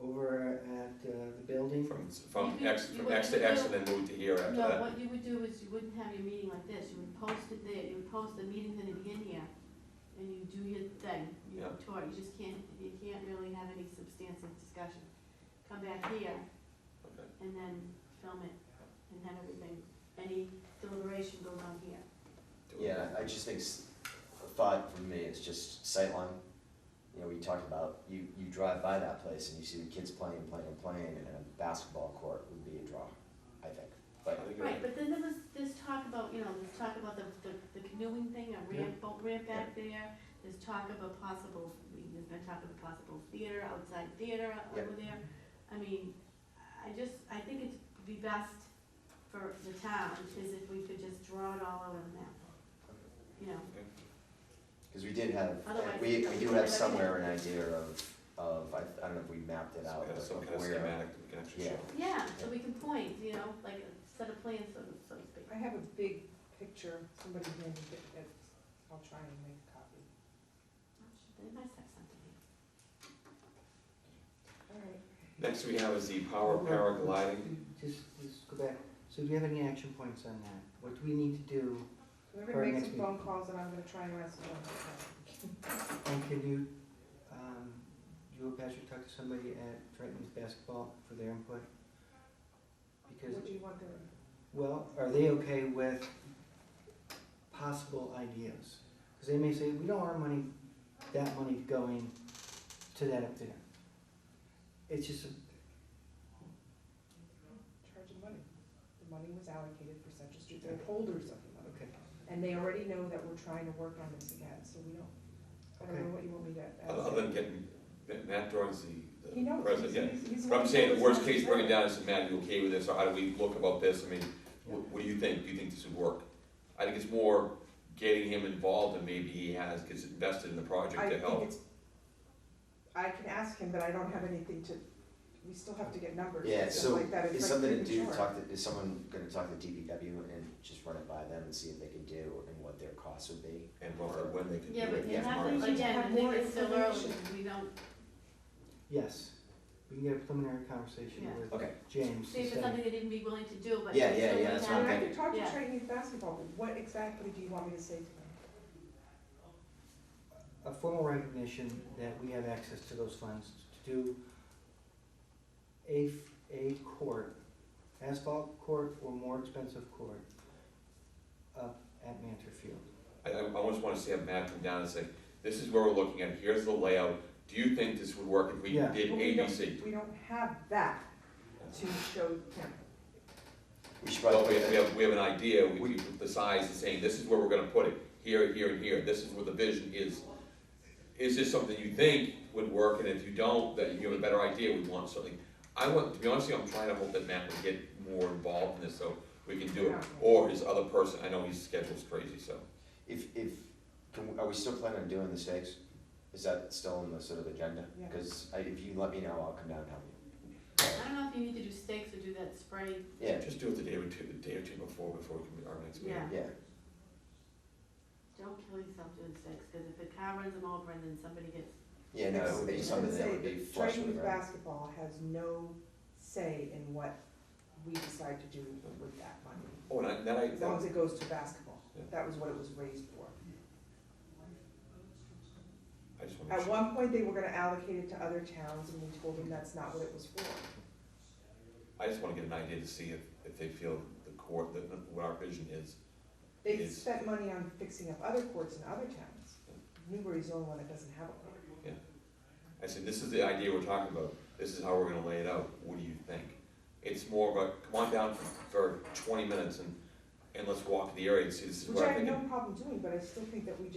over at the building. From You X, could- from you X would to X do- and then move to here after no, that? what you would do is you wouldn't have your meeting like this, you would post it there, you would post the meeting's gonna begin here, and you do your thing, you Yeah. tour, you can't really have any substantive discussion. Come back here, Okay. and then film it, and have everything, any deliberation goes on here. Do it. Yeah, I just think, a thought for me is just sightline. You know, we talked about, you drive by that place and you see the kids playing, and a basketball court would be a draw, I think. But, I think you're Right, but then there's talk about, there's talk about the canoeing thing, a ramp, boat ramp back there. There's talk about there's been talk of a possible theater, outside theater Yep. over there. I mean, I think it'd be best for the town is if we could just draw it all over the map. You know, because we did have, Otherwise, we it's- do have somewhere an idea of, I don't know if we mapped it out, So we have but some of kind of where. schematic that we can actually Yeah. show. yeah, so we can point, like a set of plans, so to speak. I have a big picture, somebody handed it, I'll try and make a copy. They must have something here. All right. Next we have is the power paragliding. Just go back, so do you have any action points on that? What do we need to do, We're For gonna make next some meeting. phone calls and I'm gonna try and ask them. and can you, or Patrick talk to somebody at Triton's basketball for their input? Because, What do you want them? well, are they okay with possible ideas? Because they may say, we don't want that money going to that up there. It's just, Charging money. The money was allocated for Central Street, they're holders of the money. okay, And they already know that we're trying to work on this again, so we don't, I don't Okay. know what you want me to. Other than getting, Matt Dorn's He the knows. president, yeah. He's But I'm one saying, who the worst knows case, what's bring it there. down and say, Matt, are you okay with this, or how do we look about this? I mean, what do you think? Do you think this would work? I think it's more getting him involved and maybe he gets invested in the project I to think help. it's, I can ask him, but I don't have anything to, we still have to get numbers Yeah, and stuff so like that. It's is like something to do, premature. is someone gonna talk to DPW and just run it by them and see if they can do and what their costs would be? And when they can do Yeah, it. but you Yeah, have tomorrow. to, again, I Have think more it's still early, information. we don't, yes, we can get a preliminary conversation Yeah. with Okay, James see if to it's something say, they'd even be willing to do, but. Yeah, until yeah, we yeah, that's have- what I I'm can talk to Yeah. Triton Youth Basketball, but what exactly do you want me to say to them? a formal recognition that we have access to those funds to do a court, asphalt court or more expensive court up at Mantor Field. I almost wanna see Matt come down and say, this is where we're looking at, here's the layout. Do you think this would work if we Yeah. did But A, B, C? We don't have that to show him. we should Well, probably, we have an idea, we the size and saying, this is where we're gonna put it, here, here, and here, this is where the vision is. Is this something you think would work, and if you don't, that you have a better idea, we want something. To be honest with you, I'm trying to hope that Matt would get more involved in this, so we can do it, or his other person, I know his schedule's crazy, so. are we still planning on doing the stakes? Is that still on the sort of agenda? Yeah. Cause if you let me know, I'll come down and help you. I don't know if you need to do stakes or do that spray, Yeah, Just do it the day or two before we can, our next meeting. Yeah. yeah, don't kill yourself doing stakes, cause if the car runs them over and then somebody gets, yeah, no, it would be It's- something it's that gonna would say be that flush Triton with Youth the ground. Basketball has no say in what we decide to do with that money, Oh, and as long as it goes to basketball. Yeah. That was what it was raised for. I just wanna At make sure. one point, they were gonna allocate it to other towns, and we told them that's not what it was for. I just wanna get an idea to see if they feel the court, what our vision is. They Is- spent money on fixing up other courts in other towns. Newbury's the only one that doesn't have a court. I said, this is the idea we're talking about, this is how we're gonna lay it out, what do you think? It's more of a, come on down for 20 minutes and let's walk the area and see, this is Which what I I'm have no thinking. problem doing, but I still think that we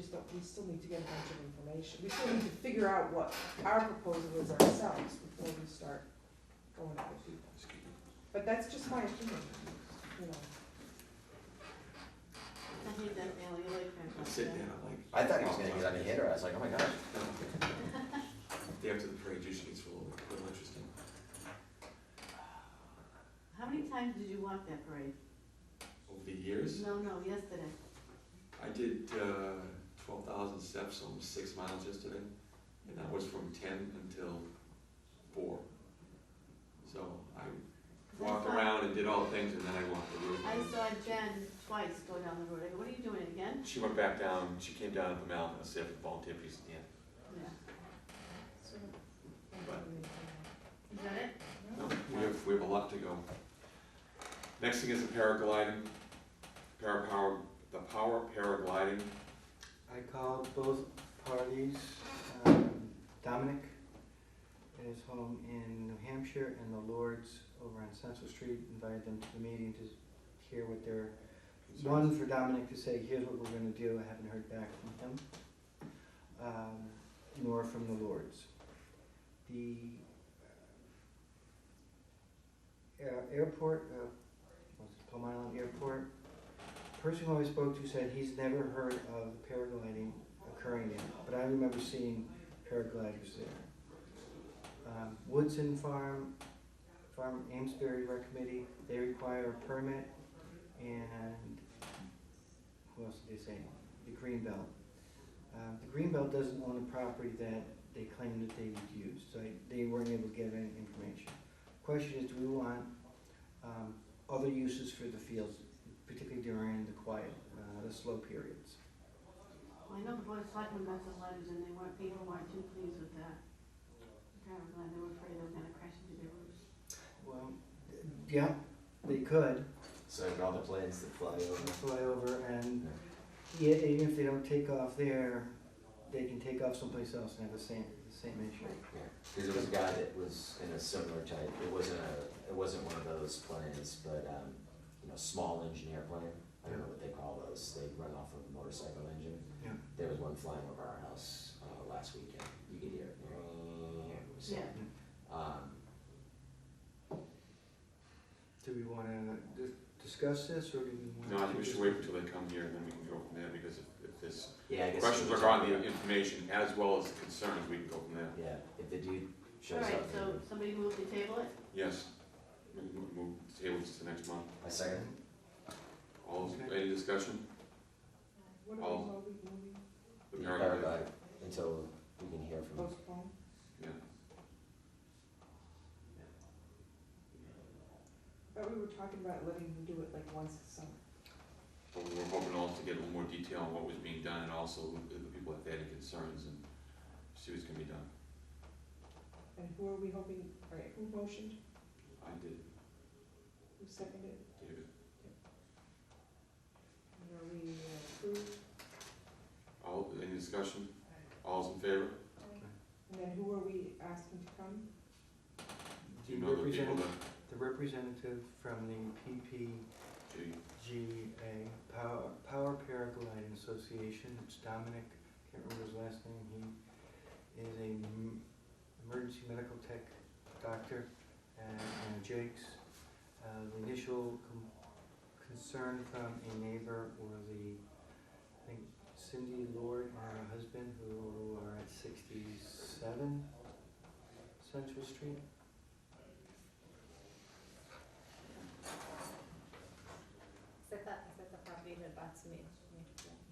still need to get a bunch of information. We still need to figure out what our proposal is ourselves before we start going to other people. But that's just my opinion, you know. I think that sitting there, I'm like. I thought he was gonna get on the hitter, I was like, oh my gosh. Day after the parade usually gets a little interesting. How many times did you walk that parade? Over the years, No, yesterday. I did 12,000 steps, almost 6 miles yesterday, and that was from 10 until 4. So I walked around and did all the things, and then I walked the route. I saw Jen twice go down the road. I go, what are you doing again? She went back down, she came down at the mountain, I said, volunteer piece at the end. Yeah. But, Is that it? no, we have a lot to go. Next thing is the paragliding, the power paragliding. I called both parties. Dominic at his home in New Hampshire and the Lords over on Central Street, invited them to the meeting to hear what their, one for Dominic to say, here's what we're gonna do, I haven't heard back from him, nor from the Lords. The airport, Plum Island Airport, the person who I spoke to said he's never heard of paragliding occurring there, but I remember seeing paragliders there. Woodson Farm Amesbury Rec Committee, they require a permit, and who else did they say? The Greenbelt. The Greenbelt doesn't own a property that they claim that they would use, so they weren't able to get any information. Question is, do we want other uses for the fields, particularly during the quiet, the slow periods? Well, I know the Board of Selectmen got some letters and people weren't too pleased with that. Apparently, they were afraid they were gonna crash into their roofs. Well, yeah, they could So all the planes that fly over. fly over, and yeah, even if they don't take off there, they can take off someplace else and have the same issue. Yeah, because there was a guy that was in a similar type, it wasn't one of those planes, but, small engine airplane. I don't know what they call those, they run off of a motorcycle engine. Yeah. There was one flying over our house, last weekend, you could hear it. So, Yeah. Do we wanna discuss this, or do we want to? No, I think we should wait until they come here, and then we can go from there, because if there's yeah, I guess. questions regarding the information as well as concerns, we can go from there. Yeah, if the dude shows All up. right, so somebody moved to table it? Yes, we can move the table to the next month. I second. All, Okay. any discussion? What are All- we moving? The The paragliding? paraglide, until we can hear from. Postpone? Yeah. But we were talking about letting them do it like once a summer. But we were hoping also to get a little more detail on what was being done, and also the people if they had any concerns, and see what's gonna be done. And who are we hoping, all right, who motioned, I did, who seconded, David. and are we approved? All, any discussion? All's in favor? And then who are we asking to come? Do you know the people that, The representative from the gee, PPGA, Power Paragliding Association, it's Dominic, can't remember his last name, he is a emergency medical tech doctor, and Jake's. The initial concern from a neighbor were I think Cindy Lord and her husband, who are at 67 Central Street. Is that the property that butts me?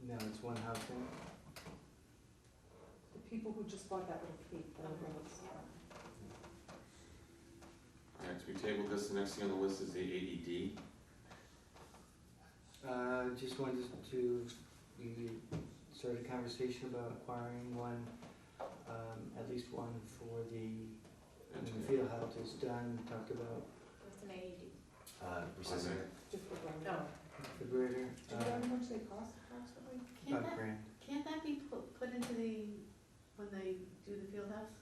No, it's one house in. The people who just bought that little cape, alright, so we tabled this, the next thing on the list is the AED. Just wanted to, we start a conversation about acquiring one, at least one for when the field house is done, talked about What's an AED? Precision. Oh, defibrillator, Do you know how much they cost approximately? Can't about that, grand. can't that be put into when they do the field house?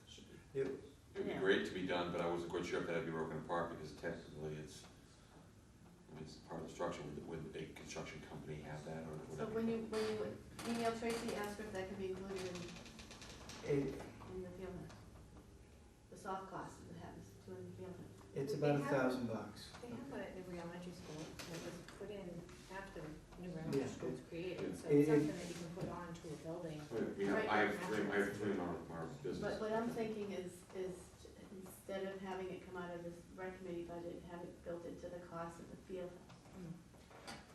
It'd be Yeah. great to be done, but I wasn't quite sure if that'd be broken apart, because technically it's part of the structure, would the big construction company have that, or would So that when be? you email Tracy, ask her if that can be included It, in the field house. The soft cost that happens to in the field house. it's They about have- $1,000. they have one at Newbury Elementary School, and it was put in after Newbury Yeah. Elementary School was created, so It- it's something that you can put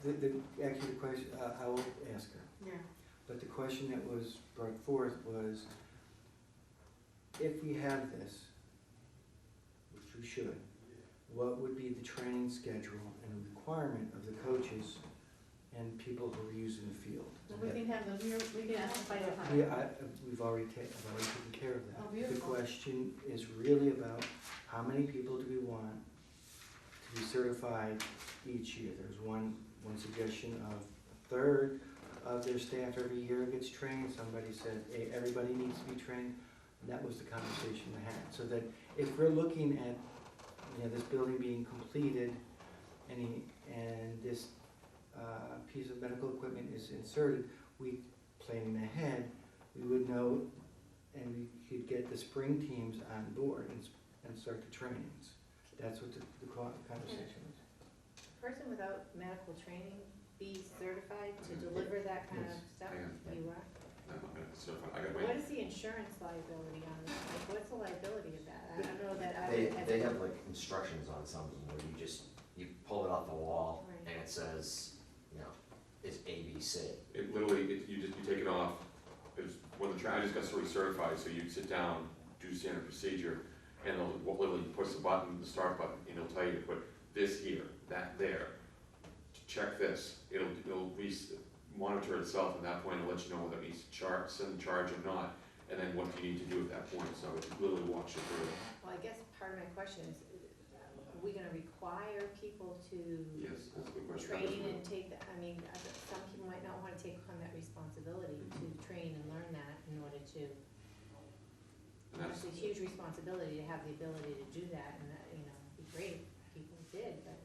Actually, the question, I will ask her, Yeah. but the question that was brought forth was, if we have this, which we should, what would be the training schedule and requirement of the coaches and people who are using the field? So we can have the, we can ask the fire We, department. I've already taken care of Oh, that. The beautiful. question is really about how many people do we want to be certified each year? There's one suggestion of a third of their staff every year gets trained. Somebody said, hey, everybody needs to be trained. And that was the conversation we had. So that if we're looking at, this building being completed and this piece of medical equipment is inserted, we, planning ahead, we would know and we could get the spring teams on board and start the trainings. That's what the conversation was. Person without medical training be certified to deliver that kind of Yes. stuff? I am. You are? I'm not gonna certify, I got my. What is the insurance liability on this? Like, what's the liability of that? I don't know that I They, would. they have like instructions on some of them where you pull it off the wall Right. and it says, it's ABC. It literally, you take it off, it was, I just got recertified, so you sit down, do standard procedure, and it'll literally push the button, the start button, and it'll tell you to put this here, that there, check this, it'll monitor itself at that point, and let you know whether it needs to send charge or not, and then what you need to do at that point, so it literally walks you through it. Well, I guess part of my question is, are we gonna require people to Yes, that's a good question. train and take that? I mean, some people might not wanna take on that responsibility to train and learn that in order to, And that's, it's a huge responsibility to have the ability to do that, and that, it'd be great if people did, but.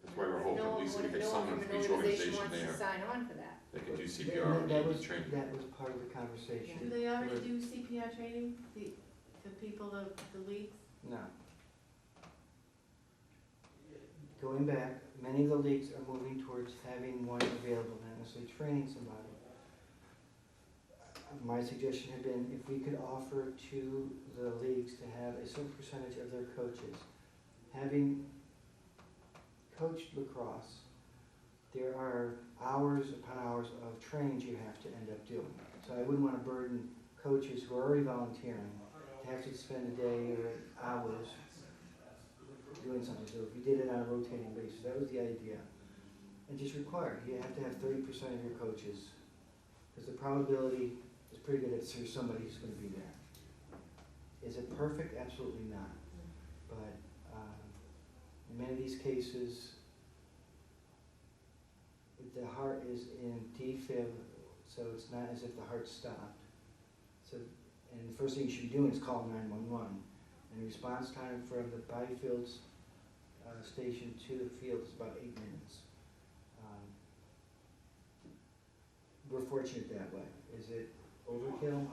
that's why we're hoping at least we get someone from each organization wants to there sign on for that. that can do CPR and That ED was, training. that was part of the conversation. Do they already do CPR training, the people, the leagues? No. Going back, many of the leagues are moving towards having one available, not necessarily training somebody. My suggestion had been if we could offer to the leagues to have a certain percentage of their coaches having coached lacrosse, there are hours upon hours of trainings you have to end up doing. So I wouldn't want to burden coaches who are already volunteering to have to spend a day or hours doing something. So if you did it on a rotating basis, that was the idea. And just required, you have to have 30% of your coaches, because the probability is pretty good that there's somebody who's going to be there. Is it perfect? Absolutely not. But in many of these cases, the heart is in defib, so it's not as if the heart stopped. So, and the first thing you should be doing is call 911. And the response time from the Byfield's station to the field is about 8 minutes. We're fortunate that way. Is it overkill?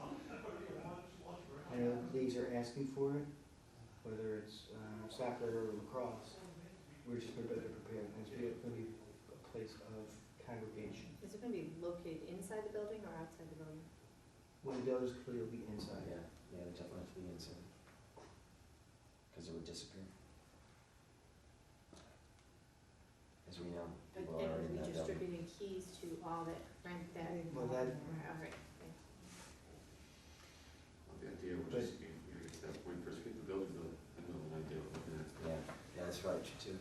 I know leagues are asking for it, whether it's soccer or lacrosse. We're just better prepared. It's going to be a place of congregation. Is it gonna be located inside the building or outside the building? When the building's complete, it'll be inside. Yeah, they definitely have to be inside. Because it would disappear. As we know, But people it are will in be that building. distributing keys to all that rent that. Well, that- All right. The idea would just be, at that point, first get the building built, and then an idea of looking at. Yeah, that's right, too.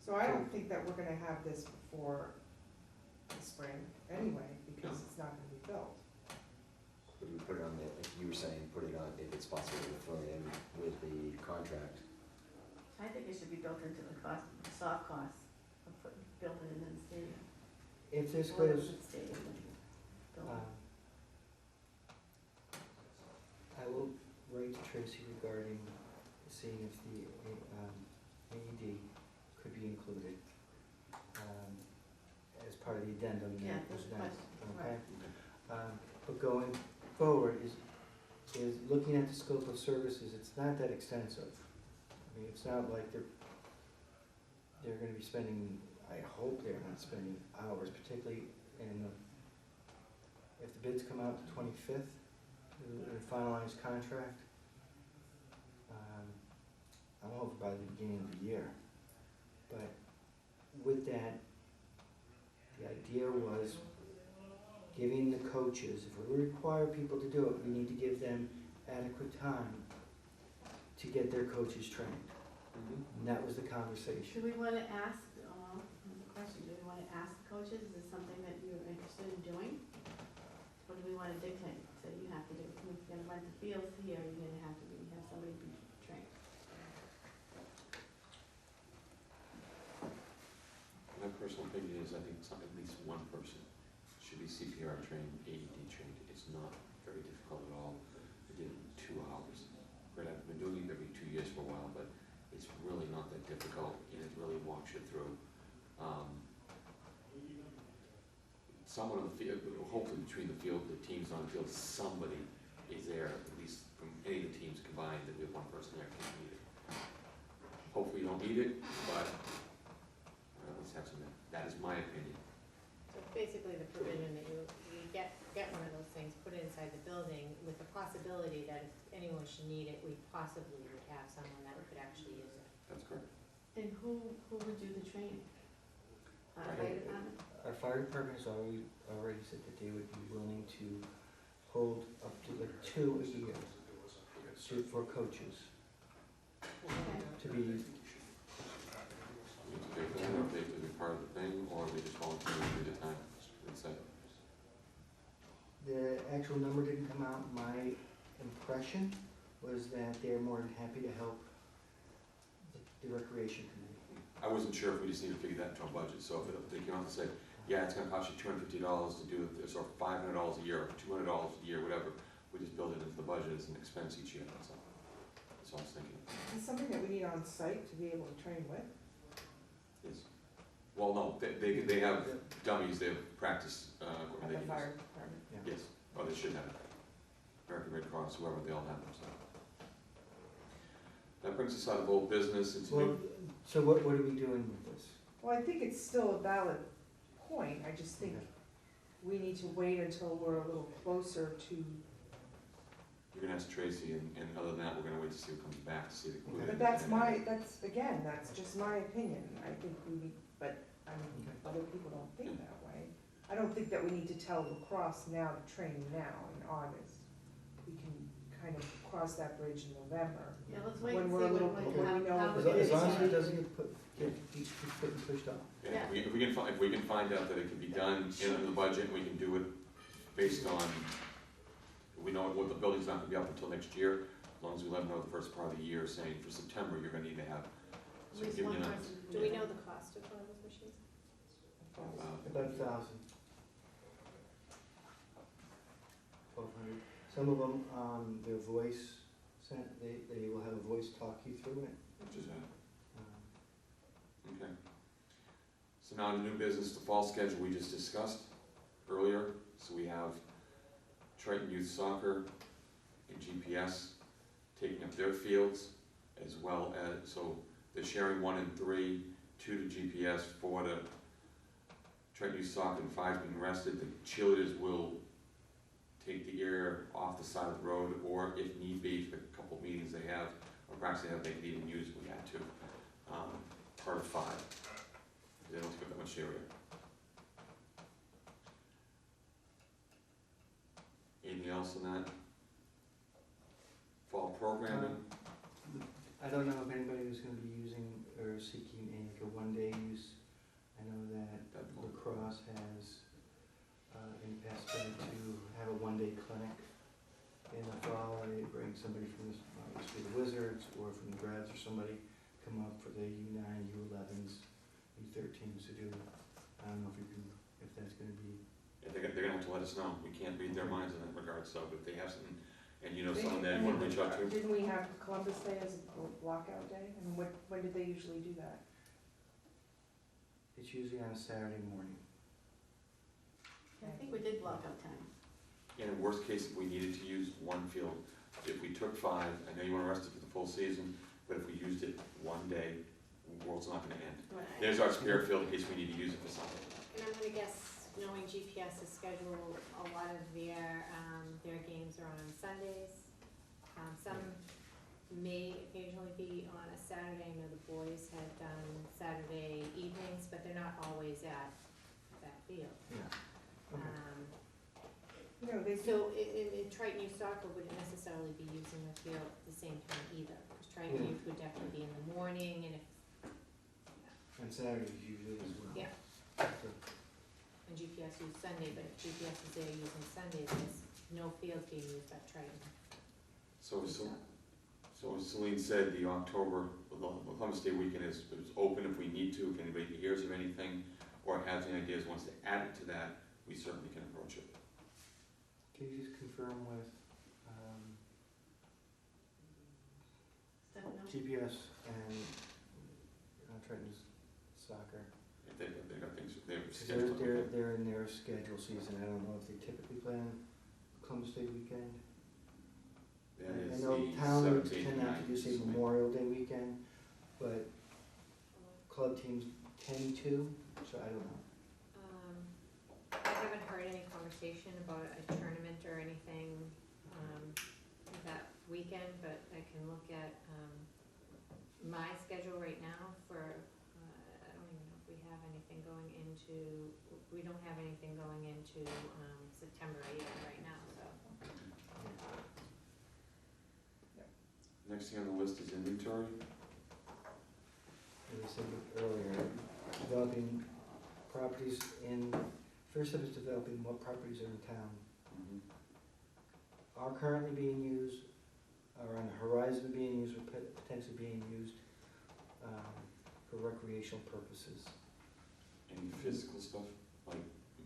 So I don't think that we're gonna have this before the spring anyway, because it's not gonna be built. Would we put it on like you were saying, put it on, if it's possible to throw it in with the contract? I think it should be built into the cost, soft costs of building it in the stadium. If this Or goes, the stadium building. I will write to Tracy regarding seeing if the AED could be included as part of the addendum Yeah, that was that's next, what- okay? But going forward is looking at the scope of services, it's not that extensive. I mean, it's not like they're gonna be spending, I hope they're not spending hours, particularly if the bids come out the 25th, the finalized contract. I'm hoping by the beginning of the year. But with that, the idea was giving the coaches, if we require people to do it, we need to give them adequate time to get their coaches trained. And that was the conversation. Do we wanna ask, here's a question, do we wanna ask the coaches, is this something that you're interested in doing? Or do we wanna dictate, say you have to do, if you're gonna rent the fields here, you're gonna have somebody be trained? My personal opinion is I think at least one person should be CPR trained, AED trained. It's not very difficult at all. I did it in 2 hours. Right, I've been doing it every 2 years for a while, but it's really not that difficult, and it really walks you through. Someone on the field, hopefully between the teams on the field, somebody is there, at least from any of the teams combined, that we have one person there can't need it. Hopefully you don't need it, but let's have some, that is my opinion. So basically the provision that you get one of those things, put it inside the building with the possibility that if anyone should need it, we possibly would have someone that could actually use it. That's correct. And who would do the training? Fire department? Our fire department has already said that they would be willing to hold up to like 2 a year for coaches to be. We have to pay for that, or if they have to be part of the thing, or we just volunteer at the time. It's like, The actual number didn't come out. My impression was that they're more than happy to help the recreation committee. I wasn't sure if we just need to figure that into our budget, so if they came out and said, yeah, it's gonna cost you $250 to do this, or $500 a year, or $200 a year, whatever, we just build it into the budget as an expense each year, that's all. That's all I was thinking. Is this something that we need on site to be able to train with? Yes. Well, no, they have dummies, they have practice, At equipment the they fire use. department? Yes, oh, they should have it. American Red Cross, whoever, they all have them, so. That brings us out of old business into Well, new. so what are we doing with this? Well, I think it's still a valid point, I just think we need to wait until we're a little closer to, You're gonna ask Tracy, and other than that, we're gonna wait to see what comes back, to see the. but that's just my opinion, I think we need, but, I mean, other people don't think that way. I don't think that we need to tell lacrosse now to train now in August. We can kind of cross that bridge in November. Yeah, let's wait When and see we're a little- what, when we know how what it As is. long as it doesn't keep getting pushed off. Yeah, if we can find out that it can be done in the budget, and we can do it based on, we know what the building's not gonna be up until next year, as long as we let them know the first part of the year, saying for September, you're gonna need to have. At So least give one you person. Do we know the cost of one of those machines? About 1,000. 1,200. Some of them, their voice, they will have a voice talk you through it. Which is that? Um, Okay. So now the new business, the fall schedule we just discussed earlier. So we have Triton Youth Soccer and GPS taking up their fields, as well as, so they're sharing 1 and 3, 2 to GPS, 4 to Triton Youth Soccer, and 5 being rested. The cheerleaders will take the area off the side of the road, or if need be, for a couple of meetings they have, or practice they have, they could even use if we had to. Part of 5. They don't take up that much area. Anything else on that? Fall programming? I don't know if anybody was gonna be using or seeking a one-day use. I know that lacrosse has, in the past, tried to have a one-day clinic in the fall. They bring somebody from the Wizards or from the Grads or somebody, come up for the U9, U11s, U13s to do. I don't know if that's gonna be. Yeah, they're gonna have to let us know. We can't read their minds in that regard, so if they have something, and you know someone that you wanna reach out to. Didn't we have Columbus Day as a lockout day? I mean, when did they usually do that? It's usually on a Saturday morning. I think we did block out time. And in worst case, if we needed to use one field, if we took 5, I know you wanna rest it for the full season, but if we used it one day, the world's not gonna end. There's our spare field in case we need to use it for something. And I'm gonna guess, knowing GPS's schedule, a lot of their games are on Sundays. Some may occasionally be on a Saturday. I know the boys had done Saturday evenings, but they're not always at that field. Yeah. Okay. No, they, So in Triton Youth Soccer wouldn't necessarily be using the field at the same time either, because Triton Yeah. Youth would definitely be in the morning, and if, On Saturdays usually as well. Yeah. So, and GPS use Sunday, but if GPS is there using Sunday, there's no fields being used at Triton. So as Celine said, the October, the Columbus Day weekend is open if we need to, if anybody hears of anything or has any ideas, wants to add it to that, we certainly can approach it. Can you just confirm with, Stefano? GPS and Trenton's soccer? If they've got things, they're 'Cause scheduled. they're in their schedule season, I don't know if they typically play on Columbus Day weekend. That I is know the town would 17th tend not to do, say, night. Memorial Day weekend, but club teams tend to, so I don't know. I haven't heard any conversation about a tournament or anything, that weekend, but I can look at, my schedule right now for, I don't even know if we have anything going into, we don't have anything going into, September either right now, so. Next thing on the list is inventory. As I said earlier, developing properties in, first step is developing what properties are in town, are currently being used, are on the horizon of being used, or potentially being used for recreational purposes. Any physical stuff, like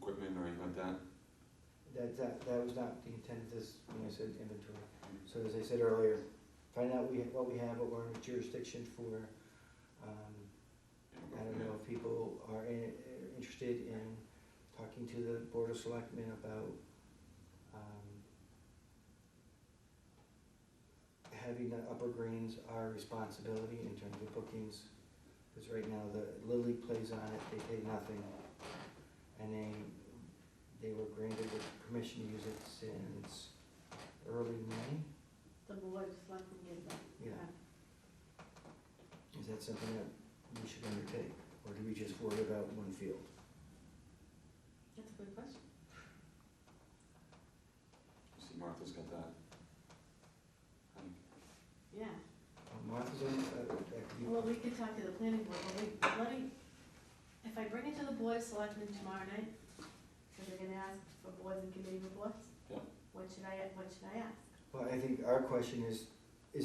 equipment or anything like that? That was not the intent of this, when I said inventory. So as I said earlier, find out what we have, what we're in jurisdiction for. I don't know if people are interested in talking to the Board of Selectmen about having the upper greens our responsibility in terms of bookings. Because right now, the Little League plays on it, they pay nothing. And they were granted the permission to use it since early May. The board of selectmen gave them. Yeah. Is that something that we should undertake, or do we just worry about one field? That's a good question. See, Martha's got that. Yeah. Martha's on, that could be, Well, we could talk to the planning board, if I bring it to the board of selectmen tomorrow night, so they're gonna ask for boards and committee reports? Yeah. What should I ask? well, I think our question is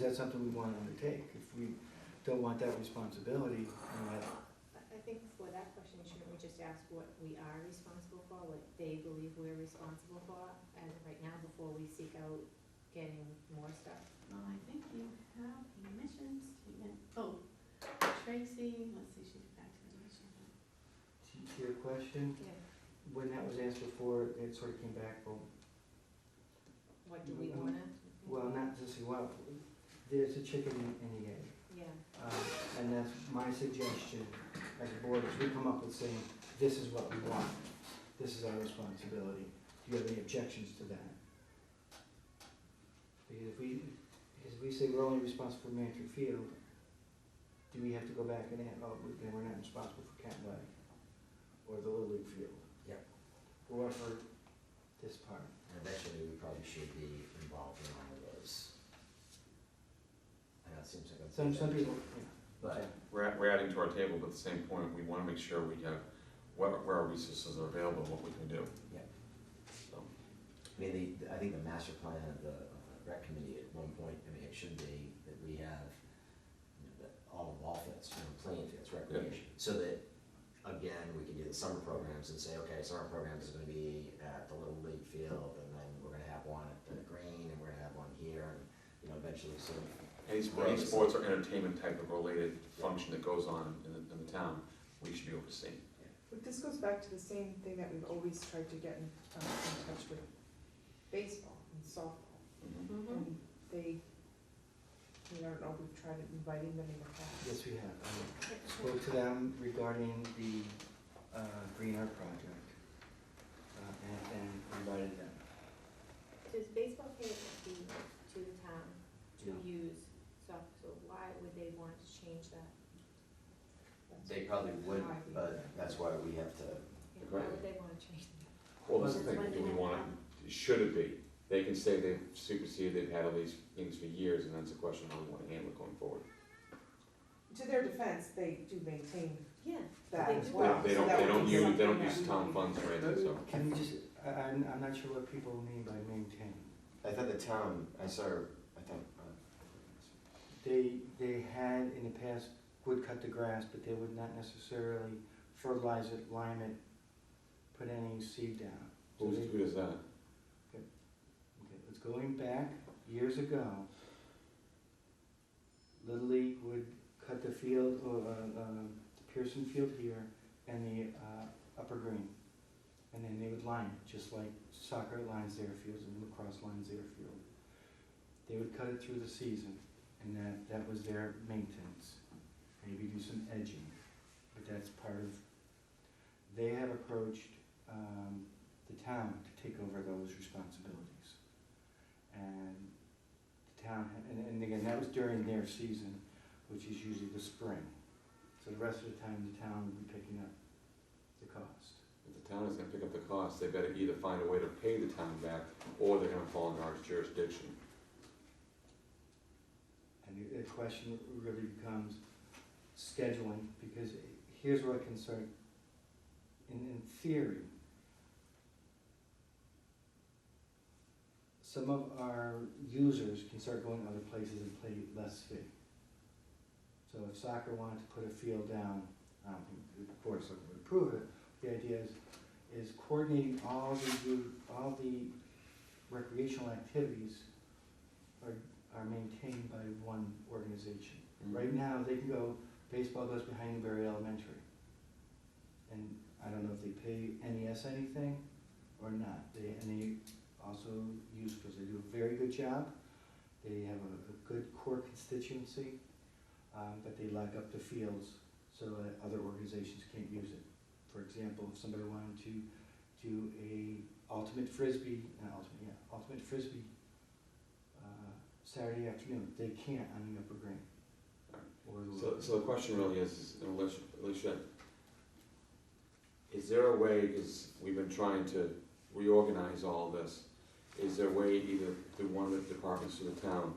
that something we want to undertake? If we don't want that responsibility, I think for that question, shouldn't we just ask what we are responsible for, what they believe we're responsible for, as of right now, before we seek out getting more stuff? Well, I think you have a mission statement. Oh, Tracy, let's see, she's back to the mission. to your question, Yeah. when that was asked before, it sort of came back, What do we wanna? well, not to say, well, there's a chicken and the egg. Yeah, And that's my suggestion as a board, is we come up with saying, this is what we want, this is our responsibility. Do you have any objections to that? Because if we say we're only responsible for Mantry Field, do we have to go back and add, then we're not responsible for Cat Way or the Little League Field? Yep. Or for this part? And eventually, we probably should be involved in all of those. I know it seems like a. Some people, yeah. But, We're adding to our table, but at the same point, we wanna make sure we have, where our resources are available, what we can do. yeah, So, I mean, I think the master plan of the rec committee at one point, I mean, it should be that we have, all the ball fields, playing fields, recreation. So that, again, we can do the summer programs and say, okay, summer programs is gonna be at the Little League field, and then we're gonna have one at the green, and we're gonna have one here, and, eventually sort of. any sports or entertainment type of related function that goes on in the town, we should be overseeing. but this goes back to the same thing that we've always tried to get in touch with baseball and softball. Mm-hmm. And they, I don't know, we've tried inviting them in the past. Yes, we have. I spoke to them regarding the Green Art Project and invited them. does baseball pay a fee to the town to No. use softball change that? They probably would, but that's why we have to, Yeah, why would they wanna change that? Well, this is the That's thing, what do we they want it, should it be? They can say they've superseded, they've had all these things for years, and that's a question how we wanna handle it going forward. To their defense, they do maintain Yeah. that They as do. well. They so don't, that they would don't be use, they something don't that use we town would funds or anything, so. Can we just, I'm not sure what people mean by maintain. I thought the town, I thought, They had in the past, would cut the grass, but they would not necessarily fertilize it, lime it, put any seed down. So Who does that? Okay, it's going back years ago. Little League would cut the field, the Pearson Field here and the upper green. And then they would line it, just like soccer lines their fields and lacrosse lines their field. They would cut it through the season, and that was their maintenance. Maybe do some edging, but that's part of, they have approached the town to take over those responsibilities. And the town, and again, that was during their season, which is usually the spring. So the rest of the time, the town would be picking up the cost. If the town is gonna pick up the cost, they better either find a way to pay the town back, or they're gonna fall under our jurisdiction. And the question really becomes scheduling, because here's what can start, in theory, some of our users can start going other places and pay less fee. So if soccer wanted to put a field down, I don't think the board of selectmen would approve it, the idea is coordinating all the recreational activities are maintained by one organization. Right now, they can go, baseball goes behind Newberry Elementary. And I don't know if they pay NES anything or not. They also use, because they do a very good job. They have a good core constituency, but they lock up the fields so that other organizations can't use it. For example, if somebody wanted to do a ultimate frisbee Saturday afternoon, they can't on the upper green. So the question really is, Alicia, is there a way, because we've been trying to reorganize all this, is there a way either through one of the departments of the town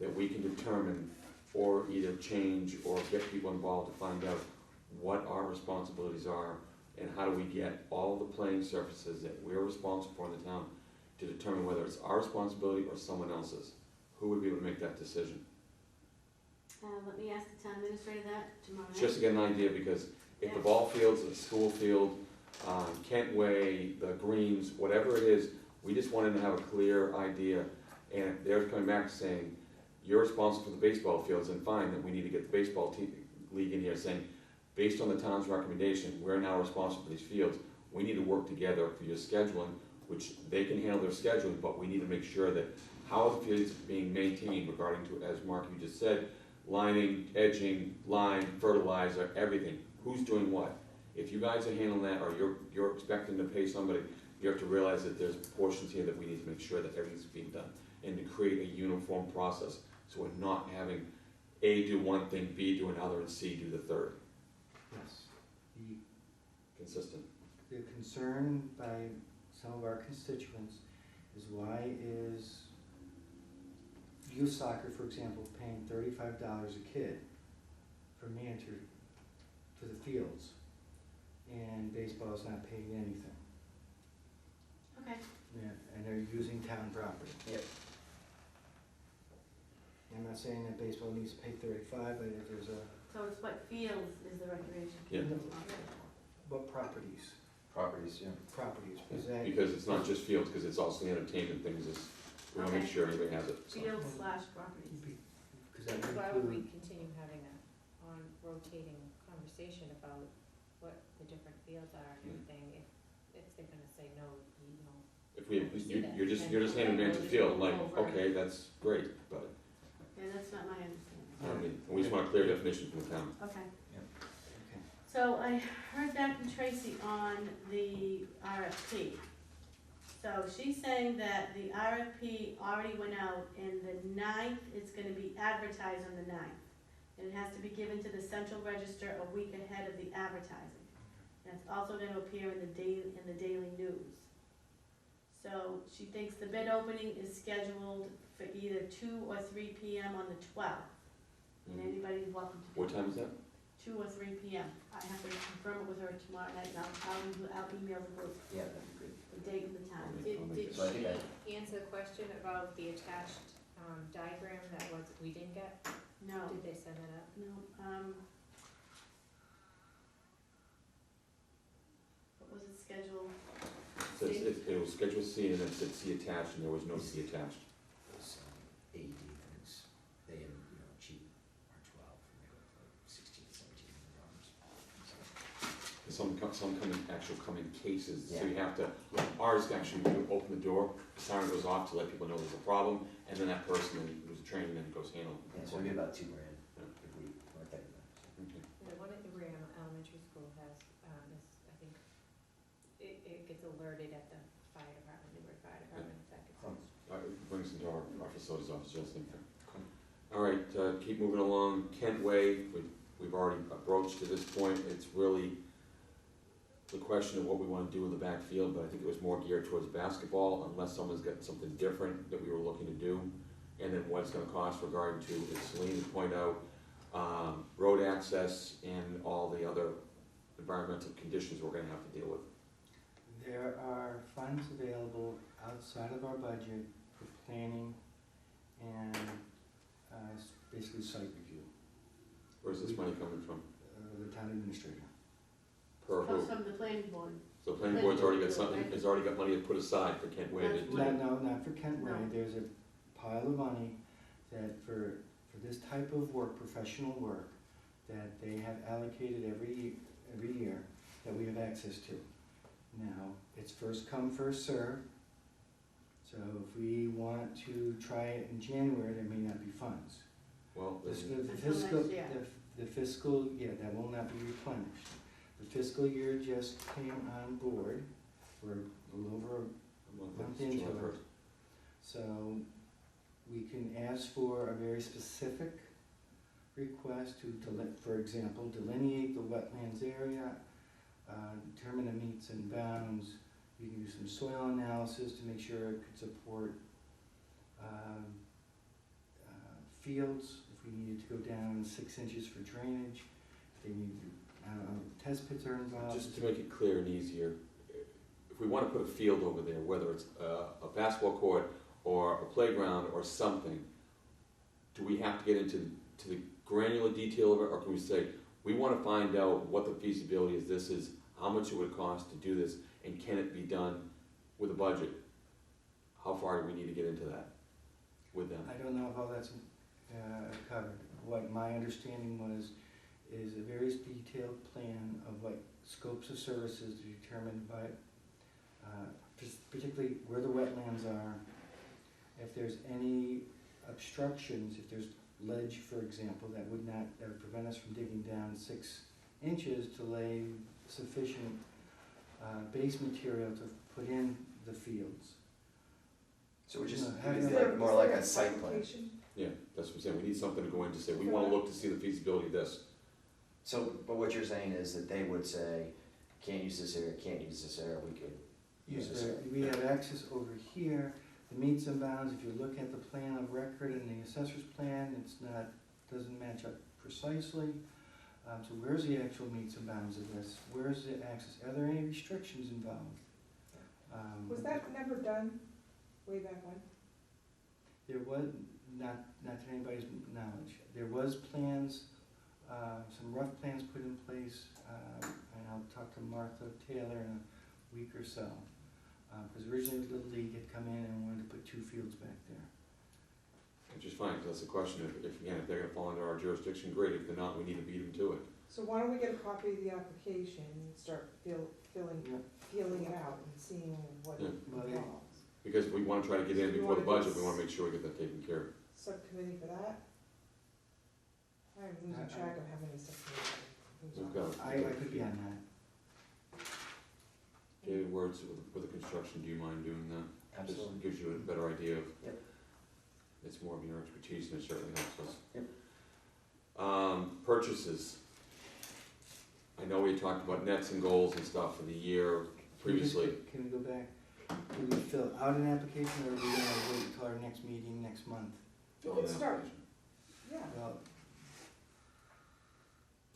that we can determine or either change or get people involved to find out what our responsibilities are and how do we get all the playing surfaces that we're responsible for in the town to determine whether it's our responsibility or someone else's? Who would be able to make that decision? Let me ask the town administrator that tomorrow night. Just to get an idea, because if the Yeah. ball field's the school field, Kent Way, the greens, whatever it is, we just wanted to have a clear idea. And if they're coming back saying, you're responsible for the baseball fields, and fine, then we need to get the baseball league in here saying, based on the town's recommendation, we're now responsible for these fields. We need to work together for your scheduling, which they can handle their scheduling, but we need to make sure that how the fields are being maintained regarding to, as Mark, you just said, lining, edging, lime, fertilizer, everything. Who's doing what? If you guys are handling that, or you're expecting to pay somebody, you have to realize that there's portions here that we need to make sure that everything's being done, and to create a uniform process, so we're not having A do one thing, B do another, and C do the third. Yes. Consistent. The concern by some of our constituents is why is youth soccer, for example, paying $35 a kid for Mantor for the fields, and baseball is not paying anything. Okay, Yeah, and they're using town property. Yep. I'm not saying that baseball needs to pay 35, but if there's a, so it's what fields is the recreation? Yeah. what properties, properties, yeah. is that? Because it's not just fields, because it's also the entertainment things, we wanna make Okay. sure everybody has it, so. Fields/properties. Because that would Why would we include, continue having a rotating conversation about what the different fields are and everything, if they're gonna say, no, you know, If we, See that. you're just handing it to field, like, Over. okay, that's great, but, Yeah, that's not my understanding. I mean, we just want a clear definition from the town. Okay. okay. So I heard back from Tracy on the RFP. So she's saying that the RFP already went out and the 9th, it's gonna be advertised on the 9th. and it has to be given to the central register a week ahead of the advertising. And it's also gonna appear in the daily news. So she thinks the bid opening is scheduled for either 2 or 3 p.m. on the 12th. And anybody's welcome to. What time is that? 2 or 3 p.m. I have to confirm it with her tomorrow night, and I'll email the group Yeah, that'd be good. the date and the time. Did So I think she answer the question about the attached diagram that we didn't get? No, Did they send that up? no, what was it scheduled? It was Schedule C and then it said C attached and there was no C attached. Those AED things, they, cheap R12, and they go for like $1,600 to $1,700. Some come in cases, so Yeah. you have to, ours actually, you open the door, the siren goes off to let people know there's a problem, and then that person who's trained then goes handle it. Yeah, so it'd be about $2,000 Yeah. if we weren't that good. Okay. The one at the Wareham Elementary School has, is, I think, it gets alerted at the fire department, Newbury Fire Department, if that gets. It brings into our facilities office, just think that. All right, keep moving along, Kent Way, we've already broached to this point, it's really the question of what we wanna do in the backfield, but I think it was more geared towards basketball, unless someone's got something different that we were looking to do. And then what it's gonna cost regarding to, as Celine pointed out, road access and all the other environmental conditions we're gonna have to deal with. There are funds available outside of our budget for planning and basically site review, Where's this money coming from? the town administrator. Per who? Comes from the planning board. So the planning board's already got something, has already got money to put aside for Kent Way to That's do. right. No, not for Kent Way, No. there's a pile of money that for this type of work, professional work, that they have allocated every year that we have access to. Now, it's first come, first served, so if we want to try it in January, there may not be funds. Well, The this- the Until fiscal, next year. the fiscal, yeah, that will not be replenished. The fiscal year just came on board, we're a little over month into July it. first. So we can ask for a very specific request to, for example, delineate the wetlands area, determine the meets and bounds. We can do some soil analysis to make sure it could support fields, if we needed to go down 6 inches for drainage, if they need to, test pits are involved. Just to make it clear and easier, if we wanna put a field over there, whether it's a basketball court or a playground or something, do we have to get into the granular detail of it, or can we say, we wanna find out what the feasibility is, this is, how much it would cost to do this, and can it be done with a budget? How far do we need to get into that with them? I don't know if all that's covered. What my understanding is a very detailed plan of what scopes of services to determine by, particularly where the wetlands are, if there's any obstructions, if there's ledge, for example, that would prevent us from digging down 6 inches to lay sufficient base material to put in the fields. So we're just, No, have it's you- like, more like a site plan. application? Yeah, that's what I'm saying, we need something to go in to say, we wanna look to see the feasibility of this. So, but what you're saying is that they would say, can't use this area, can't use this area, we could use this area. We have access over here, the meets and bounds, if you look at the plan of record and the assessor's plan, doesn't match up precisely. So where's the actual meets and bounds of this? Where's the access? Are there any restrictions involved? Was that never done way back when? There was, not to anybody's knowledge, there was plans, some rough plans put in place, and I'll talk to Martha Taylor in a week or so. Because originally Little League had come in and wanted to put 2 fields back there. Which is fine, 'cause that's the question, if again, if they're gonna fall under our jurisdiction, great, if they're not, we need to beat them to it. So why don't we get a copy of the application and start feeling it out and seeing what it Well, yeah. involves? Because if we wanna try to get in So you before the wanna do budget, we wanna make sure we get that taken care of. Subcommittee for that? I'm losing track of how many subcommittees. We've got, I could be on that. David Wertz with the construction, do you mind doing that? Absolutely. Just gives you a better idea of. Yep. It's more of your expertise and it certainly helps us. Yep. Purchases. I know we talked about nets and goals and stuff for the year previously. Can we go back? Do we fill out an application, or are we gonna wait until our next meeting next month? Fill We in can an start. application. Yeah, Well,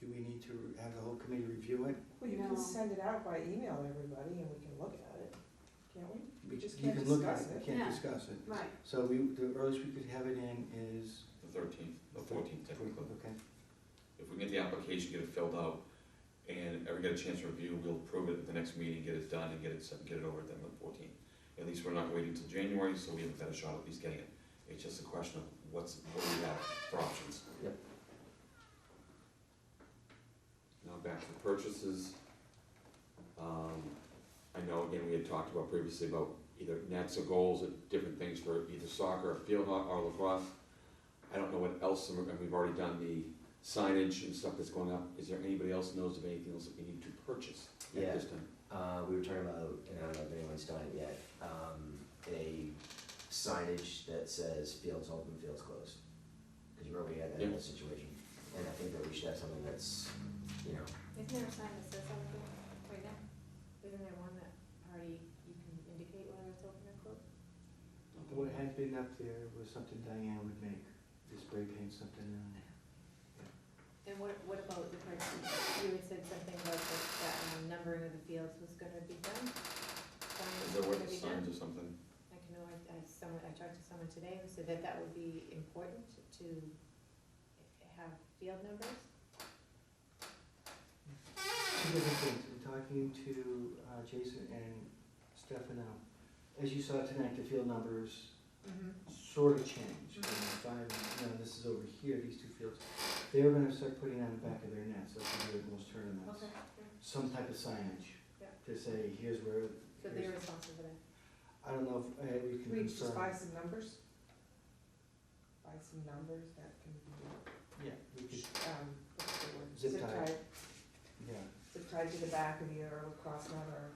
do we need to have the whole committee review it? well, you No. can send it out by email to everybody and we can look at it, can't we? We just You can't can look at discuss it, it. we can't Yeah. discuss it. Right. So the earliest we could have it in is? The 13th, the 14th technically. Okay. If we get the application, get it filled out, and ever get a chance to review, we'll approve it at the next meeting, get it done, and get it over then the 14th. At least we're not waiting till January, so we have a better shot at least getting it. It's just a question of what do we have for options. Yep. Now back to the purchases. I know again, we had talked about previously about either nets or goals or different things for either soccer, or field hockey, or lacrosse. I don't know what else, and we've already done the signage and stuff that's going up. Is there anybody else knows of anything else that we need to purchase Yeah. at this time? We were talking about, and I don't know if anyone's done it yet, a signage that says fields open, fields closed. Cause you already had that in the situation, and I think that we should have something that's, you know, Isn't there a sign that says something right now? Isn't there one that already, you can indicate whether it's open or closed? What had been up there was something Diane would make, just spray paint something on there. And what about the person, you had said something about that numbering of the fields was gonna be done? Sign Is was there what gonna be done? signs or something? I know, I talked to someone today who said that that would be important to have field numbers. Two different things, in talking to Jason and Stefano, as you saw tonight, the field numbers sort of changed. This is over here, these two fields, they were gonna start putting on the back of their nets, like they do at most tournaments. Okay, Some type of signage Yeah. to say, here's where, so they're responsible for that. I don't know if we can We just buy confirm. some numbers? Buy some numbers that can be, Yeah, we could, what's the word? Zip tied. yeah. Zip tied to the back of either a lacrosse net or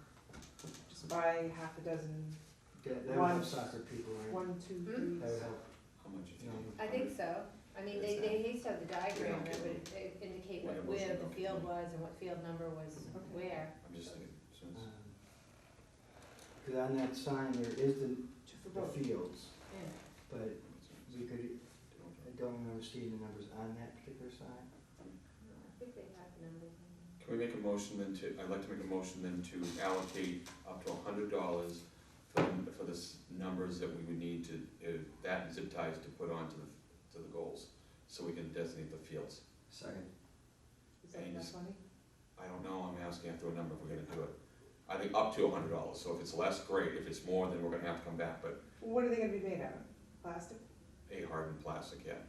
just buy half a dozen, That would One. help soccer people, right? 1, 2, Hmm? 3. That would help, How much you you know. think? I think so. I mean, they used to have the diagram that would indicate Yeah, where motion the don't field count. was and what field number was Okay. where. I'm just thinking, since, Cause on that sign, there is For the both. fields, Yeah. but we could, I don't remember seeing the numbers on that particular sign. I think they have numbers. can we make a motion then to, I'd like to make a motion then to allocate up to $100 for this numbers that we would need to, that and zip ties to put onto the goals, so we can designate the fields. second. Is that And enough just- money? I don't know, I'm asking after a number if we're gonna do it. I think up to $100, so if it's less, great, if it's more, then we're gonna have to come back, but What are they gonna be made out of? Plastic? a hardened plastic, yeah.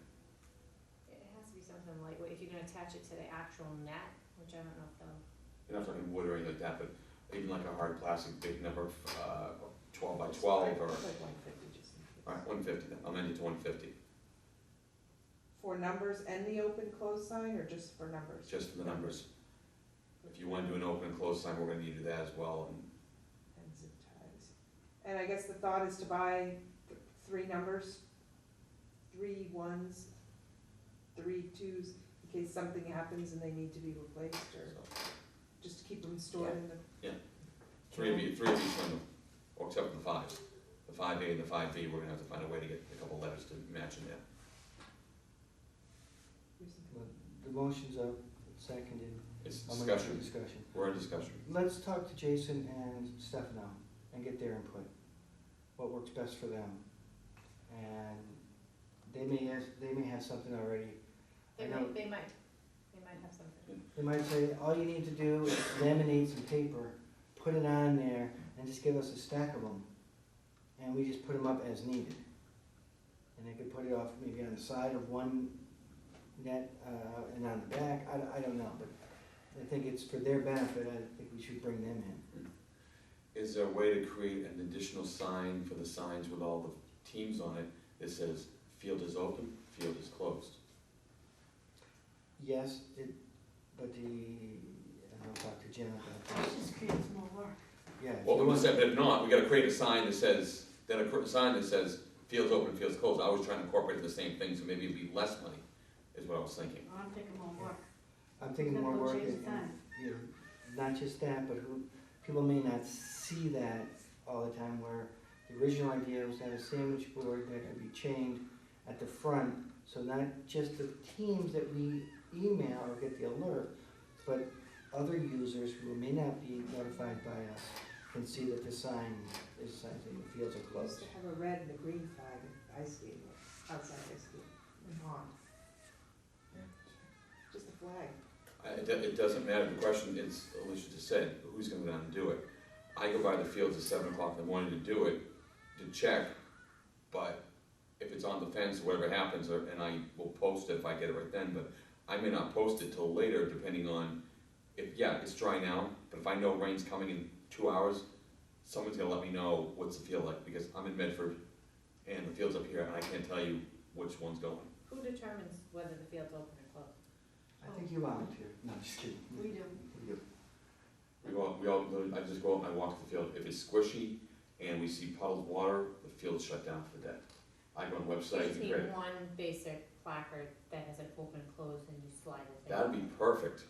It has to be something lightweight, if you're gonna attach it to the actual net, which I don't know if they'll. You're not talking wood or anything like that, but even like a hard plastic, big number, 12 by 12 or, It's like 150 just in case. alright, 150 then, I'll amend it to 150, For numbers and the open close sign, or just for numbers? just for the numbers. If you wanna do an open and closed sign, we're gonna need that as well, and And zip ties. And I guess the thought is to buy 3 numbers, 3 1s, 3 2s, in case something happens and they need to be replaced, or so, just to keep them stored in the. three of each one, or except for the 5s. The 5A and the 5B, we're gonna have to find a way to get a couple letters to match in there. Well, the motion's up, seconded. It's I'm gonna do discussion, we're in discussion. Let's talk to Jason and Stefano and get their input, what works best for them. And they may have something already. They I know. might have something. They might say, all you need to do is laminate some paper, put it on there, and just give us a stack of them. And we just put them up as needed. And they could put it off maybe on the side of one net, and on the back, I don't know, but I think it's for their benefit, I think we should bring them in. Is there a way to create an additional sign for the signs with all the teams on it that says, field is open, field is closed? Yes, but I'll talk to Jen about It this. just creates more work. Yeah. if Well, you we want- said, but if not, we gotta create a sign that says, sign that says, field's open, field's closed. I was trying to incorporate the same thing, so maybe it'd be less money. is what I was thinking. I'm thinking more work. I'm thinking Then more we'll work change and, the time. you know, not just that, but people may not see that all the time, where the original idea was to have a sandwich board that could be chained at the front, so not just the teams that we email or get the alert, but other users who may not be notified by us can see that the sign is saying the fields are We used closed. to have a red and a green flag at ice skating, outside ice skating, in pond, just a flag. It doesn't matter, the question is, Alicia just said, who's gonna go down and do it? I go by the fields at 7 o'clock in the morning to do it, to check, but if it's on the fence, whatever happens, and I will post it if I get it right then, but I may not post it till later, depending on, if, yeah, it's dry now, but if I know rain's coming in 2 hours, someone's gonna let me know what's the field like, because I'm in Medford, and the field's up here, and I can't tell you which one's going. Who determines whether the field's open or closed? I think you volunteer, no, just kidding. We do. We do. I just go out and I walk the field. If it's squishy and we see puddled water, the field's shut down for the day. I go on You websites just and need create. one basic placard that has an open, closed, and you slide it in. That'd be perfect,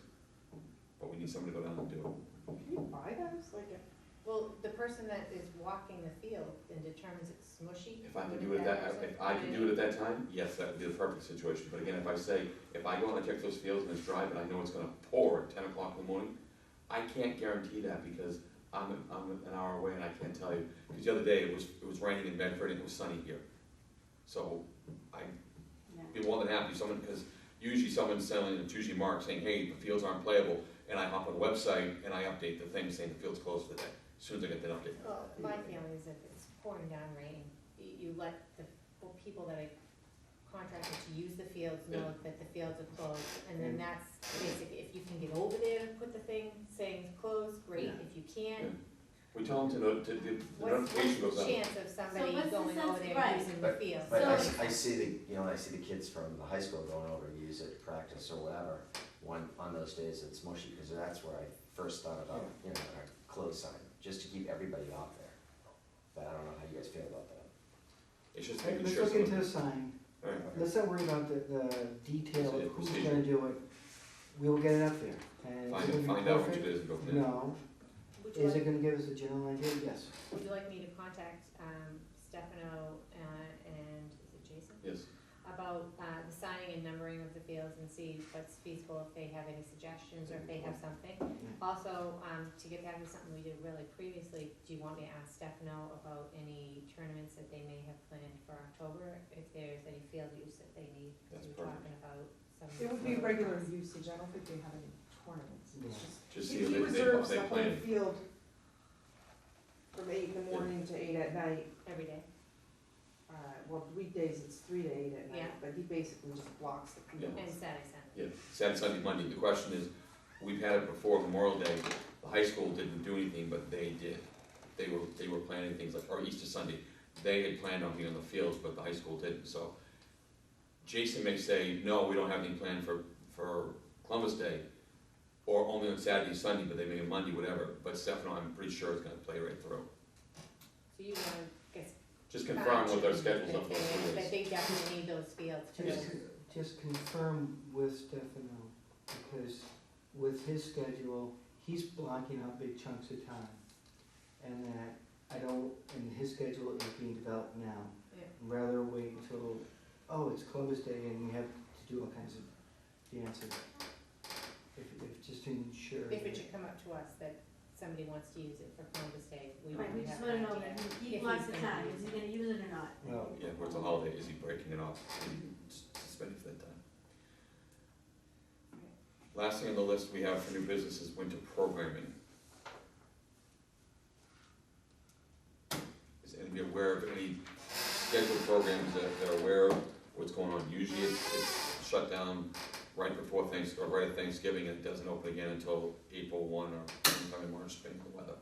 but we need someone to go down and do it. Can you buy those, like a? Well, the person that is walking the field and determines it's smushy. If I can wouldn't do it person if I put can in? do it at that time, yes, that would be the perfect situation. But again, if I say, if I go and I check those fields and it's dry, but I know it's gonna pour at 10 o'clock in the morning, I can't guarantee that because I'm an hour away and I can't tell you. Because the other day it was raining in Medford and it was sunny here. So I'd Yeah. be more than happy, because usually someone's selling, it's usually Mark saying, hey, the fields aren't playable, and I hop on the website and I update the thing saying the field's closed for the day, as soon as I get that update. Well, my feeling is if it's pouring down rain, you let the people that are contracted to use the fields know that the fields are closed, and then that's basically, if you can get over there and put the thing saying it's closed, great, Yeah. if you can't, We tell them the what's notification goes the out. chance of somebody what's the going over sense- there right. using the field? But So- I see the kids from the high school going over to use it, practice or whatever, on those days it's mushy, because that's where I first thought about, a closed sign, just to keep everybody off there. But I don't know how you guys feel about that. It's just Hey, making let's sure. look into the sign. All right. Let's not worry about the detail It's a of who's procedure. gonna do it. We will get it up there. And is it gonna be Find out which perfect? it is and go from there. No. Would you Is it like, gonna give us a general idea? Yes. would you like me to contact, Stefano, and, is it Jason? Yes. About, the signing and numbering of the fields and see what's feasible, if they have any suggestions, or if they have something. Also, to get back to something we did really previously, do you want me to ask Stefano about any tournaments that they may have planned for October? If there's any field use that they need, because That's we were perfect. talking about some. It would be regular usage, I don't think they have any tournaments, it's just. Just He see if reserves they the whole plan. field from 8 in the morning to 8 at night. Every day. Well, weekdays it's 3 to 8 at Yeah. night, but he basically just blocks the field. And Saturday, Sunday. Yeah, Saturday, Sunday, Monday. The question is, we've had it before Memorial Day. The high school didn't do anything, but they did. They were planning things like, or Easter Sunday. They had planned on being on the fields, but the high school didn't. So Jason may say, no, we don't have anything planned for Columbus Day, or only on Saturday, Sunday, but they may have Monday, whatever. But Stefano, I'm pretty sure is gonna play right through. So you wanna guess. Just confirm what their schedules are for That the that they definitely need those fields to. Just confirm with Stefano, because with his schedule, he's blocking out big chunks of time. And and his schedule is being developed now. Yeah. Rather wait until, it's Columbus Day and we have to do all kinds of dances. If just to ensure. If it that- should come up to us that somebody wants to use it for Columbus Day, we Right, we have just an wanna know idea. that he If blocks he's the gonna time, use is he it. gonna use it or not? Well, Yeah, where it's a holiday, is he breaking it off? Suspended for that time. Last thing on the list we have for new business is winter programming. Is anybody aware of any scheduled programs that they're aware of what's going on? Usually it's shut down right before Thanksgiving, or right at Thanksgiving, and it doesn't open again until April 1 or sometime in March, depending on the weather.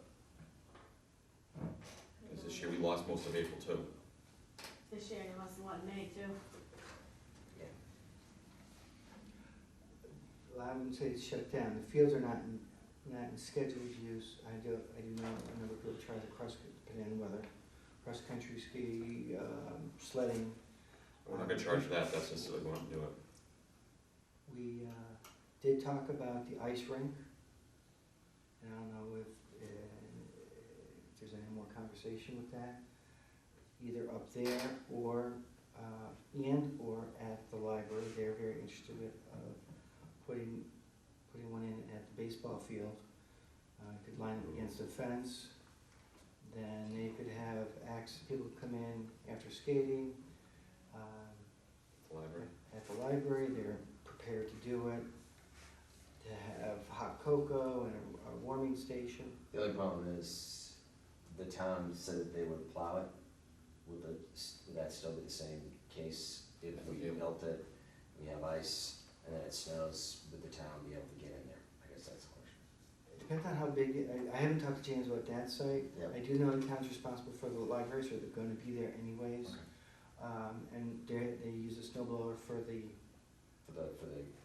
Because this year we lost most of April too. This year, he lost a lot in May too. Well, I wouldn't say it's shut down. The fields are not in scheduled use. I do know another group tries to depending on weather, cross-country ski, sledding. We're not gonna charge for that, that's just so they go out and do it. We did talk about the ice rink. And I don't know if there's any more conversation with that, either up there or, or at the library. They're very interested in putting one in at the baseball field. Could line it against the fence. Then they could have people come in after skating. The library. At the library, they're prepared to do it. To have hot cocoa and a warming station. The only problem is, the town said that they would plow it. Would that still be the same case if we built it, we have ice, and then it snows, would the town be able to get in there? I guess that's the question. It depends on how big, I haven't talked to James about that site. Yep. I do know the town's responsible for the library, so they're gonna be there anyways. Okay. And they use a snow blower for the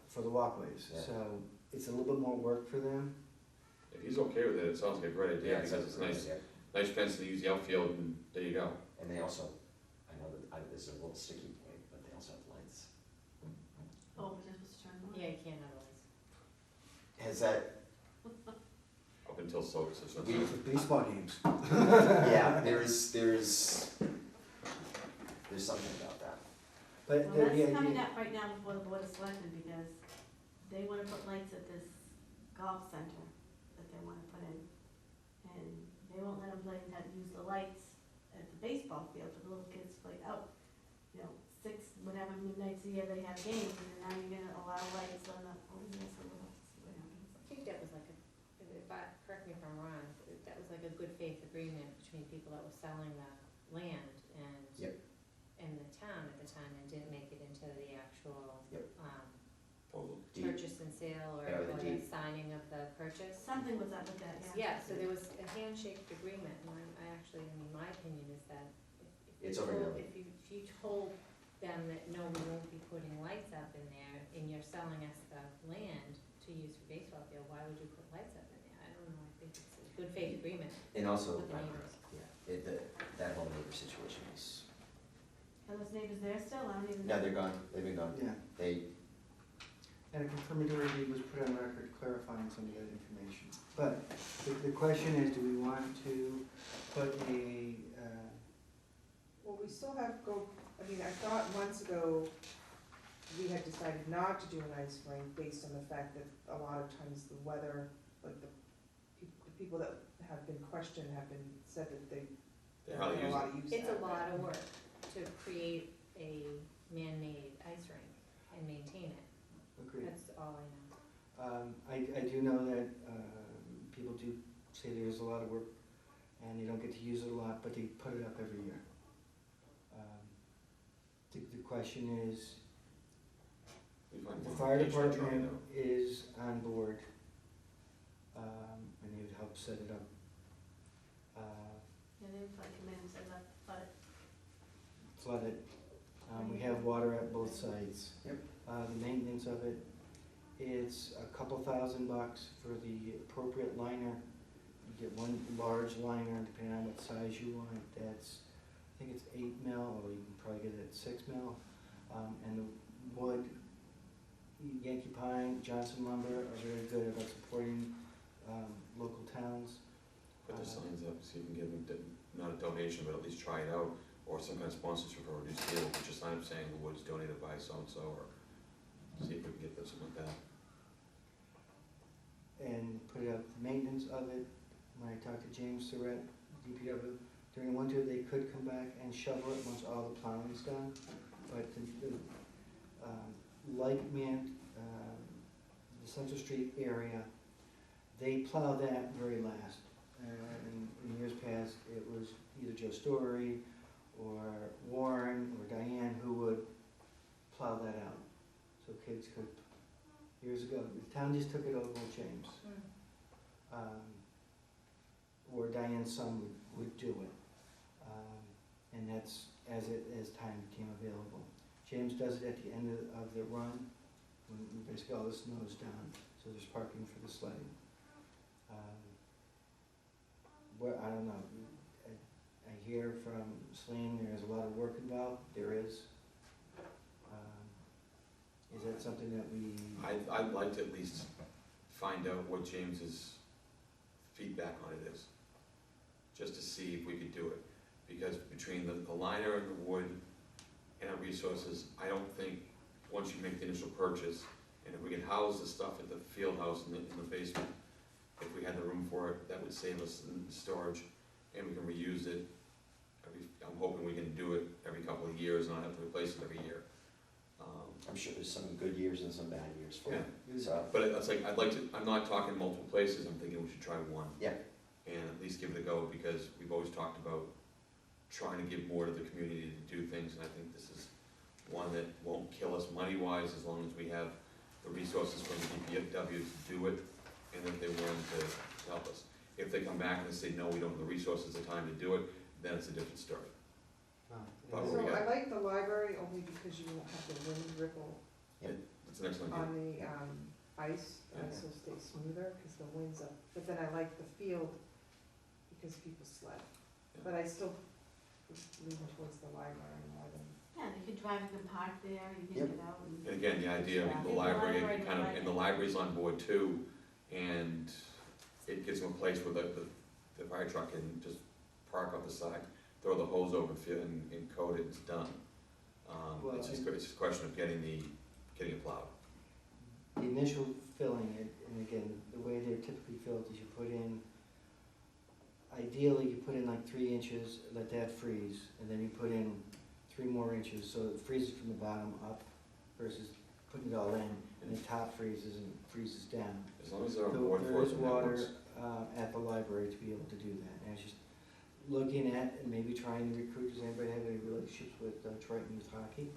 For the, walkways, Yeah. so it's a little bit more work for them. If he's okay with it, it sounds like a great idea, yeah, because it's nice, yeah. nice fence to use the outfield, and there you go. And they also, I know that, this is a little sticky point, but they also have lights. Oh, we're supposed to turn them on? Yeah, you can't have lights. Has that, Up until so, For baseball games. yeah, there's something about that. But Well, the that's coming idea, up right now before the Board of Selectmen, because they wanna put lights at this golf center that they wanna put in. And they won't let them use the lights at the baseball field for the little kids to play out. You know, whatever nights a year they have games, and then now you're gonna allow lights on the, yes, we'll have to see what happens. I think that was like correct me if I'm wrong, that was like a good faith agreement between people that were selling the land and Yep. and the town at the time, and didn't make it into the actual Yep. Deed. purchase and sale or Yeah, the the deed. signing of the purchase. Something was up with that, yeah. Yeah, so there was a handshake agreement, and I actually, my opinion is that It's over now. if you told them that, no, we won't be putting lights up in there, and you're selling us the land to use for baseball field, why would you put lights up in there? I don't know, I think it's a good faith agreement And also, with the neighbors. that whole neighbor situation is, Are those neighbors there still? I don't even. no, they're gone, they've been gone. yeah, They, and a confirmatory deed was put on record clarifying some of that information. But the question is, do we want to put Well, we still have I mean, I thought months ago, we had decided not to do an ice rink based on the fact that a lot of times the weather, like the people that have been questioned have been, said that they They don't hardly get a use lot it. of use It's out a of lot it. of work to create a man-made ice rink and maintain it, agreed? that's all I know. I do know that people do say there's a lot of work and they don't get to use it a lot, but they put it up every year. The question is, We find the one fire location to try it department out. is on board, and they would help set it up. Yeah, they would probably come in and say, but Flood it. We have water at both sites. Yep. The maintenance of it, it's a couple $1,000 for the appropriate liner. You get one large liner, depending on what size you want, that's, I think it's 8 mil, or you can probably get it at 6 mil. And the wood, Yankee Pine, Johnson Lumber are very good about supporting local towns. Put the signs up, see if you can give them, not a donation, but at least try it out, or some kind of sponsorship or reduced deal, put your sign up saying the wood is donated by so-and-so, or see if we can get this, something like that. And put up the maintenance of it. When I talked to James Surratt, DPW, during winter, they could come back and shovel it once all the plowing's done. But the Central Street area, they plow that very last. And in years past, it was either Joe Story or Warren or Diane who would plow that out. So kids could, years ago, the town just took it over with James. Or Diane's son would do it. And that's as time became available. James does it at the end of the run, when basically all the snow is down, so there's parking for the sledding. I don't know, I hear from Celine there's a lot of work involved, there is. Is that something that we, I'd like to at least find out what James's feedback on it is, just to see if we could do it. Because between the liner and the wood and our resources, I don't think, once you make the initial purchase, and if we can house the stuff at the field house in the basement, if we had the room for it, that would save us in storage, and we can reuse it. I'm hoping we can do it every couple of years and not have to replace it every year. I'm sure there's some good years and some bad years for it, Yeah. so, But it's like, I'd like to, I'm not talking multiple places, I'm thinking we should try one. Yeah. And at least give it a go, because we've always talked about trying to give more to the community to do things, and I think this is one that won't kill us money-wise, as long as we have the resources from the DPW to do it, and if they're willing to help us. If they come back and they say, no, we don't have the resources, the time to do it, then it's a different story. well, But So we got- I like the library only because you won't have the wind ripple It's an excellent on idea. the ice, the Yeah. ice will stay smoother because the wind's up. But then I like the field because people sled. Yeah. But I still lean towards the library more than. Yeah, you can drive, you can park there, you can Yep. get out and. And again, the idea of the Yeah. library, The kind of, library, and the library's on board too, and it gives them a place where the fire truck can just park up the side, throw the hose over and coat it, it's done. Well, It's just a question of getting it plowed. the initial filling, and again, the way they're typically filled is you put in, ideally, you put in like 3 inches, let that freeze, and then you put in 3 more inches, so it freezes from the bottom up versus putting it all in, and the top freezes and freezes down. As long as they're on board There for it, is then that water works. at the library to be able to do that, and it's just looking at and maybe trying to recruit, does anybody have any relationships with Triton Youth Hockey?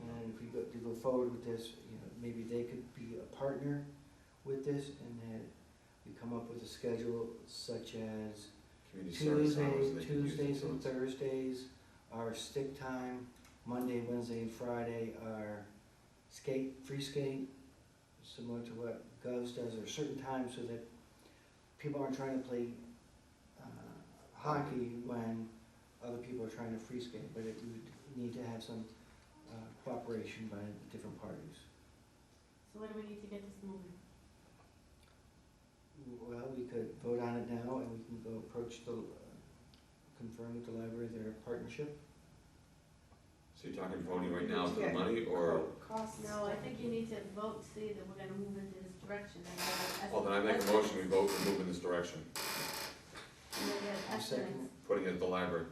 And if we go forward with this, you know, maybe they could be a partner with this, and that we come up with a schedule such as Community service hours, they can use Tuesdays and those. Thursdays are stick time, Monday, Wednesday, and Friday are free skate, similar to what Govs does, or certain times so that people aren't trying to play hockey when other people are trying to free skate, but it would need to have some cooperation by the different parties. So what do we need to get this moving? Well, we could vote on it now, and we can go approach confirm with the library their partnership. So you're talking voting right now for the money, or, Costs. No, I think you need to vote, to see that we're gonna move into this direction. And then well, then I make a motion, we vote to move in this direction, And then get You second estimates, putting it at the library.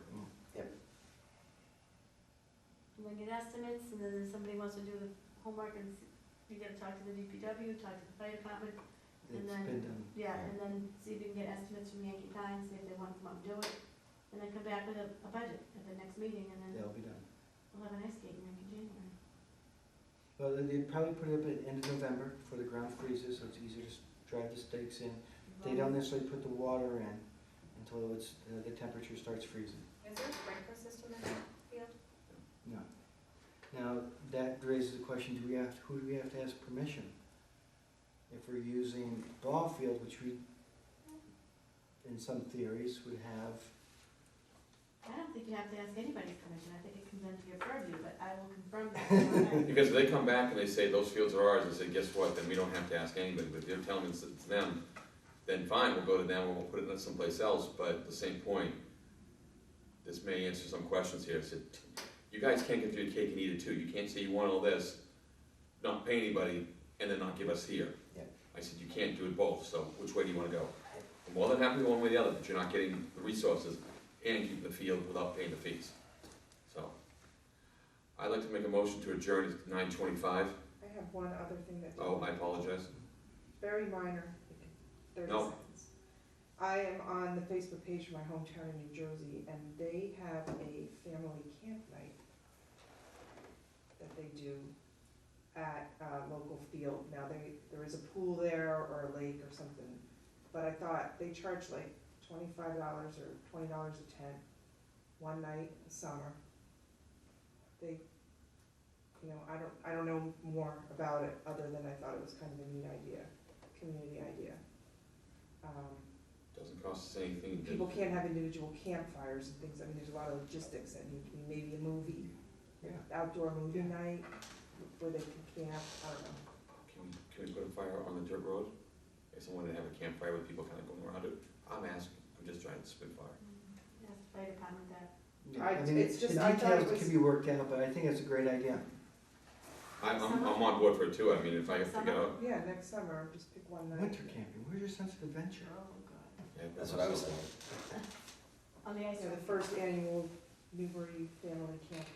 and then get estimates, and then if somebody wants to do the homework, and you gotta talk to the DPW, talk to the fire department, It's then- been done. yeah, and then see if we can get estimates from Yankee Pine, see if they wanna come up and do it. And then come back with a budget at the next meeting, and then That'll be done. we'll have an ice skating rink in January. Well, they'd probably put it up at the end of November before the ground freezes, so it's easier to drive the stakes in. They don't necessarily put the water in until it's, the temperature starts freezing. Is there a sprinkler system in that field? No. Now, that raises the question, who do we have to ask permission? If we're using ball field, which we, in some theories, would have, I don't think you have to ask anybody's permission, I think it comes into your purview, but I will confirm that tomorrow night. Because if they come back and they say those fields are ours, I say, guess what, then we don't have to ask anybody, but if they're telling us it's them, then fine, we'll go to them and we'll put it in someplace else, but at the same point, this may answer some questions here. I said, you guys can't get through your cake and eat it too, you can't say you want all this, not pay anybody, and then not give us here. Yeah. I said, you can't do it both, so which way do you wanna go? I'm more than happy one way or the other, but you're not getting the resources and keeping the field without paying the fees. So, I'd like to make a motion to adjourn at 9:25. I have one other thing that. Oh, I apologize. Very minor, 30 No. seconds. I am on the Facebook page for my hometown in New Jersey, and they have a family camp night that they do at a local field. Now, there is a pool there or a lake or something, but I thought they charge like $25 or $20 a tent, one night in summer. They, you know, I don't know more about it, other than I thought it was kind of a neat idea, community idea. Doesn't cost us anything. People can't have individual campfires and things, I mean, there's a lot of logistics, and maybe a movie, outdoor movie night. where they can camp, I don't know. Can we put a fire on the dirt road? If someone to have a campfire with people kind of going around it? I'm asking, I'm just trying to spit fire. Ask the fire department that. I- mean, it's just- the I thought it details was- can be worked out, but I think it's a great idea. I'm on board for it too, I mean, if I have to get out. Yeah, next summer, just pick one night. Winter camping, where's your sense of adventure? Oh, God. Yeah, That's what I was thinking. On the ice Yeah, the rink. first annual Newbury Family Camp.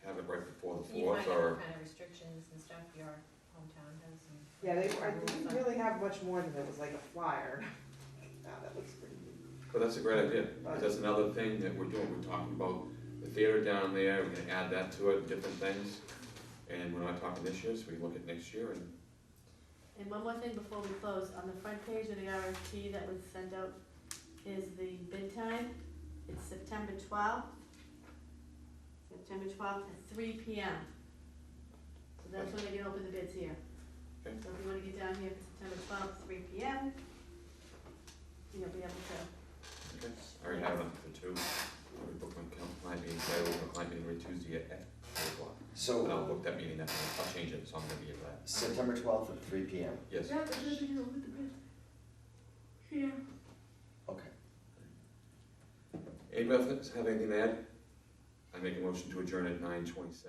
Have it right before the You fourth find out or, what kind of restrictions and stuff your hometown has and. Yeah, I didn't really have much more than it was like a flyer. Wow, that looks pretty neat. but that's a great idea. 'Cause that's another thing that we're doing, we're talking about the theater down there, we're gonna add that to it, different things. And we're not talking this year, so we look at next year and, And one more thing before we close, on the front page of the RFP that was sent out is the bid time. It's September 12th. September 12th at 3 p.m. So that's when they can open the bids here. Okay. So if you wanna get down here for September 12th, 3 p.m., you'll be able to. okay, I already have it for two. I already booked my client meeting, I will book my client meeting every Tuesday at 4:00. And I'll So, book that meeting, I'll change it, so I'm gonna be at that. September 12th at 3 p.m. Yes. Yeah, but you'll be able to open the bid. Here. Okay. Anybody else have anything to add? I make a motion to adjourn at 9:27.